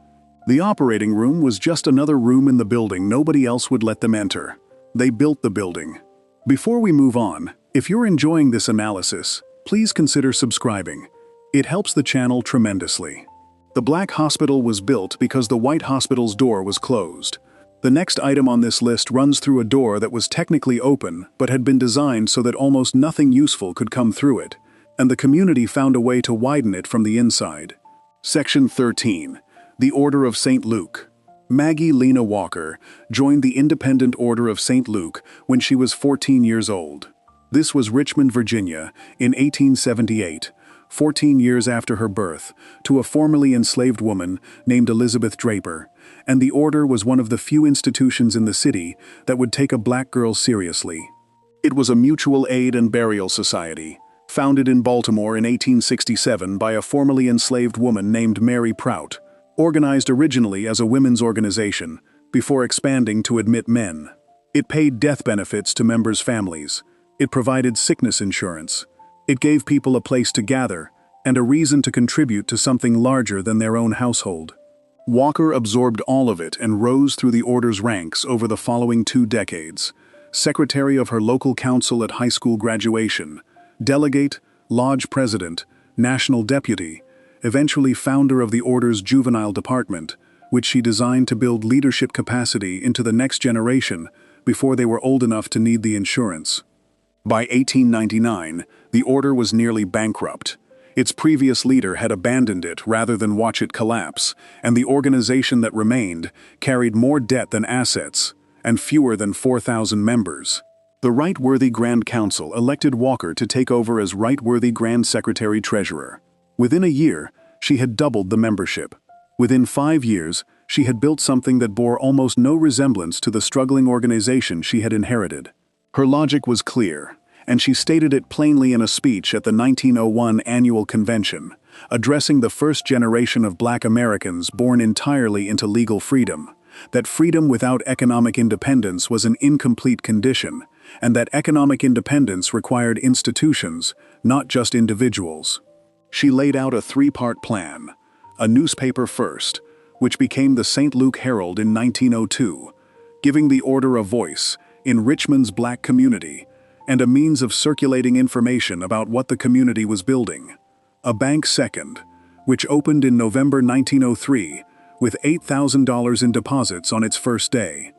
The operating room was just another room in the building nobody else would let them enter. They built the building. Before we move on, if you're enjoying this analysis, please consider subscribing. It helps the channel tremendously. The black hospital was built because the white hospital's door was closed. The next item on this list runs through a door that was technically open but had been designed so that almost nothing useful could come through it, and the community found a way to widen it from the inside. Section 13. The Order of St. Luke. Maggie Lena Walker joined the Independent Order of St. Luke when she was 14 years old. This was Richmond, Virginia, in 1878. 14 years after her birth, to a formerly enslaved woman named Elizabeth Draper, and the order was one of the few institutions in the city that would take a black girl seriously. It was a mutual aid and burial society, founded in Baltimore in 1867 by a formerly enslaved woman named Mary Prout, organized originally as a women's organization, before expanding to admit men. It paid death benefits to members' families. It provided sickness insurance. It gave people a place to gather and a reason to contribute to something larger than their own household. Walker absorbed all of it and rose through the order's ranks over the following 2 decades. Secretary of her local council at high school graduation, delegate, lodge president, national deputy, eventually founder of the Order's juvenile department, which she designed to build leadership capacity into the next generation before they were old enough to need the insurance. By 1899, the Order was nearly bankrupt. Its previous leader had abandoned it rather than watch it collapse, and the organization that remained carried more debt than assets, and fewer than 4,000 members. The Right-Worthy Grand Council elected Walker to take over as Right-Worthy Grand Secretary-Treasurer. Within a year, she had doubled the membership. Within 5 years, she had built something that bore almost no resemblance to the struggling organization she had inherited. Her logic was clear, and she stated it plainly in a speech at the 1901 annual convention, addressing the first generation of Black Americans born entirely into legal freedom, that freedom without economic independence was an incomplete condition, and that economic independence required institutions, not just individuals. She laid out a 3-part plan: a newspaper first, which became the St. Luke Herald in 1902, giving the Order a voice in Richmond's Black community, and a means of circulating information about what the community was building. A bank second, which opened in November 1903 with $8,000 in deposits on its first day.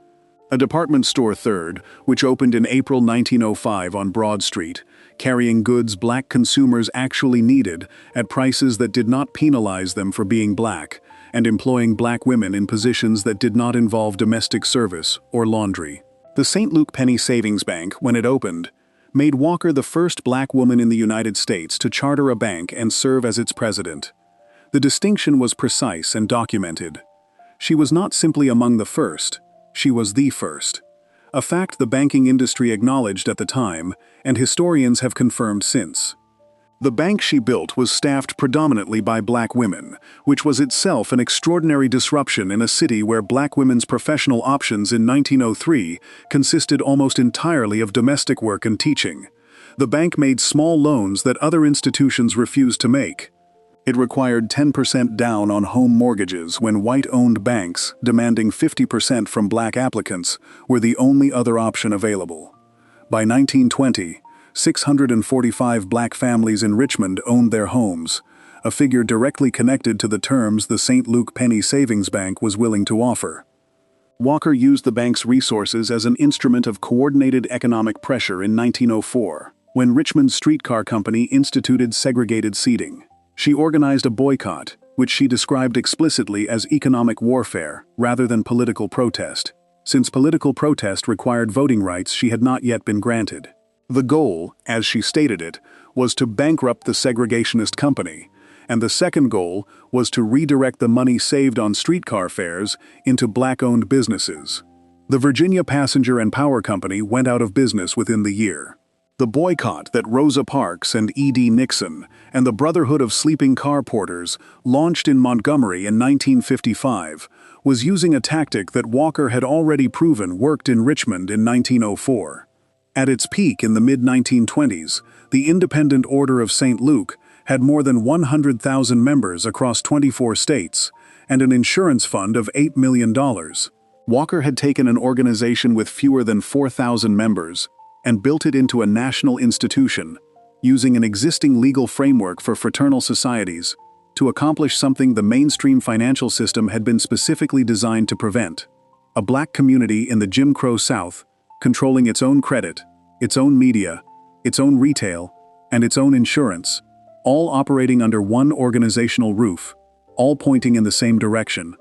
A department store third, which opened in April 1905 on Broad Street, carrying goods Black consumers actually needed at prices that did not penalize them for being Black, and employing Black women in positions that did not involve domestic service or laundry. The St. Luke Penny Savings Bank, when it opened, made Walker the first Black woman in the United States to charter a bank and serve as its president. The distinction was precise and documented. She was not simply among the first, she was the first. A fact the banking industry acknowledged at the time, and historians have confirmed since. The bank she built was staffed predominantly by Black women, which was itself an extraordinary disruption in a city where Black women's professional options in 1903 consisted almost entirely of domestic work and teaching. The bank made small loans that other institutions refused to make. It required 10% down on home mortgages when white-owned banks, demanding 50% from Black applicants, were the only other option available. By 1920, 645 Black families in Richmond owned their homes, a figure directly connected to the terms the St. Luke Penny Savings Bank was willing to offer. Walker used the bank's resources as an instrument of coordinated economic pressure in 1904, when Richmond's streetcar company instituted segregated seating. She organized a boycott, which she described explicitly as economic warfare rather than political protest, since political protest required voting rights she had not yet been granted. The goal, as she stated it, was to bankrupt the segregationist company, and the second goal was to redirect the money saved on streetcar fares into Black-owned businesses. The Virginia Passenger and Power Company went out of business within the year. The boycott that Rosa Parks and E.D. Nixon and the Brotherhood of Sleeping Car Porters launched in Montgomery in 1955 was using a tactic that Walker had already proven worked in Richmond in 1904. At its peak in the mid-1920s, the Independent Order of St. Luke had more than 100,000 members across 24 states and an insurance fund of $8 million. Walker had taken an organization with fewer than 4,000 members and built it into a national institution, using an existing legal framework for fraternal societies to accomplish something the mainstream financial system had been specifically designed to prevent: a Black community in the Jim Crow South controlling its own credit, its own media, its own retail, and its own insurance, all operating under one organizational roof, all pointing in the same direction.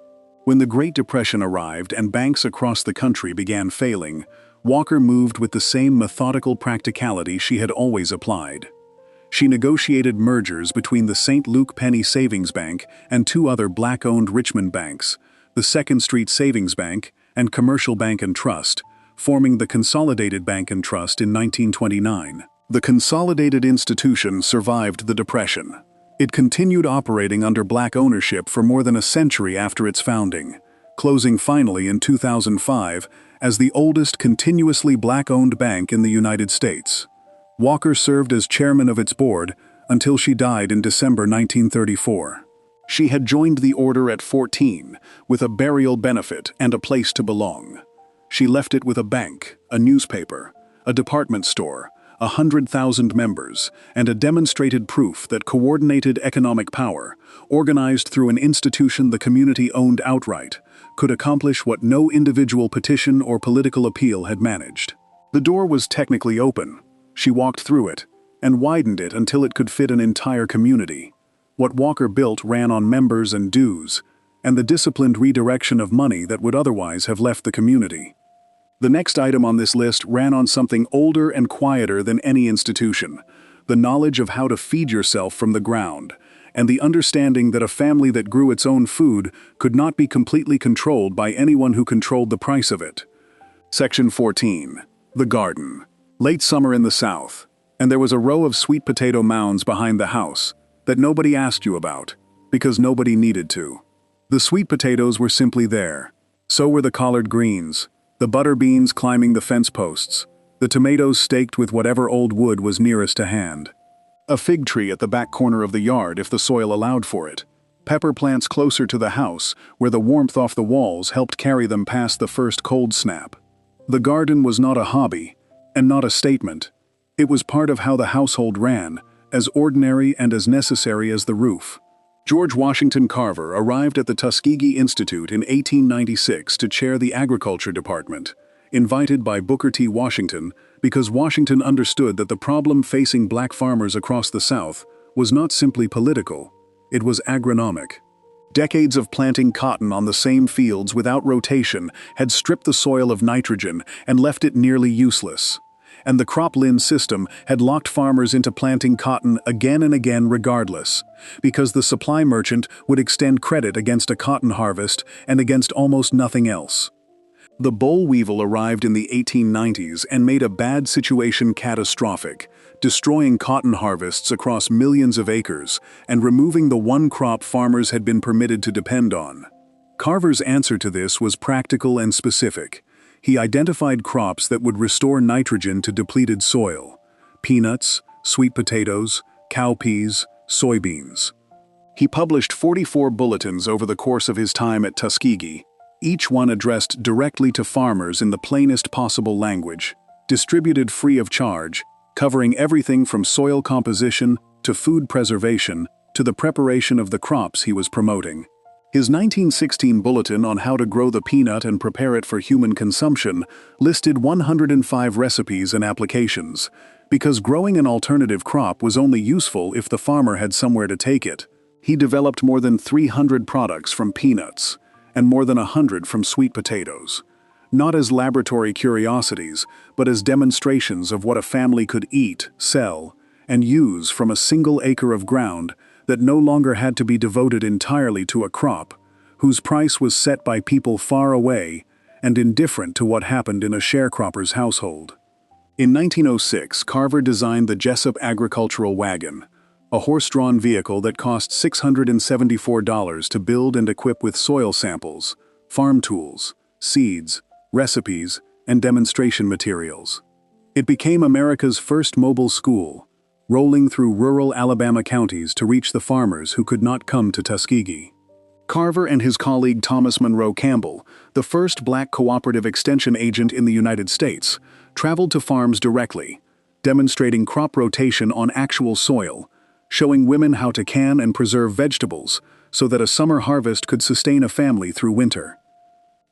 When the Great Depression arrived and banks across the country began failing, Walker moved with the same methodical practicality she had always applied. She negotiated mergers between the St. Luke Penny Savings Bank and 2 other Black-owned Richmond banks, the Second Street Savings Bank and Commercial Bank and Trust, forming the Consolidated Bank and Trust in 1929. The consolidated institution survived the Depression. It continued operating under Black ownership for more than a century after its founding, closing finally in 2005 as the oldest continuously Black-owned bank in the United States. Walker served as chairman of its board until she died in December 1934. She had joined the order at 14, with a burial benefit and a place to belong. She left it with a bank, a newspaper, a department store, 100,000 members, and a demonstrated proof that coordinated economic power, organized through an institution the community owned outright, could accomplish what no individual petition or political appeal had managed. The door was technically open. She walked through it, and widened it until it could fit an entire community. What Walker built ran on members and dues, and the disciplined redirection of money that would otherwise have left the community. The next item on this list ran on something older and quieter than any institution: the knowledge of how to feed yourself from the ground, and the understanding that a family that grew its own food could not be completely controlled by anyone who controlled the price of it. Section 14. The garden. Late summer in the South, and there was a row of sweet potato mounds behind the house that nobody asked you about, because nobody needed to. The sweet potatoes were simply there. So were the collard greens, the butter beans climbing the fence posts, the tomatoes staked with whatever old wood was nearest to hand. A fig tree at the back corner of the yard if the soil allowed for it. Pepper plants closer to the house, where the warmth off the walls helped carry them past the first cold snap. The garden was not a hobby, and not a statement. It was part of how the household ran, as ordinary and as necessary as the roof. George Washington Carver arrived at the Tuskegee Institute in 1896 to chair the agriculture department, invited by Booker T. Washington because Washington understood that the problem facing black farmers across the South was not simply political, it was agronomic. Decades of planting cotton on the same fields without rotation had stripped the soil of nitrogen and left it nearly useless. And the cropland system had locked farmers into planting cotton again and again regardless, because the supply merchant would extend credit against a cotton harvest and against almost nothing else. The boll weevil arrived in the 1890s and made a bad situation catastrophic, destroying cotton harvests across millions of acres and removing the one crop farmers had been permitted to depend on. Carver's answer to this was practical and specific. He identified crops that would restore nitrogen to depleted soil: peanuts, sweet potatoes, cowpeas, soybeans. He published 44 bulletins over the course of his time at Tuskegee, each one addressed directly to farmers in the plainest possible language, distributed free of charge, covering everything from soil composition to food preservation to the preparation of the crops he was promoting. His 1916 bulletin on how to grow the peanut and prepare it for human consumption listed 105 recipes and applications, because growing an alternative crop was only useful if the farmer had somewhere to take it. He developed more than 300 products from peanuts, and more than 100 from sweet potatoes, not as laboratory curiosities, but as demonstrations of what a family could eat, sell, and use from a single acre of ground that no longer had to be devoted entirely to a crop, whose price was set by people far away and indifferent to what happened in a sharecropper's household. In 1906, Carver designed the Jessup Agricultural Wagon, a horse-drawn vehicle that cost $674 to build and equip with soil samples, farm tools, seeds, recipes, and demonstration materials. It became America's first mobile school, rolling through rural Alabama counties to reach the farmers who could not come to Tuskegee. Carver and his colleague Thomas Monroe Campbell, the first black cooperative extension agent in the United States, traveled to farms directly, demonstrating crop rotation on actual soil, showing women how to can and preserve vegetables so that a summer harvest could sustain a family through winter.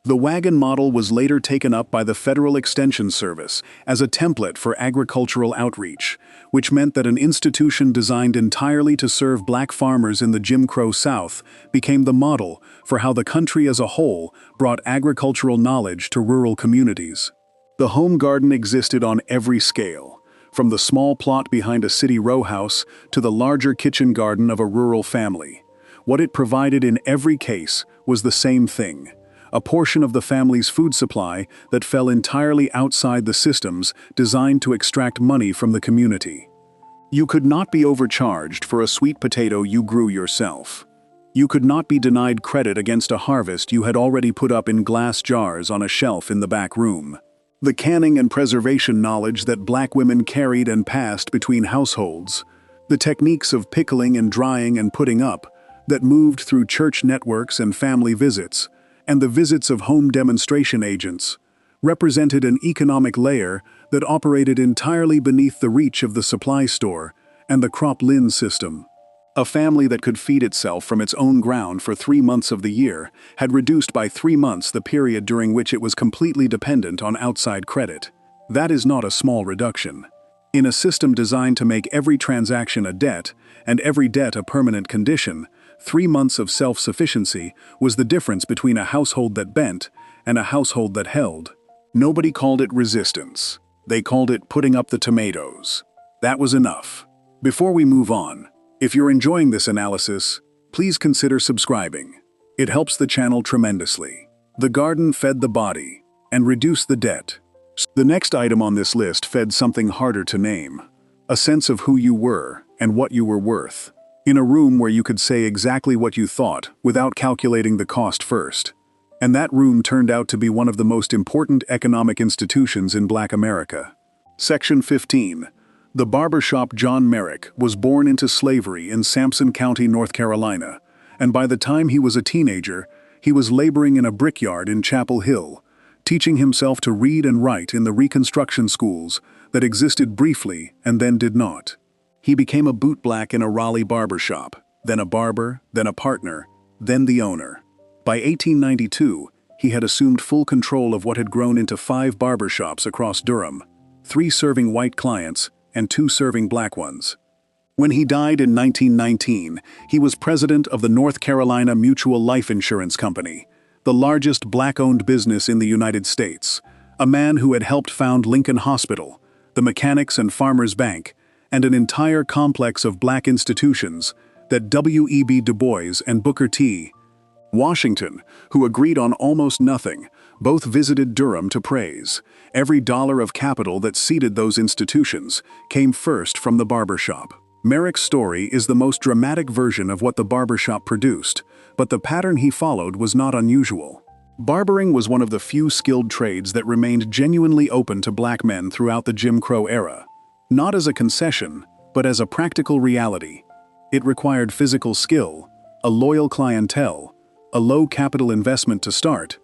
The wagon model was later taken up by the Federal Extension Service as a template for agricultural outreach, which meant that an institution designed entirely to serve black farmers in the Jim Crow South became the model for how the country as a whole brought agricultural knowledge to rural communities. The home garden existed on every scale, from the small plot behind a city row house to the larger kitchen garden of a rural family. What it provided in every case was the same thing: a portion of the family's food supply that fell entirely outside the systems designed to extract money from the community. You could not be overcharged for a sweet potato you grew yourself. You could not be denied credit against a harvest you had already put up in glass jars on a shelf in the back room. The canning and preservation knowledge that black women carried and passed between households, the techniques of pickling and drying and putting up that moved through church networks and family visits, and the visits of home demonstration agents, represented an economic layer that operated entirely beneath the reach of the supply store and the crop-lin system. A family that could feed itself from its own ground for 3 months of the year had reduced by 3 months the period during which it was completely dependent on outside credit. That is not a small reduction. In a system designed to make every transaction a debt, and every debt a permanent condition, 3 months of self-sufficiency was the difference between a household that bent and a household that held. Nobody called it resistance. They called it putting up the tomatoes. That was enough. Before we move on, if you're enjoying this analysis, please consider subscribing. It helps the channel tremendously. The garden fed the body and reduced the debt. The next item on this list fed something harder to name: a sense of who you were and what you were worth. In a room where you could say exactly what you thought without calculating the cost first. And that room turned out to be one of the most important economic institutions in Black America. Section 15. The barbershop John Merrick was born into slavery in Sampson County, North Carolina, and by the time he was a teenager, he was laboring in a brickyard in Chapel Hill, teaching himself to read and write in the Reconstruction schools that existed briefly and then did not. He became a bootblack in a Raleigh barbershop, then a barber, then a partner, then the owner. By 1892, he had assumed full control of what had grown into 5 barbershops across Durham, 3 serving white clients and 2 serving black ones. When he died in 1919, he was president of the North Carolina Mutual Life Insurance Company, the largest black-owned business in the United States, a man who had helped found Lincoln Hospital, the Mechanics and Farmers Bank, and an entire complex of black institutions that W.E.B. Du Bois and Booker T. Washington, who agreed on almost nothing, both visited Durham to praise. Every dollar of capital that seeded those institutions came first from the barbershop. Merrick's story is the most dramatic version of what the barbershop produced, but the pattern he followed was not unusual. Barbering was one of the few skilled trades that remained genuinely open to black men throughout the Jim Crow era. Not as a concession, but as a practical reality. It required physical skill, a loyal clientele, a low capital investment to start,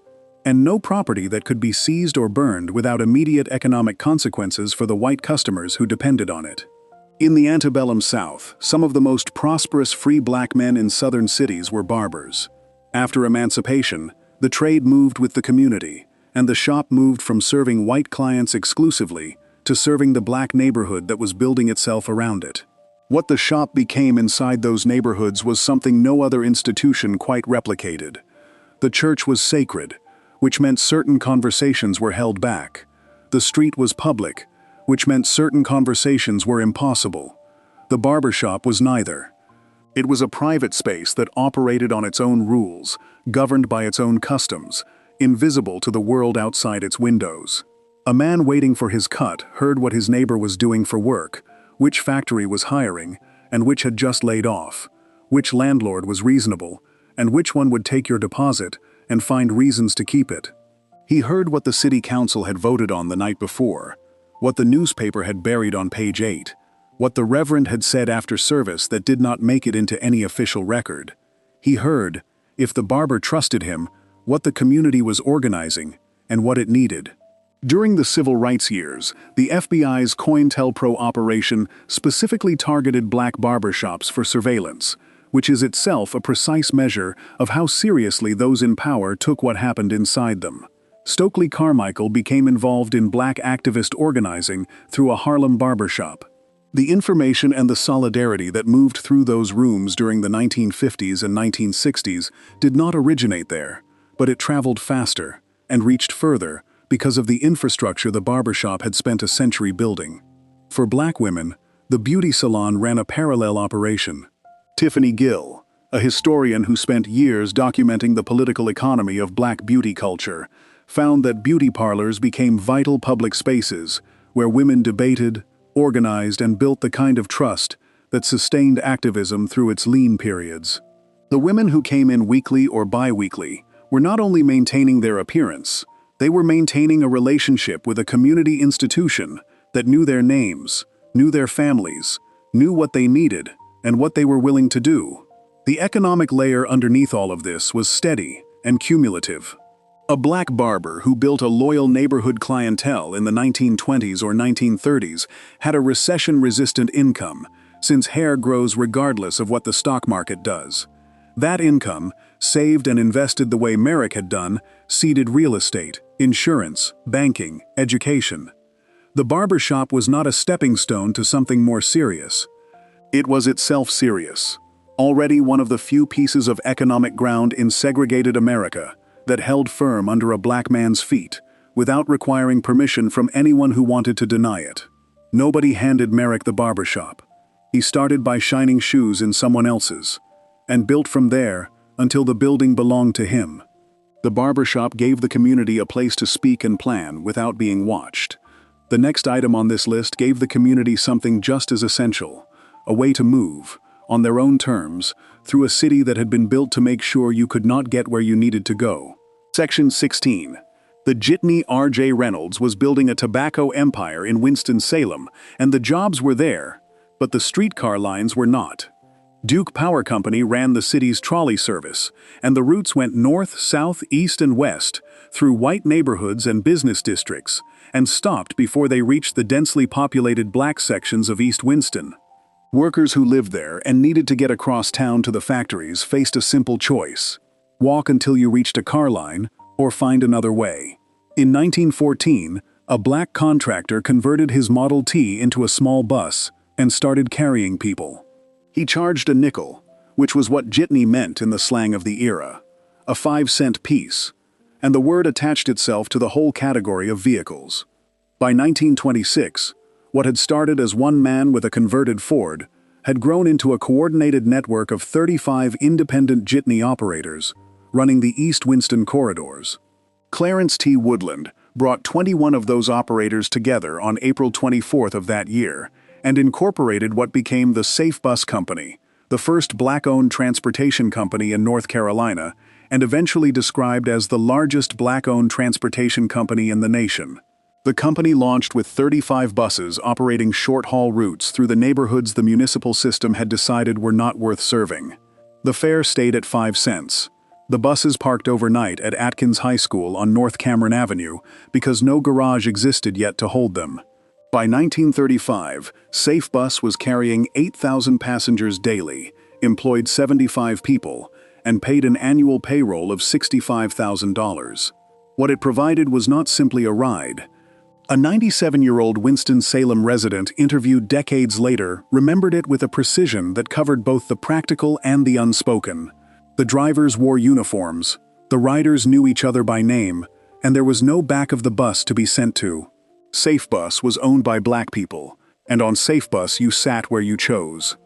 and no property that could be seized or burned without immediate economic consequences for the white customers who depended on it. In the antebellum South, some of the most prosperous free black men in southern cities were barbers. After emancipation, the trade moved with the community, and the shop moved from serving white clients exclusively to serving the black neighborhood that was building itself around it. What the shop became inside those neighborhoods was something no other institution quite replicated. The church was sacred, which meant certain conversations were held back. The street was public, which meant certain conversations were impossible. The barbershop was neither. It was a private space that operated on its own rules, governed by its own customs, invisible to the world outside its windows. A man waiting for his cut heard what his neighbor was doing for work, which factory was hiring, and which had just laid off, which landlord was reasonable, and which one would take your deposit and find reasons to keep it. He heard what the city council had voted on the night before, what the newspaper had buried on page 8, what the reverend had said after service that did not make it into any official record. He heard, if the barber trusted him, what the community was organizing and what it needed. During the civil rights years, the FBI's COINTELPRO operation specifically targeted black barbershops for surveillance, which is itself a precise measure of how seriously those in power took what happened inside them. Stokely Carmichael became involved in black activist organizing through a Harlem barbershop. The information and the solidarity that moved through those rooms during the 1950s and 1960s did not originate there, but it traveled faster and reached further because of the infrastructure the barbershop had spent a century building. For black women, the beauty salon ran a parallel operation. Tiffany Gill, a historian who spent years documenting the political economy of black beauty culture, found that beauty parlors became vital public spaces where women debated, organized, and built the kind of trust that sustained activism through its lean periods. The women who came in weekly or bi-weekly were not only maintaining their appearance, they were maintaining a relationship with a community institution that knew their names, knew their families, knew what they needed, and what they were willing to do. The economic layer underneath all of this was steady and cumulative. A black barber who built a loyal neighborhood clientele in the 1920s or 1930s had a recession-resistant income, since hair grows regardless of what the stock market does. That income, saved and invested the way Merrick had done, seeded real estate, insurance, banking, education. The barbershop was not a stepping stone to something more serious. It was itself serious, already one of the few pieces of economic ground in segregated America that held firm under a black man's feet, without requiring permission from anyone who wanted to deny it. Nobody handed Merrick the barbershop. He started by shining shoes in someone else's, and built from there until the building belonged to him. The barbershop gave the community a place to speak and plan without being watched. The next item on this list gave the community something just as essential, a way to move, on their own terms, through a city that had been built to make sure you could not get where you needed to go. Section 16. The Jitney R.J. Reynolds was building a tobacco empire in Winston-Salem, and the jobs were there, but the streetcar lines were not. Duke Power Company ran the city's trolley service, and the routes went north, south, east, and west, through white neighborhoods and business districts, and stopped before they reached the densely populated black sections of East Winston. Workers who lived there and needed to get across town to the factories faced a simple choice: walk until you reached a car line, or find another way. In 1914, a black contractor converted his Model T into a small bus and started carrying people. He charged a nickel, which was what jitney meant in the slang of the era, a 5-cent piece, and the word attached itself to the whole category of vehicles. By 1926, what had started as one man with a converted Ford had grown into a coordinated network of 35 independent jitney operators, running the East Winston corridors. Clarence T. Woodland brought 21 of those operators together on April 24th of that year and incorporated what became the Safe Bus Company, the first black-owned transportation company in North Carolina, and eventually described as the largest black-owned transportation company in the nation. The company launched with 35 buses operating short-haul routes through the neighborhoods the municipal system had decided were not worth serving. The fare stayed at 5 cents. The buses parked overnight at Atkins High School on North Cameron Avenue because no garage existed yet to hold them. By 1935, Safe Bus was carrying 8,000 passengers daily, employed 75 people, and paid an annual payroll of $65,000. What it provided was not simply a ride. A 97-year-old Winston-Salem resident interviewed decades later remembered it with a precision that covered both the practical and the unspoken. The drivers wore uniforms, the riders knew each other by name, and there was no back of the bus to be sent to. Safe Bus was owned by black people, and on Safe Bus you sat where you chose.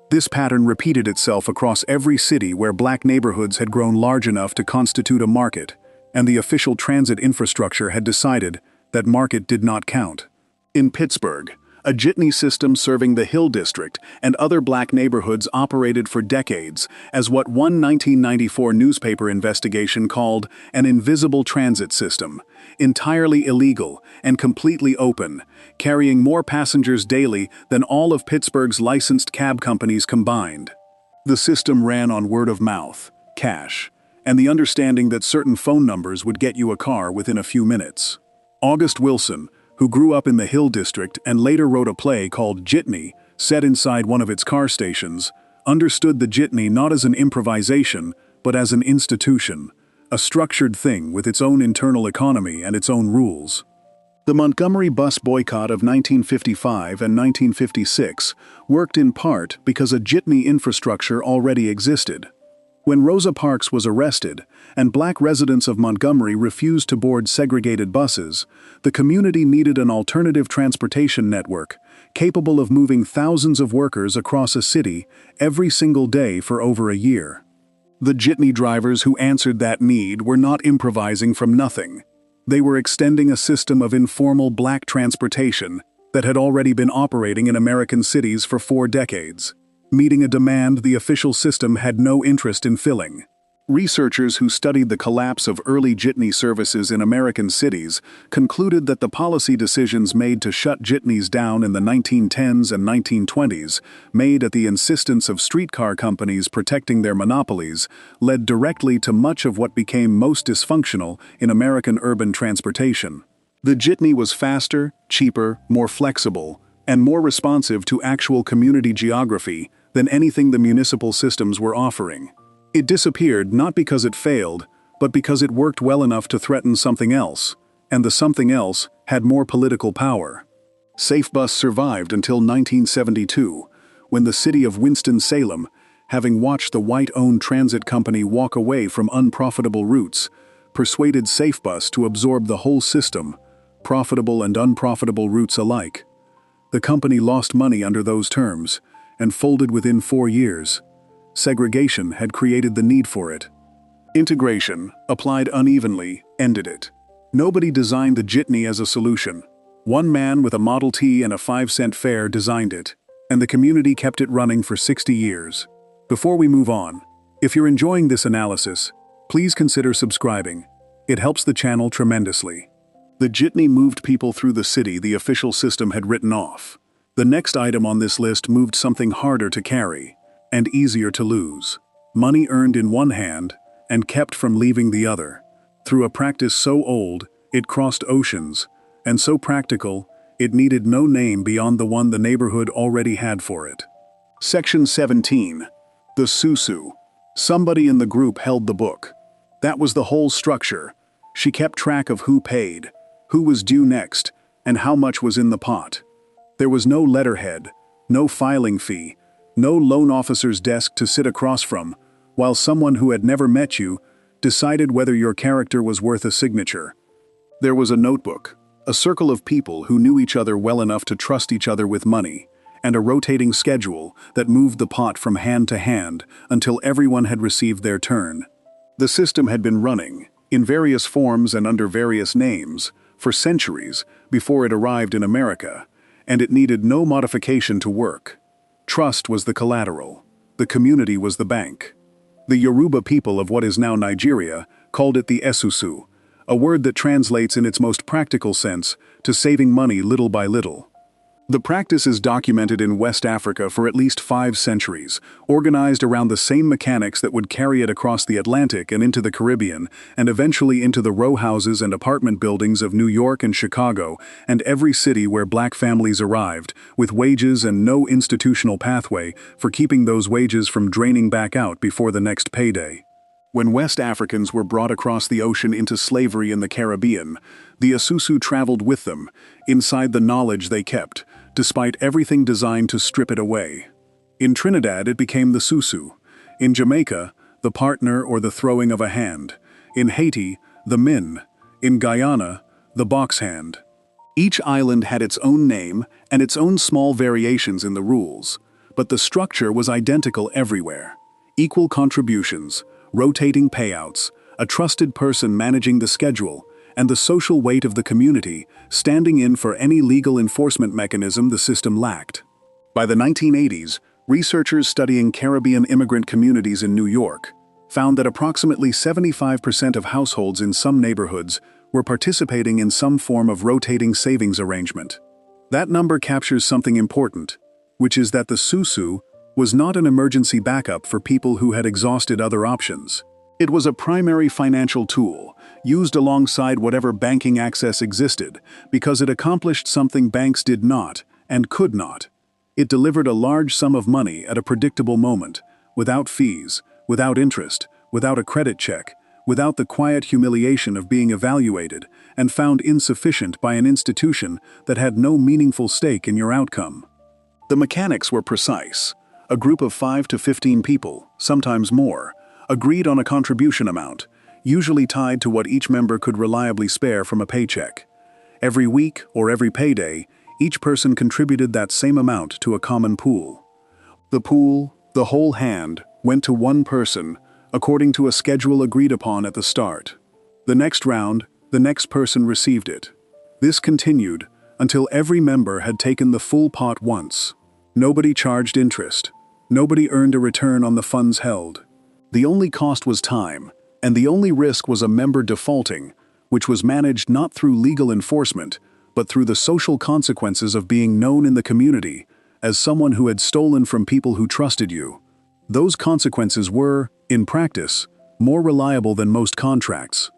This pattern repeated itself across every city where black neighborhoods had grown large enough to constitute a market, and the official transit infrastructure had decided that market did not count. In Pittsburgh, a jitney system serving the Hill District and other black neighborhoods operated for decades as what one 1994 newspaper investigation called an invisible transit system, entirely illegal and completely open, carrying more passengers daily than all of Pittsburgh's licensed cab companies combined. The system ran on word of mouth, cash, and the understanding that certain phone numbers would get you a car within a few minutes. August Wilson, who grew up in the Hill District and later wrote a play called Jitney, set inside one of its car stations, understood the jitney not as an improvisation, but as an institution, a structured thing with its own internal economy and its own rules. The Montgomery bus boycott of 1955 and 1956 worked in part because a jitney infrastructure already existed. When Rosa Parks was arrested and black residents of Montgomery refused to board segregated buses, the community needed an alternative transportation network capable of moving thousands of workers across a city every single day for over a year. The jitney drivers who answered that need were not improvising from nothing. They were extending a system of informal black transportation that had already been operating in American cities for 4 decades. Meeting a demand the official system had no interest in filling. Researchers who studied the collapse of early jitney services in American cities concluded that the policy decisions made to shut jitneys down in the 1910s and 1920s, made at the insistence of streetcar companies protecting their monopolies, led directly to much of what became most dysfunctional in American urban transportation. The jitney was faster, cheaper, more flexible, and more responsive to actual community geography than anything the municipal systems were offering. It disappeared not because it failed, but because it worked well enough to threaten something else, and the something else had more political power. SafeBus survived until 1972, when the city of Winston-Salem, having watched the white-owned transit company walk away from unprofitable routes, persuaded SafeBus to absorb the whole system, profitable and unprofitable routes alike. The company lost money under those terms, and folded within 4 years. Segregation had created the need for it. Integration, applied unevenly, ended it. Nobody designed the jitney as a solution. One man with a Model T and a 5-cent fare designed it, and the community kept it running for 60 years. Before we move on, if you're enjoying this analysis, please consider subscribing. It helps the channel tremendously. The jitney moved people through the city the official system had written off. The next item on this list moved something harder to carry and easier to lose. Money earned in one hand and kept from leaving the other, through a practice so old it crossed oceans, and so practical it needed no name beyond the one the neighborhood already had for it. Section 17. The Susu. Somebody in the group held the book. That was the whole structure. She kept track of who paid, who was due next, and how much was in the pot. There was no letterhead, no filing fee, no loan officer's desk to sit across from, while someone who had never met you decided whether your character was worth a signature. There was a notebook, a circle of people who knew each other well enough to trust each other with money, and a rotating schedule that moved the pot from hand to hand until everyone had received their turn. The system had been running, in various forms and under various names, for centuries before it arrived in America, and it needed no modification to work. Trust was the collateral. The community was the bank. The Yoruba people of what is now Nigeria called it the esusu, a word that translates in its most practical sense to saving money little by little. The practice is documented in West Africa for at least 5 centuries, organized around the same mechanics that would carry it across the Atlantic and into the Caribbean, and eventually into the row houses and apartment buildings of New York and Chicago, and every city where black families arrived, with wages and no institutional pathway for keeping those wages from draining back out before the next payday. When West Africans were brought across the ocean into slavery in the Caribbean, the Esusu traveled with them, inside the knowledge they kept, despite everything designed to strip it away. In Trinidad, it became the susu. In Jamaica, the partner or the throwing of a hand. In Haiti, the min. In Guyana, the box hand. Each island had its own name and its own small variations in the rules, but the structure was identical everywhere. Equal contributions, rotating payouts, a trusted person managing the schedule, and the social weight of the community standing in for any legal enforcement mechanism the system lacked. By the 1980s, researchers studying Caribbean immigrant communities in New York found that approximately 75% of households in some neighborhoods were participating in some form of rotating savings arrangement. That number captures something important, which is that the susu was not an emergency backup for people who had exhausted other options. It was a primary financial tool, used alongside whatever banking access existed, because it accomplished something banks did not and could not. It delivered a large sum of money at a predictable moment, without fees, without interest, without a credit check, without the quiet humiliation of being evaluated and found insufficient by an institution that had no meaningful stake in your outcome. The mechanics were precise. A group of 5 to 15 people, sometimes more, agreed on a contribution amount, usually tied to what each member could reliably spare from a paycheck. Every week or every payday, each person contributed that same amount to a common pool. The pool, the whole hand, went to one person, according to a schedule agreed upon at the start. The next round, the next person received it. This continued until every member had taken the full pot once. Nobody charged interest. Nobody earned a return on the funds held. The only cost was time, and the only risk was a member defaulting, which was managed not through legal enforcement, but through the social consequences of being known in the community as someone who had stolen from people who trusted you. Those consequences were, in practice, more reliable than most contracts.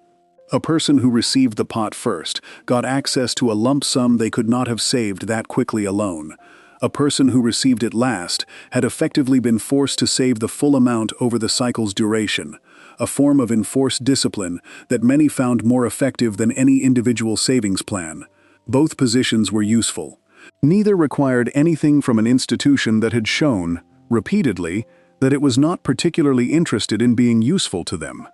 A person who received the pot first got access to a lump sum they could not have saved that quickly alone. A person who received it last had effectively been forced to save the full amount over the cycle's duration, a form of enforced discipline that many found more effective than any individual savings plan. Both positions were useful. Neither required anything from an institution that had shown, repeatedly, that it was not particularly interested in being useful to them.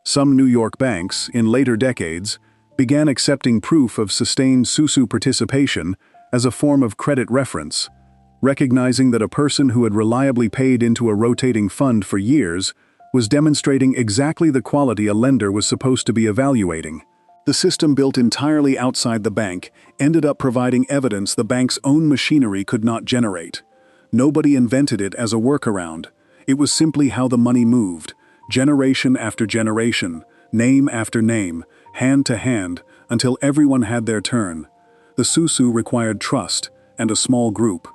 Some New York banks, in later decades, began accepting proof of sustained SUSU participation as a form of credit reference, recognizing that a person who had reliably paid into a rotating fund for years was demonstrating exactly the quality a lender was supposed to be evaluating. The system, built entirely outside the bank, ended up providing evidence the bank's own machinery could not generate. Nobody invented it as a workaround. It was simply how the money moved, generation after generation, name after name, hand to hand, until everyone had their turn. The SUSU required trust and a small group.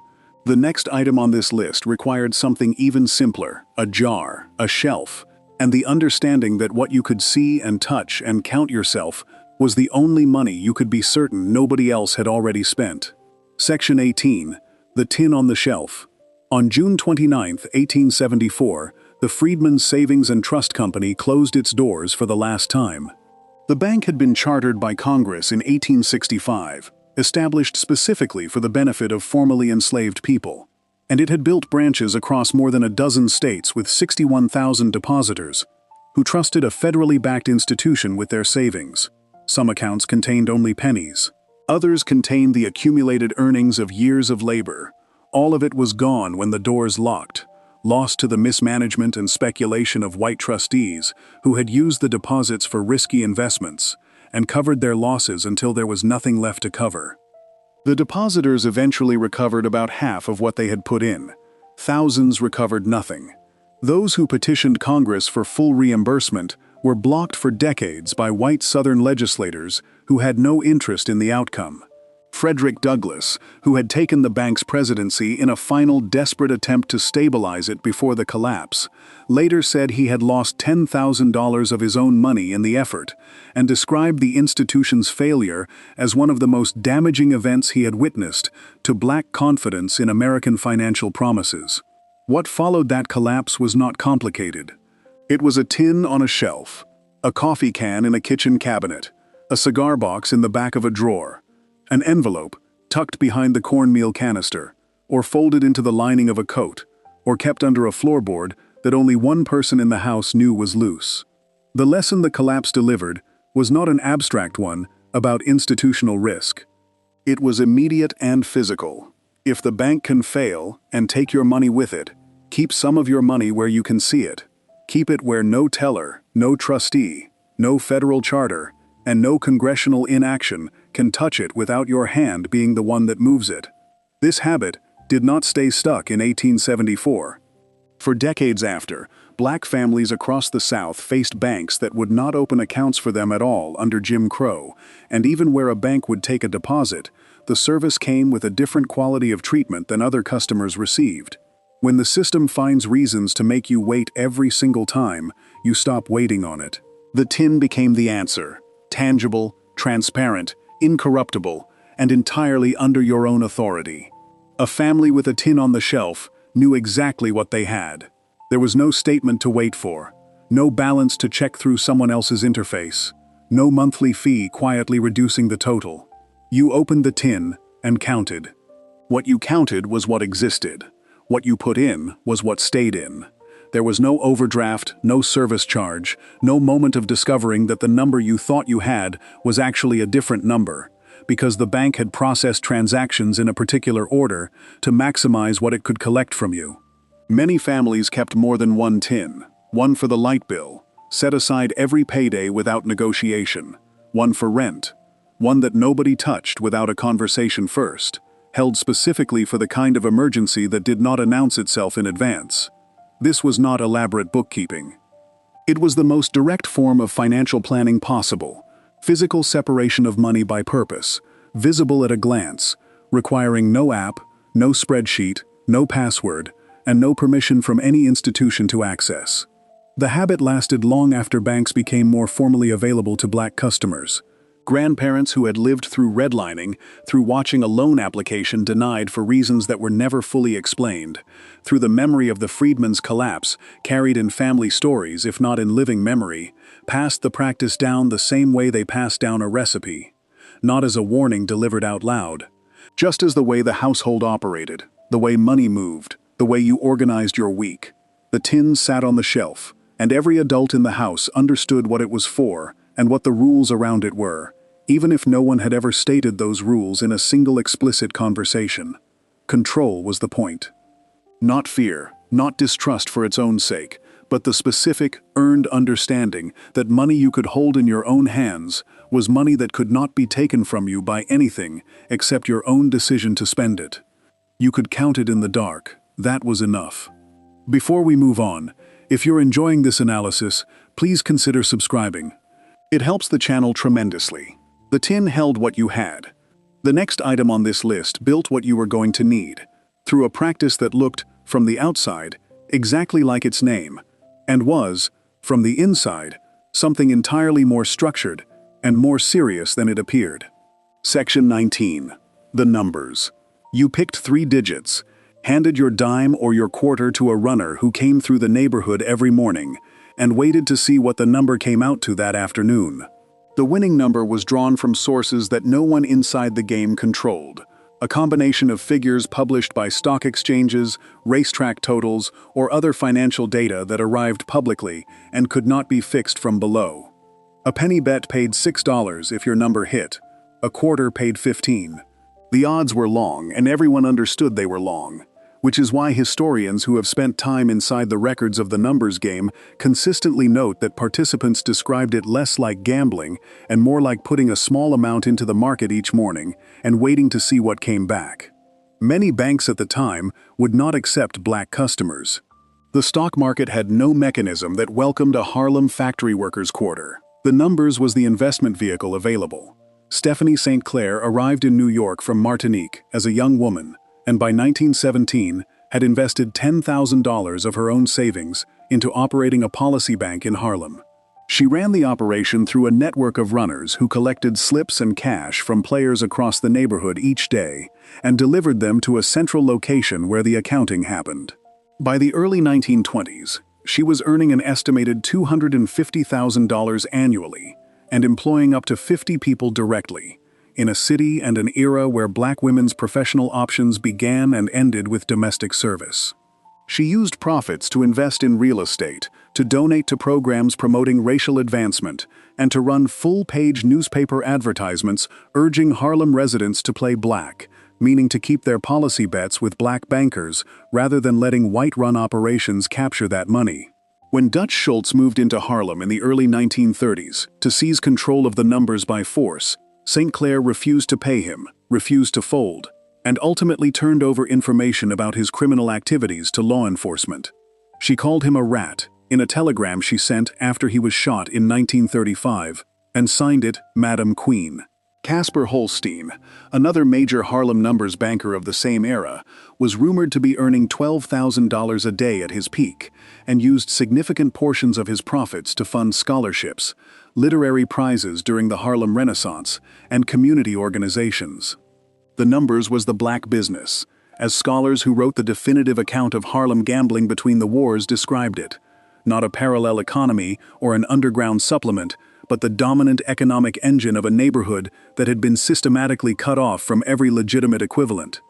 The next item on this list required something even simpler: a jar, a shelf, and the understanding that what you could see and touch and count yourself was the only money you could be certain nobody else had already spent. Section 18. The tin on the shelf. On June 29, 1874, the Freedmen's Savings and Trust Company closed its doors for the last time. The bank had been chartered by Congress in 1865, established specifically for the benefit of formerly enslaved people, and it had built branches across more than a dozen states with 61,000 depositors who trusted a federally backed institution with their savings. Some accounts contained only pennies. Others contained the accumulated earnings of years of labor. All of it was gone when the doors locked, lost to the mismanagement and speculation of white trustees who had used the deposits for risky investments and covered their losses until there was nothing left to cover. The depositors eventually recovered about half of what they had put in. Thousands recovered nothing. Those who petitioned Congress for full reimbursement were blocked for decades by white Southern legislators who had no interest in the outcome. Frederick Douglass, who had taken the bank's presidency in a final desperate attempt to stabilize it before the collapse, later said he had lost $10,000 of his own money in the effort, and described the institution's failure as one of the most damaging events he had witnessed to black confidence in American financial promises. What followed that collapse was not complicated. It was a tin on a shelf, a coffee can in a kitchen cabinet, a cigar box in the back of a drawer, an envelope tucked behind the cornmeal canister, or folded into the lining of a coat, or kept under a floorboard that only one person in the house knew was loose. The lesson the collapse delivered was not an abstract one about institutional risk. It was immediate and physical. If the bank can fail and take your money with it, keep some of your money where you can see it. Keep it where no teller, no trustee, no federal charter, and no congressional inaction can touch it without your hand being the one that moves it. This habit did not stay stuck in 1874. For decades after, black families across the South faced banks that would not open accounts for them at all under Jim Crow, and even where a bank would take a deposit, the service came with a different quality of treatment than other customers received. When the system finds reasons to make you wait every single time, you stop waiting on it. The tin became the answer. Tangible, transparent, incorruptible, and entirely under your own authority. A family with a tin on the shelf knew exactly what they had. There was no statement to wait for, no balance to check through someone else's interface, no monthly fee quietly reducing the total. You opened the tin and counted. What you counted was what existed. What you put in was what stayed in. There was no overdraft, no service charge, no moment of discovering that the number you thought you had was actually a different number, because the bank had processed transactions in a particular order to maximize what it could collect from you. Many families kept more than one tin, one for the light bill, set aside every payday without negotiation, one for rent, one that nobody touched without a conversation first, held specifically for the kind of emergency that did not announce itself in advance. This was not elaborate bookkeeping. It was the most direct form of financial planning possible, physical separation of money by purpose, visible at a glance, requiring no app, no spreadsheet, no password, and no permission from any institution to access. The habit lasted long after banks became more formally available to Black customers. Grandparents who had lived through redlining, through watching a loan application denied for reasons that were never fully explained, through the memory of the freedmen's collapse, carried in family stories if not in living memory, passed the practice down the same way they passed down a recipe, not as a warning delivered out loud. Just as the way the household operated, the way money moved, the way you organized your week. The tin sat on the shelf, and every adult in the house understood what it was for and what the rules around it were, even if no one had ever stated those rules in a single explicit conversation. Control was the point. Not fear, not distrust for its own sake, but the specific, earned understanding that money you could hold in your own hands was money that could not be taken from you by anything except your own decision to spend it. You could count it in the dark. That was enough. Before we move on, if you're enjoying this analysis, please consider subscribing. It helps the channel tremendously. The tin held what you had. The next item on this list built what you were going to need, through a practice that looked, from the outside, exactly like its name, and was, from the inside, something entirely more structured and more serious than it appeared. Section 19. The numbers. You picked 3 digits, handed your dime or your quarter to a runner who came through the neighborhood every morning, and waited to see what the number came out to that afternoon. The winning number was drawn from sources that no one inside the game controlled, a combination of figures published by stock exchanges, racetrack totals, or other financial data that arrived publicly and could not be fixed from below. A penny bet paid $6 if your number hit. A quarter paid $15. The odds were long, and everyone understood they were long, which is why historians who have spent time inside the records of the numbers game consistently note that participants described it less like gambling and more like putting a small amount into the market each morning and waiting to see what came back. Many banks at the time would not accept Black customers. The stock market had no mechanism that welcomed a Harlem factory workers' quarter. The numbers was the investment vehicle available. Stephanie St. Clair arrived in New York from Martinique as a young woman, and by 1917 had invested $10,000 of her own savings into operating a policy bank in Harlem. She ran the operation through a network of runners who collected slips and cash from players across the neighborhood each day and delivered them to a central location where the accounting happened. By the early 1920s, she was earning an estimated $250,000 annually and employing up to 50 people directly, in a city and an era where Black women's professional options began and ended with domestic service. She used profits to invest in real estate, to donate to programs promoting racial advancement, and to run full-page newspaper advertisements urging Harlem residents to play Black, meaning to keep their policy bets with Black bankers rather than letting white-run operations capture that money. When Dutch Schultz moved into Harlem in the early 1930s to seize control of the numbers by force, St. Clair refused to pay him, refused to fold, and ultimately turned over information about his criminal activities to law enforcement. She called him a rat in a telegram she sent after he was shot in 1935, and signed it Madam Queen. Casper Holstein, another major Harlem numbers banker of the same era, was rumored to be earning $12,000 a day at his peak, and used significant portions of his profits to fund scholarships, literary prizes during the Harlem Renaissance, and community organizations. The numbers was the Black business, as scholars who wrote the definitive account of Harlem gambling between the wars described it. Not a parallel economy or an underground supplement, but the dominant economic engine of a neighborhood that had been systematically cut off from every legitimate equivalent.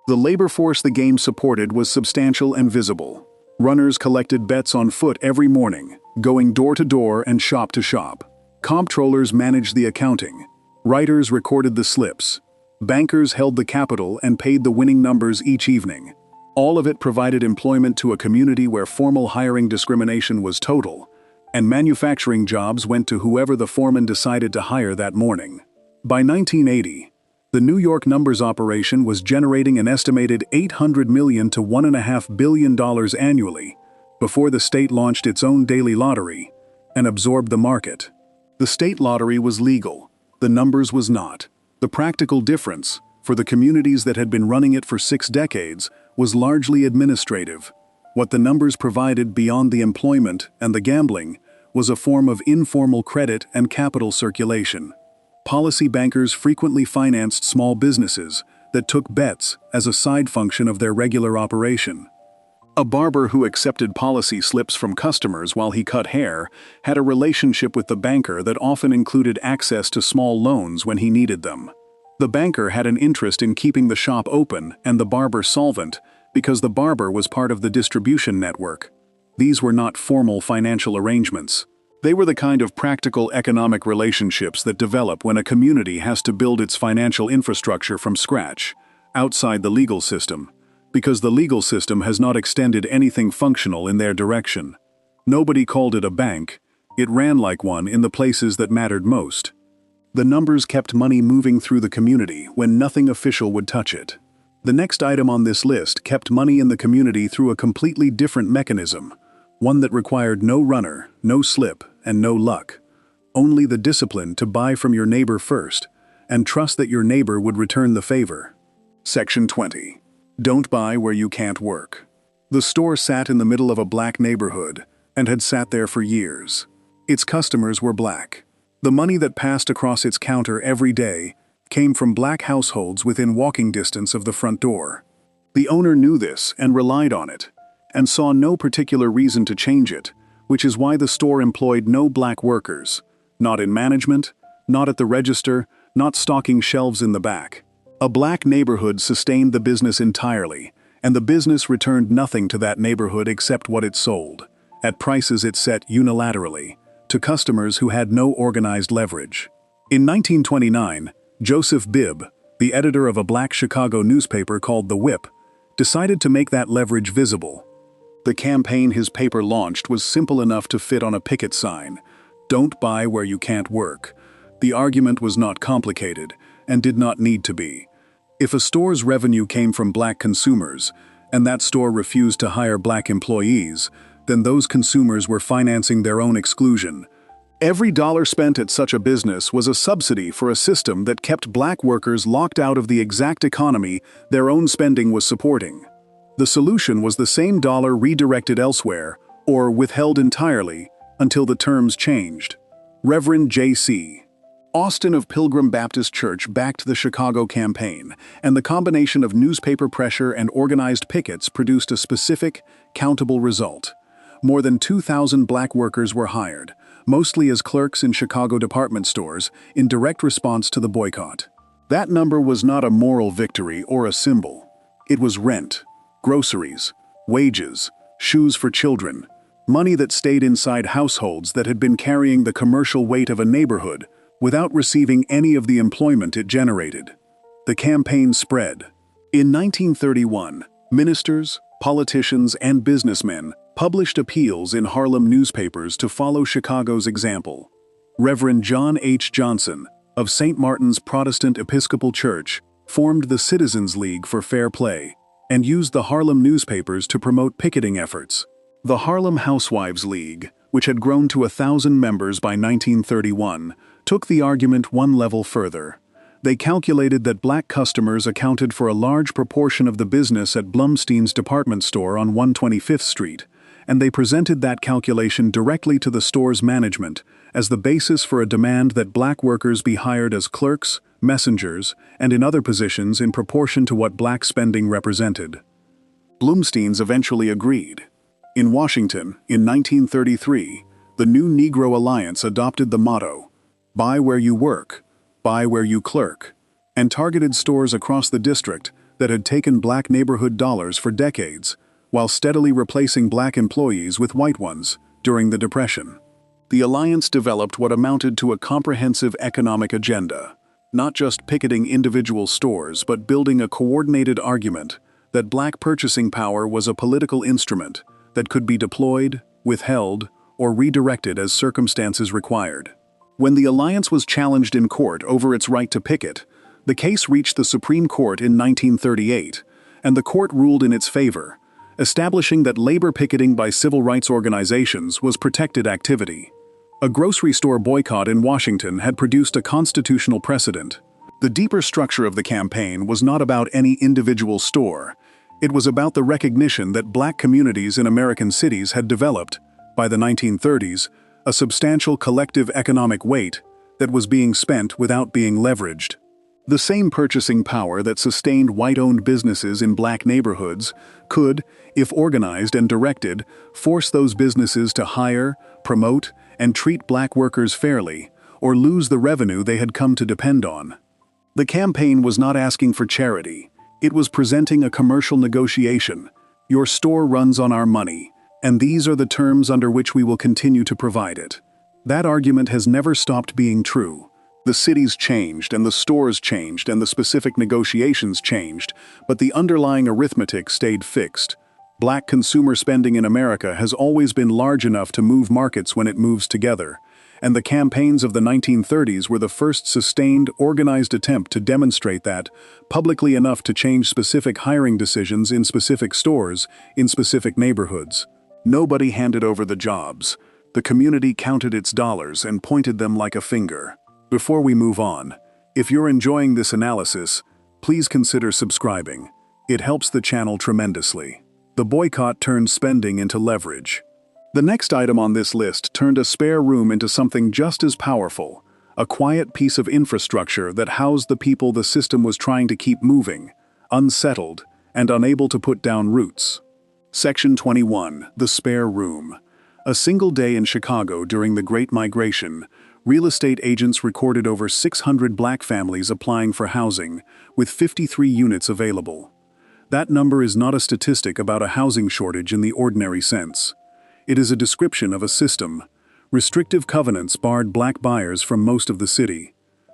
The labor force the game supported was substantial and visible. Runners collected bets on foot every morning, going door to door and shop to shop. Comptrollers managed the accounting. Writers recorded the slips. Bankers held the capital and paid the winning numbers each evening. All of it provided employment to a community where formal hiring discrimination was total, and manufacturing jobs went to whoever the foreman decided to hire that morning. By 1980, the New York numbers operation was generating an estimated $800 million to $1.5 billion annually, before the state launched its own daily lottery and absorbed the market. The state lottery was legal, the numbers was not. The practical difference, for the communities that had been running it for 6 decades, was largely administrative. What the numbers provided beyond the employment and the gambling was a form of informal credit and capital circulation. Policy bankers frequently financed small businesses that took bets as a side function of their regular operation. A barber who accepted policy slips from customers while he cut hair had a relationship with the banker that often included access to small loans when he needed them. The banker had an interest in keeping the shop open and the barber solvent because the barber was part of the distribution network. These were not formal financial arrangements. They were the kind of practical economic relationships that develop when a community has to build its financial infrastructure from scratch, outside the legal system, because the legal system has not extended anything functional in their direction. Nobody called it a bank, it ran like one in the places that mattered most. The numbers kept money moving through the community when nothing official would touch it. The next item on this list kept money in the community through a completely different mechanism, one that required no runner, no slip, and no luck. Only the discipline to buy from your neighbor first, and trust that your neighbor would return the favor. Section 20. Don't buy where you can't work. The store sat in the middle of a black neighborhood and had sat there for years. Its customers were black. The money that passed across its counter every day came from black households within walking distance of the front door. The owner knew this and relied on it, and saw no particular reason to change it, which is why the store employed no black workers, not in management, not at the register, not stocking shelves in the back. A black neighborhood sustained the business entirely, and the business returned nothing to that neighborhood except what it sold, at prices it set unilaterally, to customers who had no organized leverage. In 1929, Joseph Bibb, the editor of a black Chicago newspaper called The Whip, decided to make that leverage visible. The campaign his paper launched was simple enough to fit on a picket sign: "Don't buy where you can't work." The argument was not complicated, and did not need to be. If a store's revenue came from black consumers, and that store refused to hire black employees, then those consumers were financing their own exclusion. Every dollar spent at such a business was a subsidy for a system that kept black workers locked out of the exact economy their own spending was supporting. The solution was the same dollar redirected elsewhere, or withheld entirely, until the terms changed. Reverend J.C. Austin of Pilgrim Baptist Church backed the Chicago campaign, and the combination of newspaper pressure and organized pickets produced a specific, countable result. More than 2,000 black workers were hired, mostly as clerks in Chicago department stores, in direct response to the boycott. That number was not a moral victory or a symbol. It was rent, groceries, wages, shoes for children, money that stayed inside households that had been carrying the commercial weight of a neighborhood without receiving any of the employment it generated. The campaign spread. In 1931, ministers, politicians, and businessmen published appeals in Harlem newspapers to follow Chicago's example. Reverend John H. Johnson, of St. Martin's Protestant Episcopal Church, formed the Citizens League for Fair Play and used the Harlem newspapers to promote picketing efforts. The Harlem Housewives League, which had grown to 1,000 members by 1931, took the argument one level further. They calculated that black customers accounted for a large proportion of the business at Blumstein's department store on 125th Street, and they presented that calculation directly to the store's management as the basis for a demand that black workers be hired as clerks, messengers, and in other positions in proportion to what black spending represented. Blumstein's eventually agreed. In Washington, in 1933, the New Negro Alliance adopted the motto, "Buy where you work, buy where you clerk," and targeted stores across the district that had taken black neighborhood dollars for decades, while steadily replacing black employees with white ones during the Depression. The alliance developed what amounted to a comprehensive economic agenda, not just picketing individual stores but building a coordinated argument that black purchasing power was a political instrument that could be deployed, withheld, or redirected as circumstances required. When the alliance was challenged in court over its right to picket, the case reached the Supreme Court in 1938, and the court ruled in its favor, establishing that labor picketing by civil rights organizations was protected activity. A grocery store boycott in Washington had produced a constitutional precedent. The deeper structure of the campaign was not about any individual store. It was about the recognition that black communities in American cities had developed, by the 1930s, a substantial collective economic weight that was being spent without being leveraged. The same purchasing power that sustained white-owned businesses in black neighborhoods could, if organized and directed, force those businesses to hire, promote, and treat black workers fairly, or lose the revenue they had come to depend on. The campaign was not asking for charity. It was presenting a commercial negotiation. Your store runs on our money, and these are the terms under which we will continue to provide it. That argument has never stopped being true. The cities changed, and the stores changed, and the specific negotiations changed, but the underlying arithmetic stayed fixed. Black consumer spending in America has always been large enough to move markets when it moves together, and the campaigns of the 1930s were the first sustained, organized attempt to demonstrate that, publicly enough to change specific hiring decisions in specific stores, in specific neighborhoods. Nobody handed over the jobs. The community counted its dollars and pointed them like a finger. Before we move on, if you're enjoying this analysis, please consider subscribing. It helps the channel tremendously. The boycott turned spending into leverage. The next item on this list turned a spare room into something just as powerful, a quiet piece of infrastructure that housed the people the system was trying to keep moving, unsettled, and unable to put down roots. Section 21, the spare room. A single day in Chicago during the Great Migration, real estate agents recorded over 600 black families applying for housing, with 53 units available. That number is not a statistic about a housing shortage in the ordinary sense. It is a description of a system. Restrictive covenants barred black buyers from most of the city.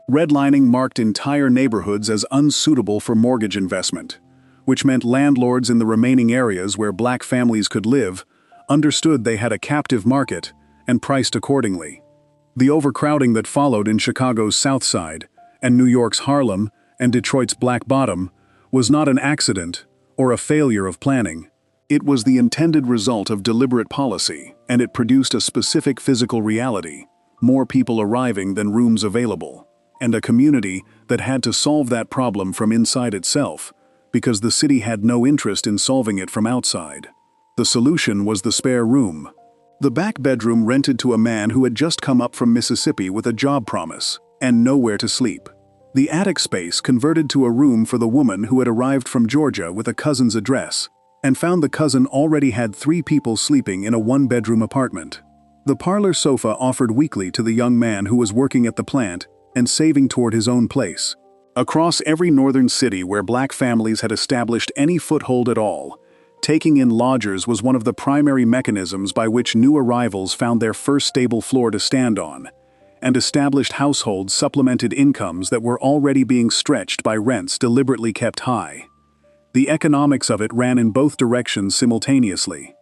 Redlining marked entire neighborhoods as unsuitable for mortgage investment, which meant landlords in the remaining areas where black families could live understood they had a captive market and priced accordingly. The overcrowding that followed in Chicago's South Side, and New York's Harlem, and Detroit's Black Bottom was not an accident or a failure of planning. It was the intended result of deliberate policy, and it produced a specific physical reality, more people arriving than rooms available, and a community that had to solve that problem from inside itself, because the city had no interest in solving it from outside. The solution was the spare room. The back bedroom rented to a man who had just come up from Mississippi with a job promise, and nowhere to sleep. The attic space converted to a room for the woman who had arrived from Georgia with a cousin's address, and found the cousin already had 3 people sleeping in a 1-bedroom apartment. The parlor sofa offered weekly to the young man who was working at the plant and saving toward his own place. Across every northern city where black families had established any foothold at all, taking in lodgers was one of the primary mechanisms by which new arrivals found their first stable floor to stand on, and established households supplemented incomes that were already being stretched by rents deliberately kept high. The economics of it ran in both directions simultaneously.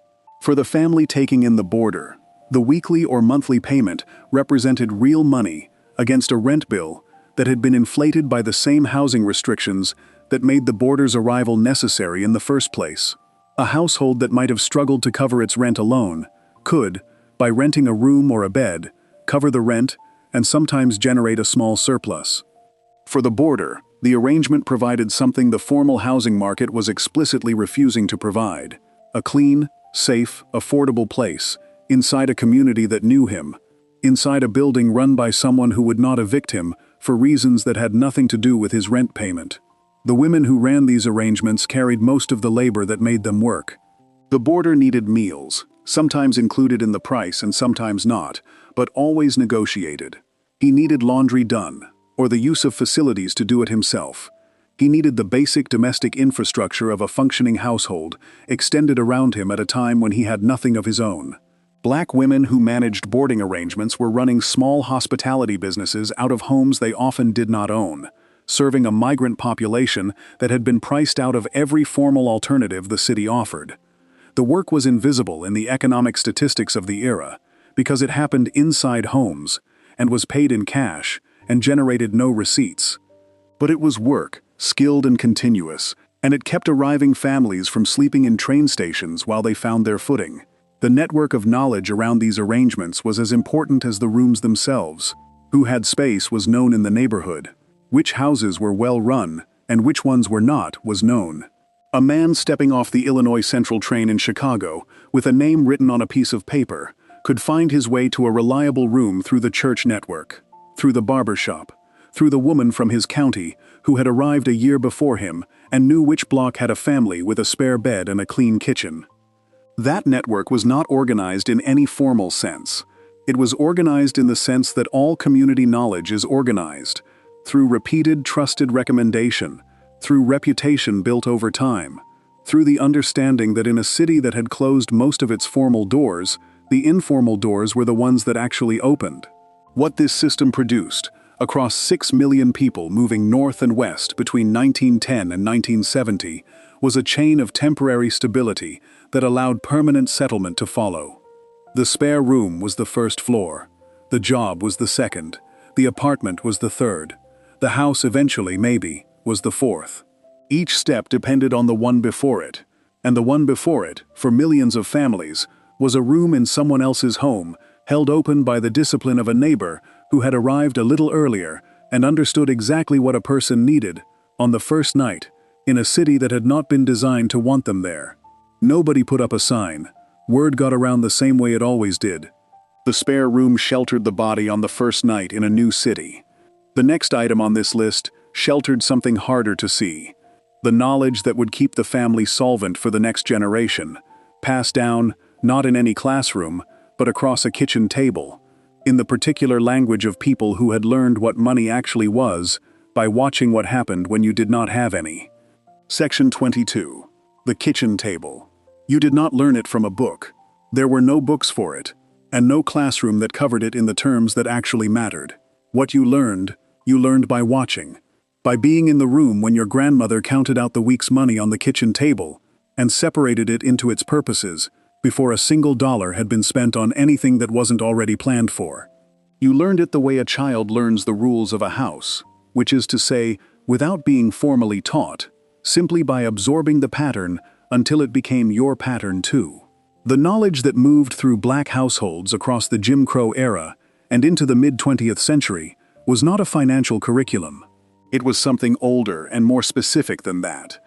For the family taking in the boarder, the weekly or monthly payment represented real money against a rent bill that had been inflated by the same housing restrictions that made the boarder's arrival necessary in the first place. A household that might have struggled to cover its rent alone could, by renting a room or a bed, cover the rent and sometimes generate a small surplus. For the boarder, the arrangement provided something the formal housing market was explicitly refusing to provide: a clean, safe, affordable place, inside a community that knew him, inside a building run by someone who would not evict him for reasons that had nothing to do with his rent payment. The women who ran these arrangements carried most of the labor that made them work. The boarder needed meals, sometimes included in the price and sometimes not, but always negotiated. He needed laundry done, or the use of facilities to do it himself. He needed the basic domestic infrastructure of a functioning household extended around him at a time when he had nothing of his own. Black women who managed boarding arrangements were running small hospitality businesses out of homes they often did not own, serving a migrant population that had been priced out of every formal alternative the city offered. The work was invisible in the economic statistics of the era because it happened inside homes and was paid in cash and generated no receipts. But it was work, skilled and continuous, And it kept arriving families from sleeping in train stations while they found their footing. The network of knowledge around these arrangements was as important as the rooms themselves. Who had space was known in the neighborhood. Which houses were well run, and which ones were not, was known. A man stepping off the Illinois Central train in Chicago, with a name written on a piece of paper, could find his way to a reliable room through the church network, through the barber shop, through the woman from his county who had arrived a year before him and knew which block had a family with a spare bed and a clean kitchen. That network was not organized in any formal sense. It was organized in the sense that all community knowledge is organized, through repeated, trusted recommendation, through reputation built over time, through the understanding that in a city that had closed most of its formal doors, the informal doors were the ones that actually opened. What this system produced, across 6 million people moving north and west between 1910 and 1970, was a chain of temporary stability that allowed permanent settlement to follow. The spare room was the first floor, the job was the second, the apartment was the third, the house eventually, maybe, was the fourth. Each step depended on the one before it, and the one before it, for millions of families, was a room in someone else's home, held open by the discipline of a neighbor who had arrived a little earlier and understood exactly what a person needed, on the first night, in a city that had not been designed to want them there. Nobody put up a sign. Word got around the same way it always did. The spare room sheltered the body on the first night in a new city. The next item on this list sheltered something harder to see. The knowledge that would keep the family solvent for the next generation, passed down, not in any classroom, but across a kitchen table, in the particular language of people who had learned what money actually was by watching what happened when you did not have any. Section 22. The kitchen table. You did not learn it from a book. There were no books for it, and no classroom that covered it in the terms that actually mattered. What you learned by watching, by being in the room when your grandmother counted out the week's money on the kitchen table and separated it into its purposes before a single dollar had been spent on anything that wasn't already planned for. You learned it the way a child learns the rules of a house, which is to say, without being formally taught, simply by absorbing the pattern until it became your pattern too. The knowledge that moved through black households across the Jim Crow era and into the mid-20th century was not a financial curriculum. It was something older and more specific than that.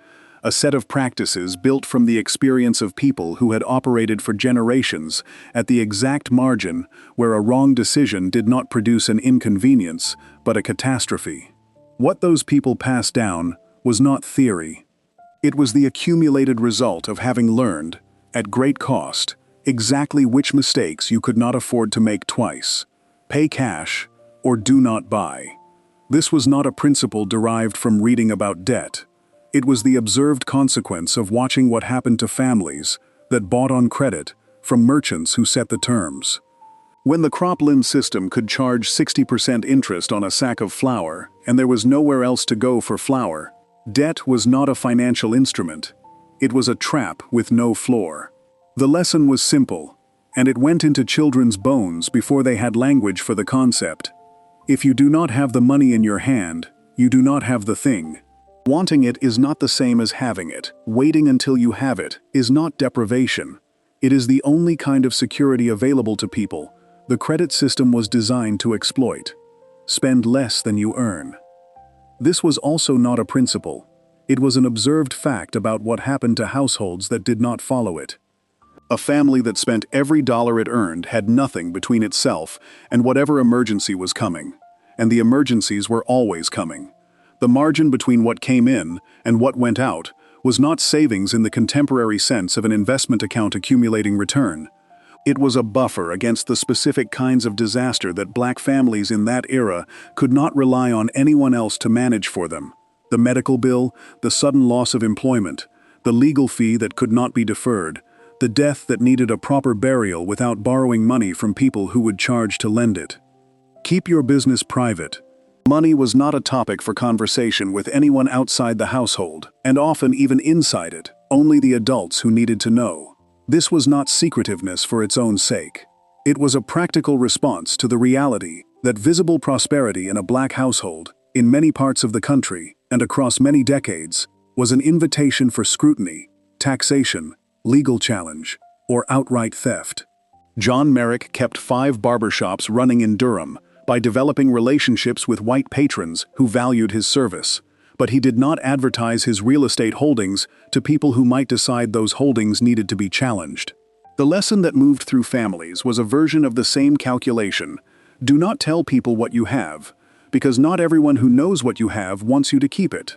A set of practices built from the experience of people who had operated for generations at the exact margin where a wrong decision did not produce an inconvenience, but a catastrophe. What those people passed down was not theory. It was the accumulated result of having learned, at great cost, exactly which mistakes you could not afford to make twice. Pay cash, or do not buy. This was not a principle derived from reading about debt. It was the observed consequence of watching what happened to families that bought on credit from merchants who set the terms. When the cropland system could charge 60% interest on a sack of flour and there was nowhere else to go for flour, debt was not a financial instrument. It was a trap with no floor. The lesson was simple, and it went into children's bones before they had language for the concept. If you do not have the money in your hand, you do not have the thing. Wanting it is not the same as having it. Waiting until you have it is not deprivation. It is the only kind of security available to people the credit system was designed to exploit. Spend less than you earn. This was also not a principle. It was an observed fact about what happened to households that did not follow it. A family that spent every dollar it earned had nothing between itself and whatever emergency was coming. And the emergencies were always coming. The margin between what came in and what went out was not savings in the contemporary sense of an investment account accumulating return. It was a buffer against the specific kinds of disaster that black families in that era could not rely on anyone else to manage for them. The medical bill, the sudden loss of employment, the legal fee that could not be deferred, the death that needed a proper burial without borrowing money from people who would charge to lend it. Keep your business private. Money was not a topic for conversation with anyone outside the household, and often even inside it, only the adults who needed to know. This was not secretiveness for its own sake. It was a practical response to the reality that visible prosperity in a black household, in many parts of the country, and across many decades, was an invitation for scrutiny, taxation, legal challenge, or outright theft. John Merrick kept 5 barbershops running in Durham by developing relationships with white patrons who valued his service, but he did not advertise his real estate holdings to people who might decide those holdings needed to be challenged. The lesson that moved through families was a version of the same calculation. Do not tell people what you have, because not everyone who knows what you have wants you to keep it.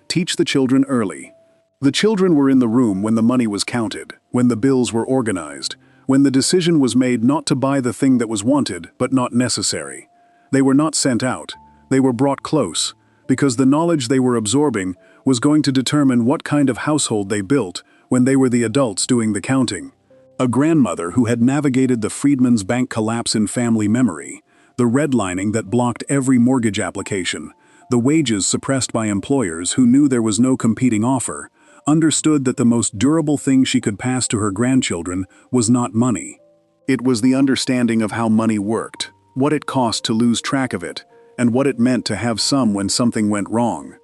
Teach the children early. The children were in the room when the money was counted, when the bills were organized, when the decision was made not to buy the thing that was wanted but not necessary. They were not sent out. They were brought close, because the knowledge they were absorbing was going to determine what kind of household they built when they were the adults doing the counting. A grandmother who had navigated the Freedmen's Bank collapse in family memory, the redlining that blocked every mortgage application, the wages suppressed by employers who knew there was no competing offer, understood that the most durable thing she could pass to her grandchildren was not money. It was the understanding of how money worked, what it cost to lose track of it, and what it meant to have some when something went wrong.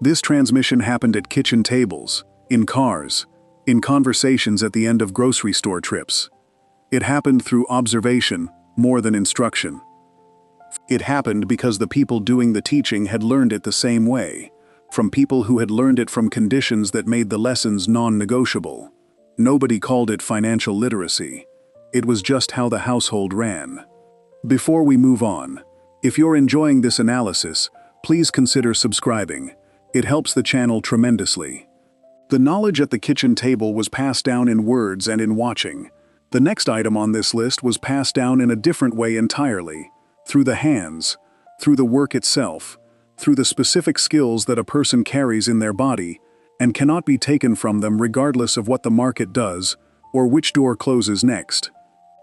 This transmission happened at kitchen tables, in cars, in conversations at the end of grocery store trips. It happened through observation more than instruction. It happened because the people doing the teaching had learned it the same way, from people who had learned it from conditions that made the lessons non-negotiable. Nobody called it financial literacy. It was just how the household ran. Before we move on, if you're enjoying this analysis, please consider subscribing. It helps the channel tremendously. The knowledge at the kitchen table was passed down in words and in watching. The next item on this list was passed down in a different way entirely, through the hands, through the work itself, through the specific skills that a person carries in their body and cannot be taken from them regardless of what the market does or which door closes next.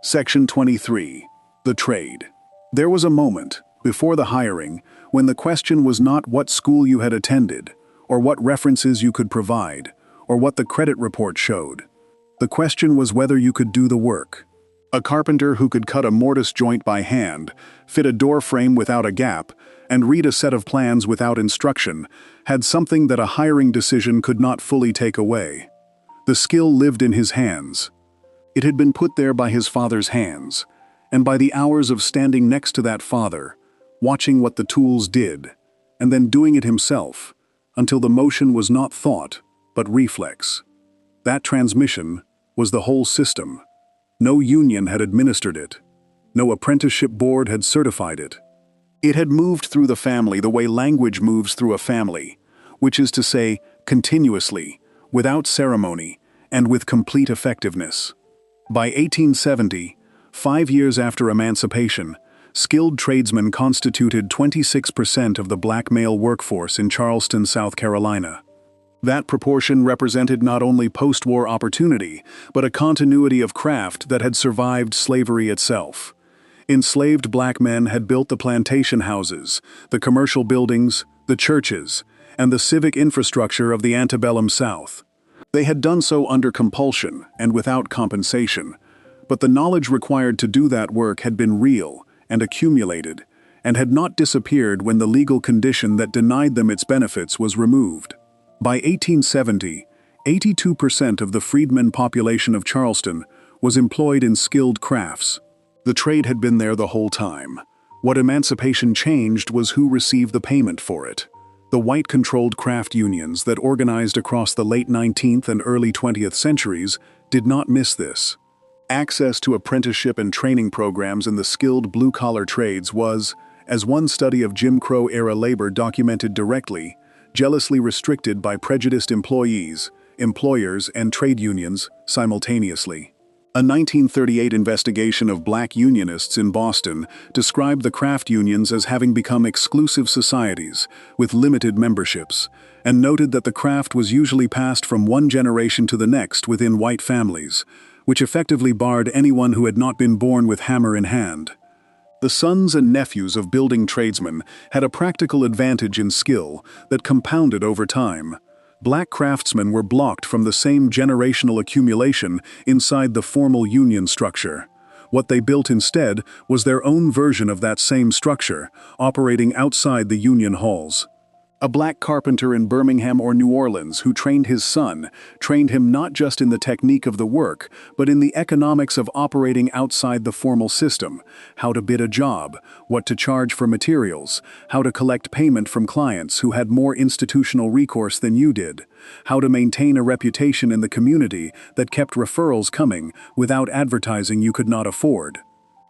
Section 23. The trade. There was a moment, before the hiring, when the question was not what school you had attended, or what references you could provide, or what the credit report showed. The question was whether you could do the work. A carpenter who could cut a mortise joint by hand, fit a door frame without a gap, and read a set of plans without instruction had something that a hiring decision could not fully take away. The skill lived in his hands. It had been put there by his father's hands, and by the hours of standing next to that father, watching what the tools did, and then doing it himself, until the motion was not thought, but reflex. That transmission was the whole system. No union had administered it. No apprenticeship board had certified it. It had moved through the family the way language moves through a family, which is to say, continuously, without ceremony, and with complete effectiveness. By 1870, 5 years after emancipation, skilled tradesmen constituted 26% of the black male workforce in Charleston, South Carolina. That proportion represented not only post-war opportunity, but a continuity of craft that had survived slavery itself. Enslaved black men had built the plantation houses, the commercial buildings, the churches, and the civic infrastructure of the antebellum South. They had done so under compulsion and without compensation, but the knowledge required to do that work had been real and accumulated, and had not disappeared when the legal condition that denied them its benefits was removed. By 1870, 82% of the freedmen population of Charleston was employed in skilled crafts. The trade had been there the whole time. What emancipation changed was who received the payment for it. The white-controlled craft unions that organized across the late 19th and early 20th centuries did not miss this. Access to apprenticeship and training programs in the skilled blue-collar trades was, as one study of Jim Crow-era labor documented directly, jealously restricted by prejudiced employees, employers, and trade unions simultaneously. A 1938 investigation of black unionists in Boston described the craft unions as having become exclusive societies with limited memberships, and noted that the craft was usually passed from one generation to the next within white families, which effectively barred anyone who had not been born with hammer in hand. The sons and nephews of building tradesmen had a practical advantage in skill that compounded over time. Black craftsmen were blocked from the same generational accumulation inside the formal union structure. What they built instead was their own version of that same structure, operating outside the union halls. A black carpenter in Birmingham or New Orleans who trained his son, trained him not just in the technique of the work, but in the economics of operating outside the formal system, how to bid a job, what to charge for materials, how to collect payment from clients who had more institutional recourse than you did, how to maintain a reputation in the community that kept referrals coming without advertising you could not afford.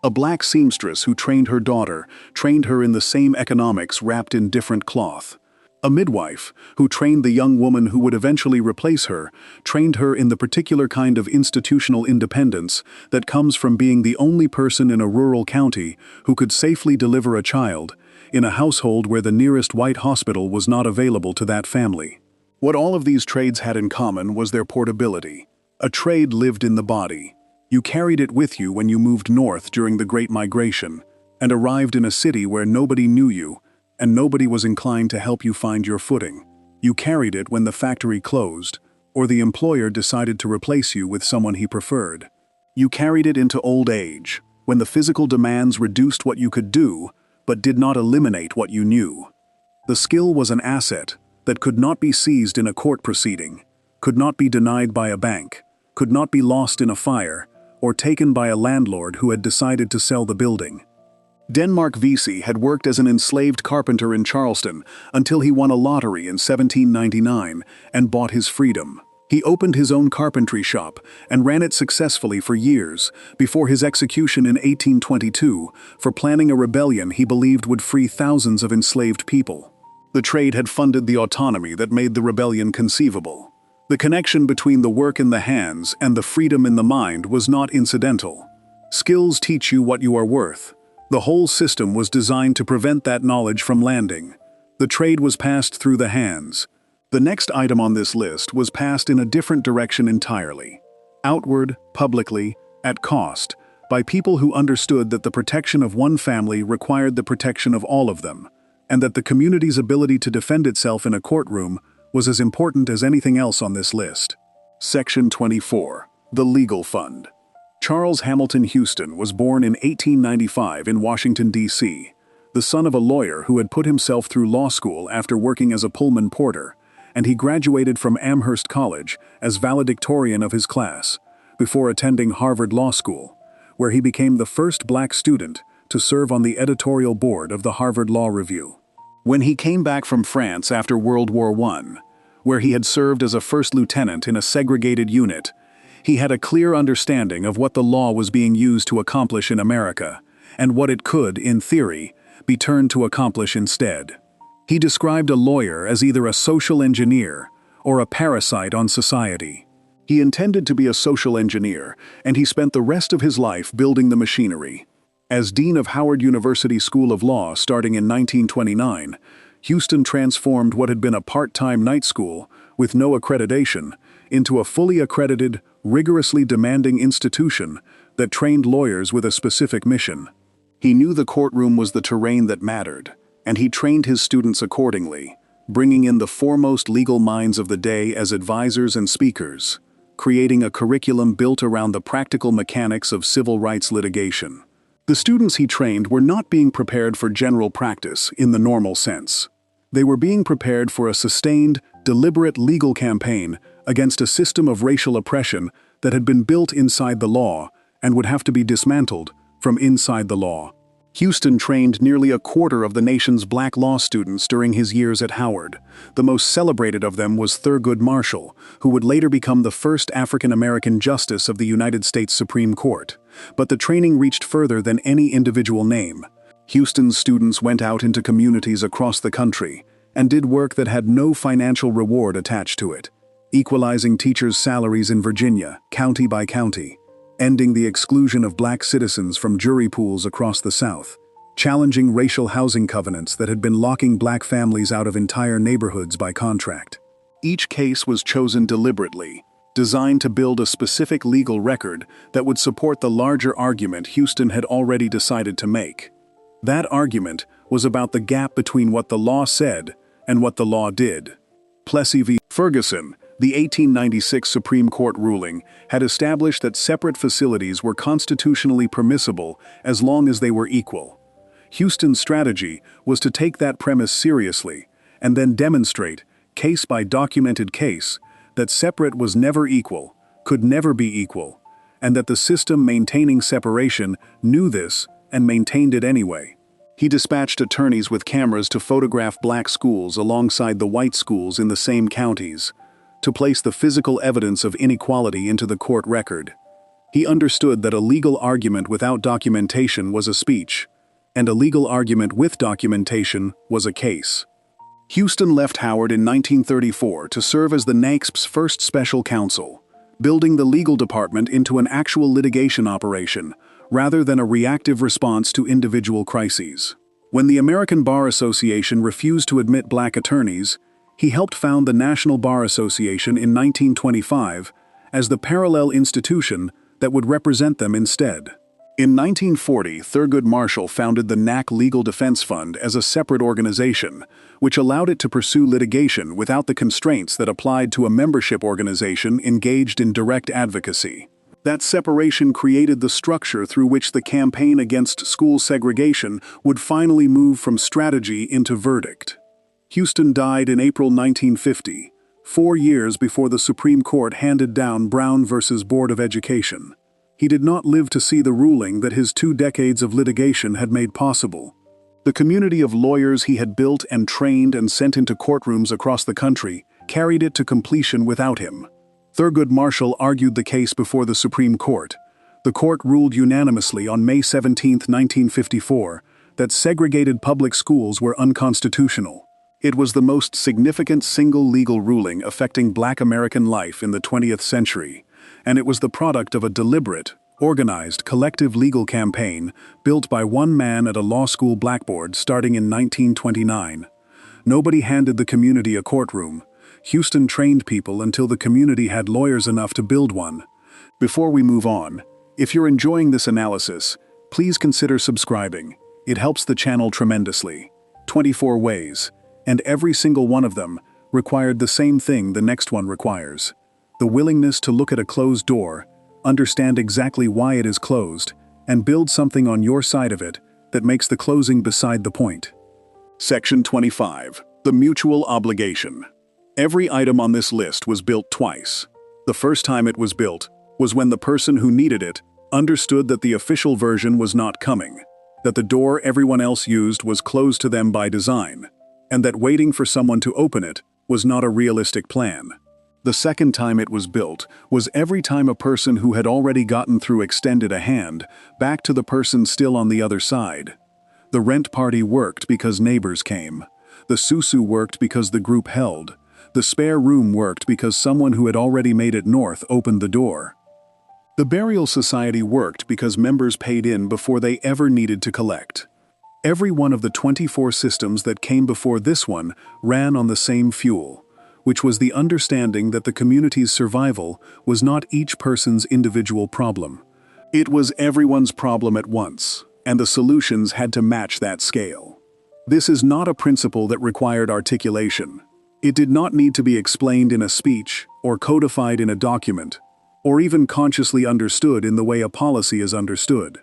A black seamstress who trained her daughter, trained her in the same economics wrapped in different cloth. A midwife, who trained the young woman who would eventually replace her, trained her in the particular kind of institutional independence that comes from being the only person in a rural county who could safely deliver a child, in a household where the nearest white hospital was not available to that family. What all of these trades had in common was their portability. A trade lived in the body. You carried it with you when you moved north during the Great Migration, and arrived in a city where nobody knew you, and nobody was inclined to help you find your footing. You carried it when the factory closed, or the employer decided to replace you with someone he preferred. You carried it into old age, when the physical demands reduced what you could do, but did not eliminate what you knew. The skill was an asset that could not be seized in a court proceeding, could not be denied by a bank, could not be lost in a fire, or taken by a landlord who had decided to sell the building. Denmark Vesey had worked as an enslaved carpenter in Charleston until he won a lottery in 1799 and bought his freedom. He opened his own carpentry shop and ran it successfully for years before his execution in 1822 for planning a rebellion he believed would free thousands of enslaved people. The trade had funded the autonomy that made the rebellion conceivable. The connection between the work in the hands and the freedom in the mind was not incidental. Skills teach you what you are worth. The whole system was designed to prevent that knowledge from landing. The trade was passed through the hands. The next item on this list was passed in a different direction entirely. Outward, publicly, at cost, by people who understood that the protection of one family required the protection of all of them, and that the community's ability to defend itself in a courtroom was as important as anything else on this list. Section 24. The Legal Fund. Charles Hamilton Houston was born in 1895 in Washington, D.C., the son of a lawyer who had put himself through law school after working as a Pullman porter, and he graduated from Amherst College as valedictorian of his class, before attending Harvard Law School, where he became the first black student to serve on the editorial board of the Harvard Law Review. When he came back from France after World War I, where he had served as a first lieutenant in a segregated unit, he had a clear understanding of what the law was being used to accomplish in America, and what it could, in theory, be turned to accomplish instead. He described a lawyer as either a social engineer or a parasite on society. He intended to be a social engineer, and he spent the rest of his life building the machinery. As dean of Howard University School of Law starting in 1929, Houston transformed what had been a part-time night school with no accreditation into a fully accredited, rigorously demanding institution that trained lawyers with a specific mission. He knew the courtroom was the terrain that mattered, and he trained his students accordingly, bringing in the foremost legal minds of the day as advisors and speakers, creating a curriculum built around the practical mechanics of civil rights litigation. The students he trained were not being prepared for general practice in the normal sense. They were being prepared for a sustained, deliberate legal campaign against a system of racial oppression that had been built inside the law and would have to be dismantled from inside the law. Houston trained nearly a quarter of the nation's black law students during his years at Howard. The most celebrated of them was Thurgood Marshall, who would later become the first African-American justice of the United States Supreme Court. But the training reached further than any individual name. Houston's students went out into communities across the country and did work that had no financial reward attached to it, equalizing teachers' salaries in Virginia, county by county, ending the exclusion of black citizens from jury pools across the South, challenging racial housing covenants that had been locking black families out of entire neighborhoods by contract. Each case was chosen deliberately, designed to build a specific legal record that would support the larger argument Houston had already decided to make. That argument was about the gap between what the law said and what the law did. Plessy v. Ferguson, the 1896 Supreme Court ruling, had established that separate facilities were constitutionally permissible as long as they were equal. Houston's strategy was to take that premise seriously and then demonstrate, case by documented case, that separate was never equal, could never be equal, and that the system maintaining separation knew this and maintained it anyway. He dispatched attorneys with cameras to photograph black schools alongside the white schools in the same counties, to place the physical evidence of inequality into the court record. He understood that a legal argument without documentation was a speech, and a legal argument with documentation was a case. Houston left Howard in 1934 to serve as the NAICS's first special counsel, building the legal department into an actual litigation operation, rather than a reactive response to individual crises. When the American Bar Association refused to admit black attorneys, he helped found the National Bar Association in 1925 as the parallel institution that would represent them instead. In 1940, Thurgood Marshall founded the NAC Legal Defense Fund as a separate organization, which allowed it to pursue litigation without the constraints that applied to a membership organization engaged in direct advocacy. That separation created the structure through which the campaign against school segregation would finally move from strategy into verdict. Houston died in April 1950, 4 years before the Supreme Court handed down Brown v. Board of Education. He did not live to see the ruling that his 2 decades of litigation had made possible. The community of lawyers he had built and trained and sent into courtrooms across the country carried it to completion without him. Thurgood Marshall argued the case before the Supreme Court. The court ruled unanimously on May 17, 1954, that segregated public schools were unconstitutional. It was the most significant single legal ruling affecting Black American life in the 20th century, and it was the product of a deliberate, organized, collective legal campaign built by one man at a law school blackboard starting in 1929. Nobody handed the community a courtroom. Houston trained people until the community had lawyers enough to build one. Before we move on, if you're enjoying this analysis, please consider subscribing. It helps the channel tremendously. 24 ways, and every single one of them required the same thing the next one requires: the willingness to look at a closed door, understand exactly why it is closed, and build something on your side of it that makes the closing beside the point. Section 25. The mutual obligation. Every item on this list was built twice. The first time it was built was when the person who needed it understood that the official version was not coming, that the door everyone else used was closed to them by design, and that waiting for someone to open it was not a realistic plan. The second time it was built was every time a person who had already gotten through extended a hand back to the person still on the other side. The rent party worked because neighbors came. The susu worked because the group held. The spare room worked because someone who had already made it north opened the door. The burial society worked because members paid in before they ever needed to collect. Every one of the 24 systems that came before this one ran on the same fuel, which was the understanding that the community's survival was not each person's individual problem. It was everyone's problem at once, and the solutions had to match that scale. This is not a principle that required articulation. It did not need to be explained in a speech or codified in a document, or even consciously understood in the way a policy is understood.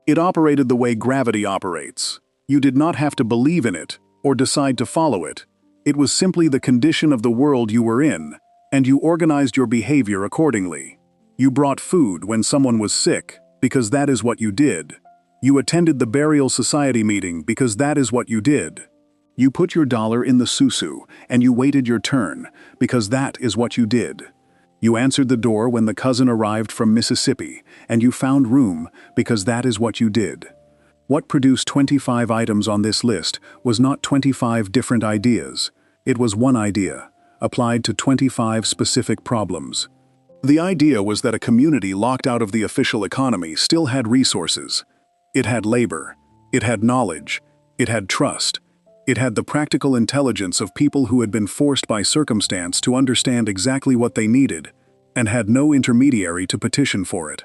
It operated the way gravity operates. You did not have to believe in it or decide to follow it. It was simply the condition of the world you were in, and you organized your behavior accordingly. You brought food when someone was sick, because that is what you did. You attended the burial society meeting because that is what you did. You put your dollar in the susu, and you waited your turn, because that is what you did. You answered the door when the cousin arrived from Mississippi, and you found room, because that is what you did. What produced 25 items on this list was not 25 different ideas. It was one idea, applied to 25 specific problems. The idea was that a community locked out of the official economy still had resources. It had labor. It had knowledge. It had trust. It had the practical intelligence of people who had been forced by circumstance to understand exactly what they needed, and had no intermediary to petition for it.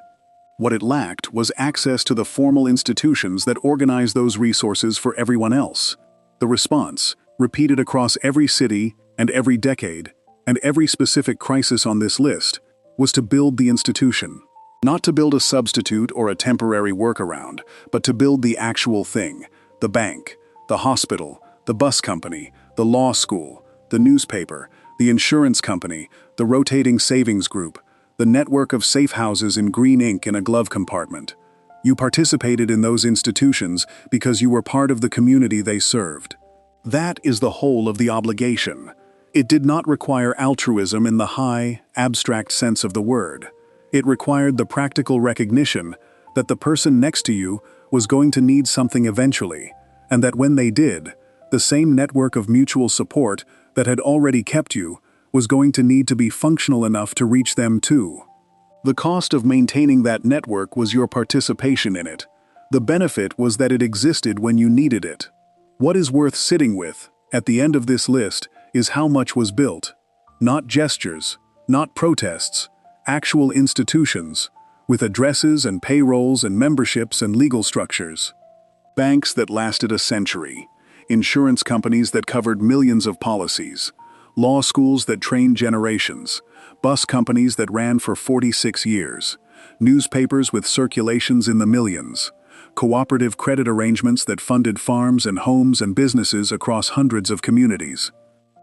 What it lacked was access to the formal institutions that organize those resources for everyone else. The response, repeated across every city and every decade, and every specific crisis on this list, was to build the institution. Not to build a substitute or a temporary workaround, but to build the actual thing: the bank, the hospital, the bus company, the law school, the newspaper, the insurance company, the rotating savings group, the network of safe houses in green ink in a glove compartment. You participated in those institutions because you were part of the community they served. That is the whole of the obligation. It did not require altruism in the high, abstract sense of the word. It required the practical recognition that the person next to you was going to need something eventually, and that when they did, the same network of mutual support that had already kept you was going to need to be functional enough to reach them too. The cost of maintaining that network was your participation in it. The benefit was that it existed when you needed it. What is worth sitting with, at the end of this list, is how much was built. Not gestures, not protests, actual institutions, with addresses and payrolls and memberships and legal structures. Banks that lasted a century, insurance companies that covered millions of policies, law schools that trained generations, bus companies that ran for 46 years, newspapers with circulations in the millions, cooperative credit arrangements that funded farms and homes and businesses across hundreds of communities.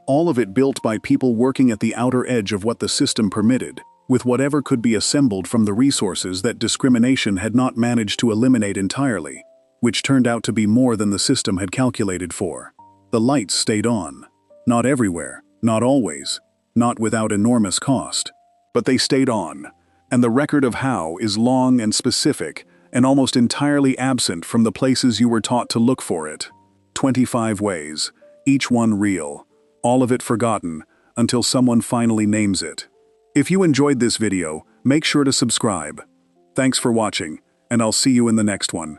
All of it built by people working at the outer edge of what the system permitted, with whatever could be assembled from the resources that discrimination had not managed to eliminate entirely, which turned out to be more than the system had calculated for. The lights stayed on. Not everywhere, not always, not without enormous cost. But they stayed on, and the record of how is long and specific and almost entirely absent from the places you were taught to look for it. 25 ways, each one real, all of it forgotten until someone finally names it. If you enjoyed this video, make sure to subscribe. Thanks for watching, and I'll see you in the next one.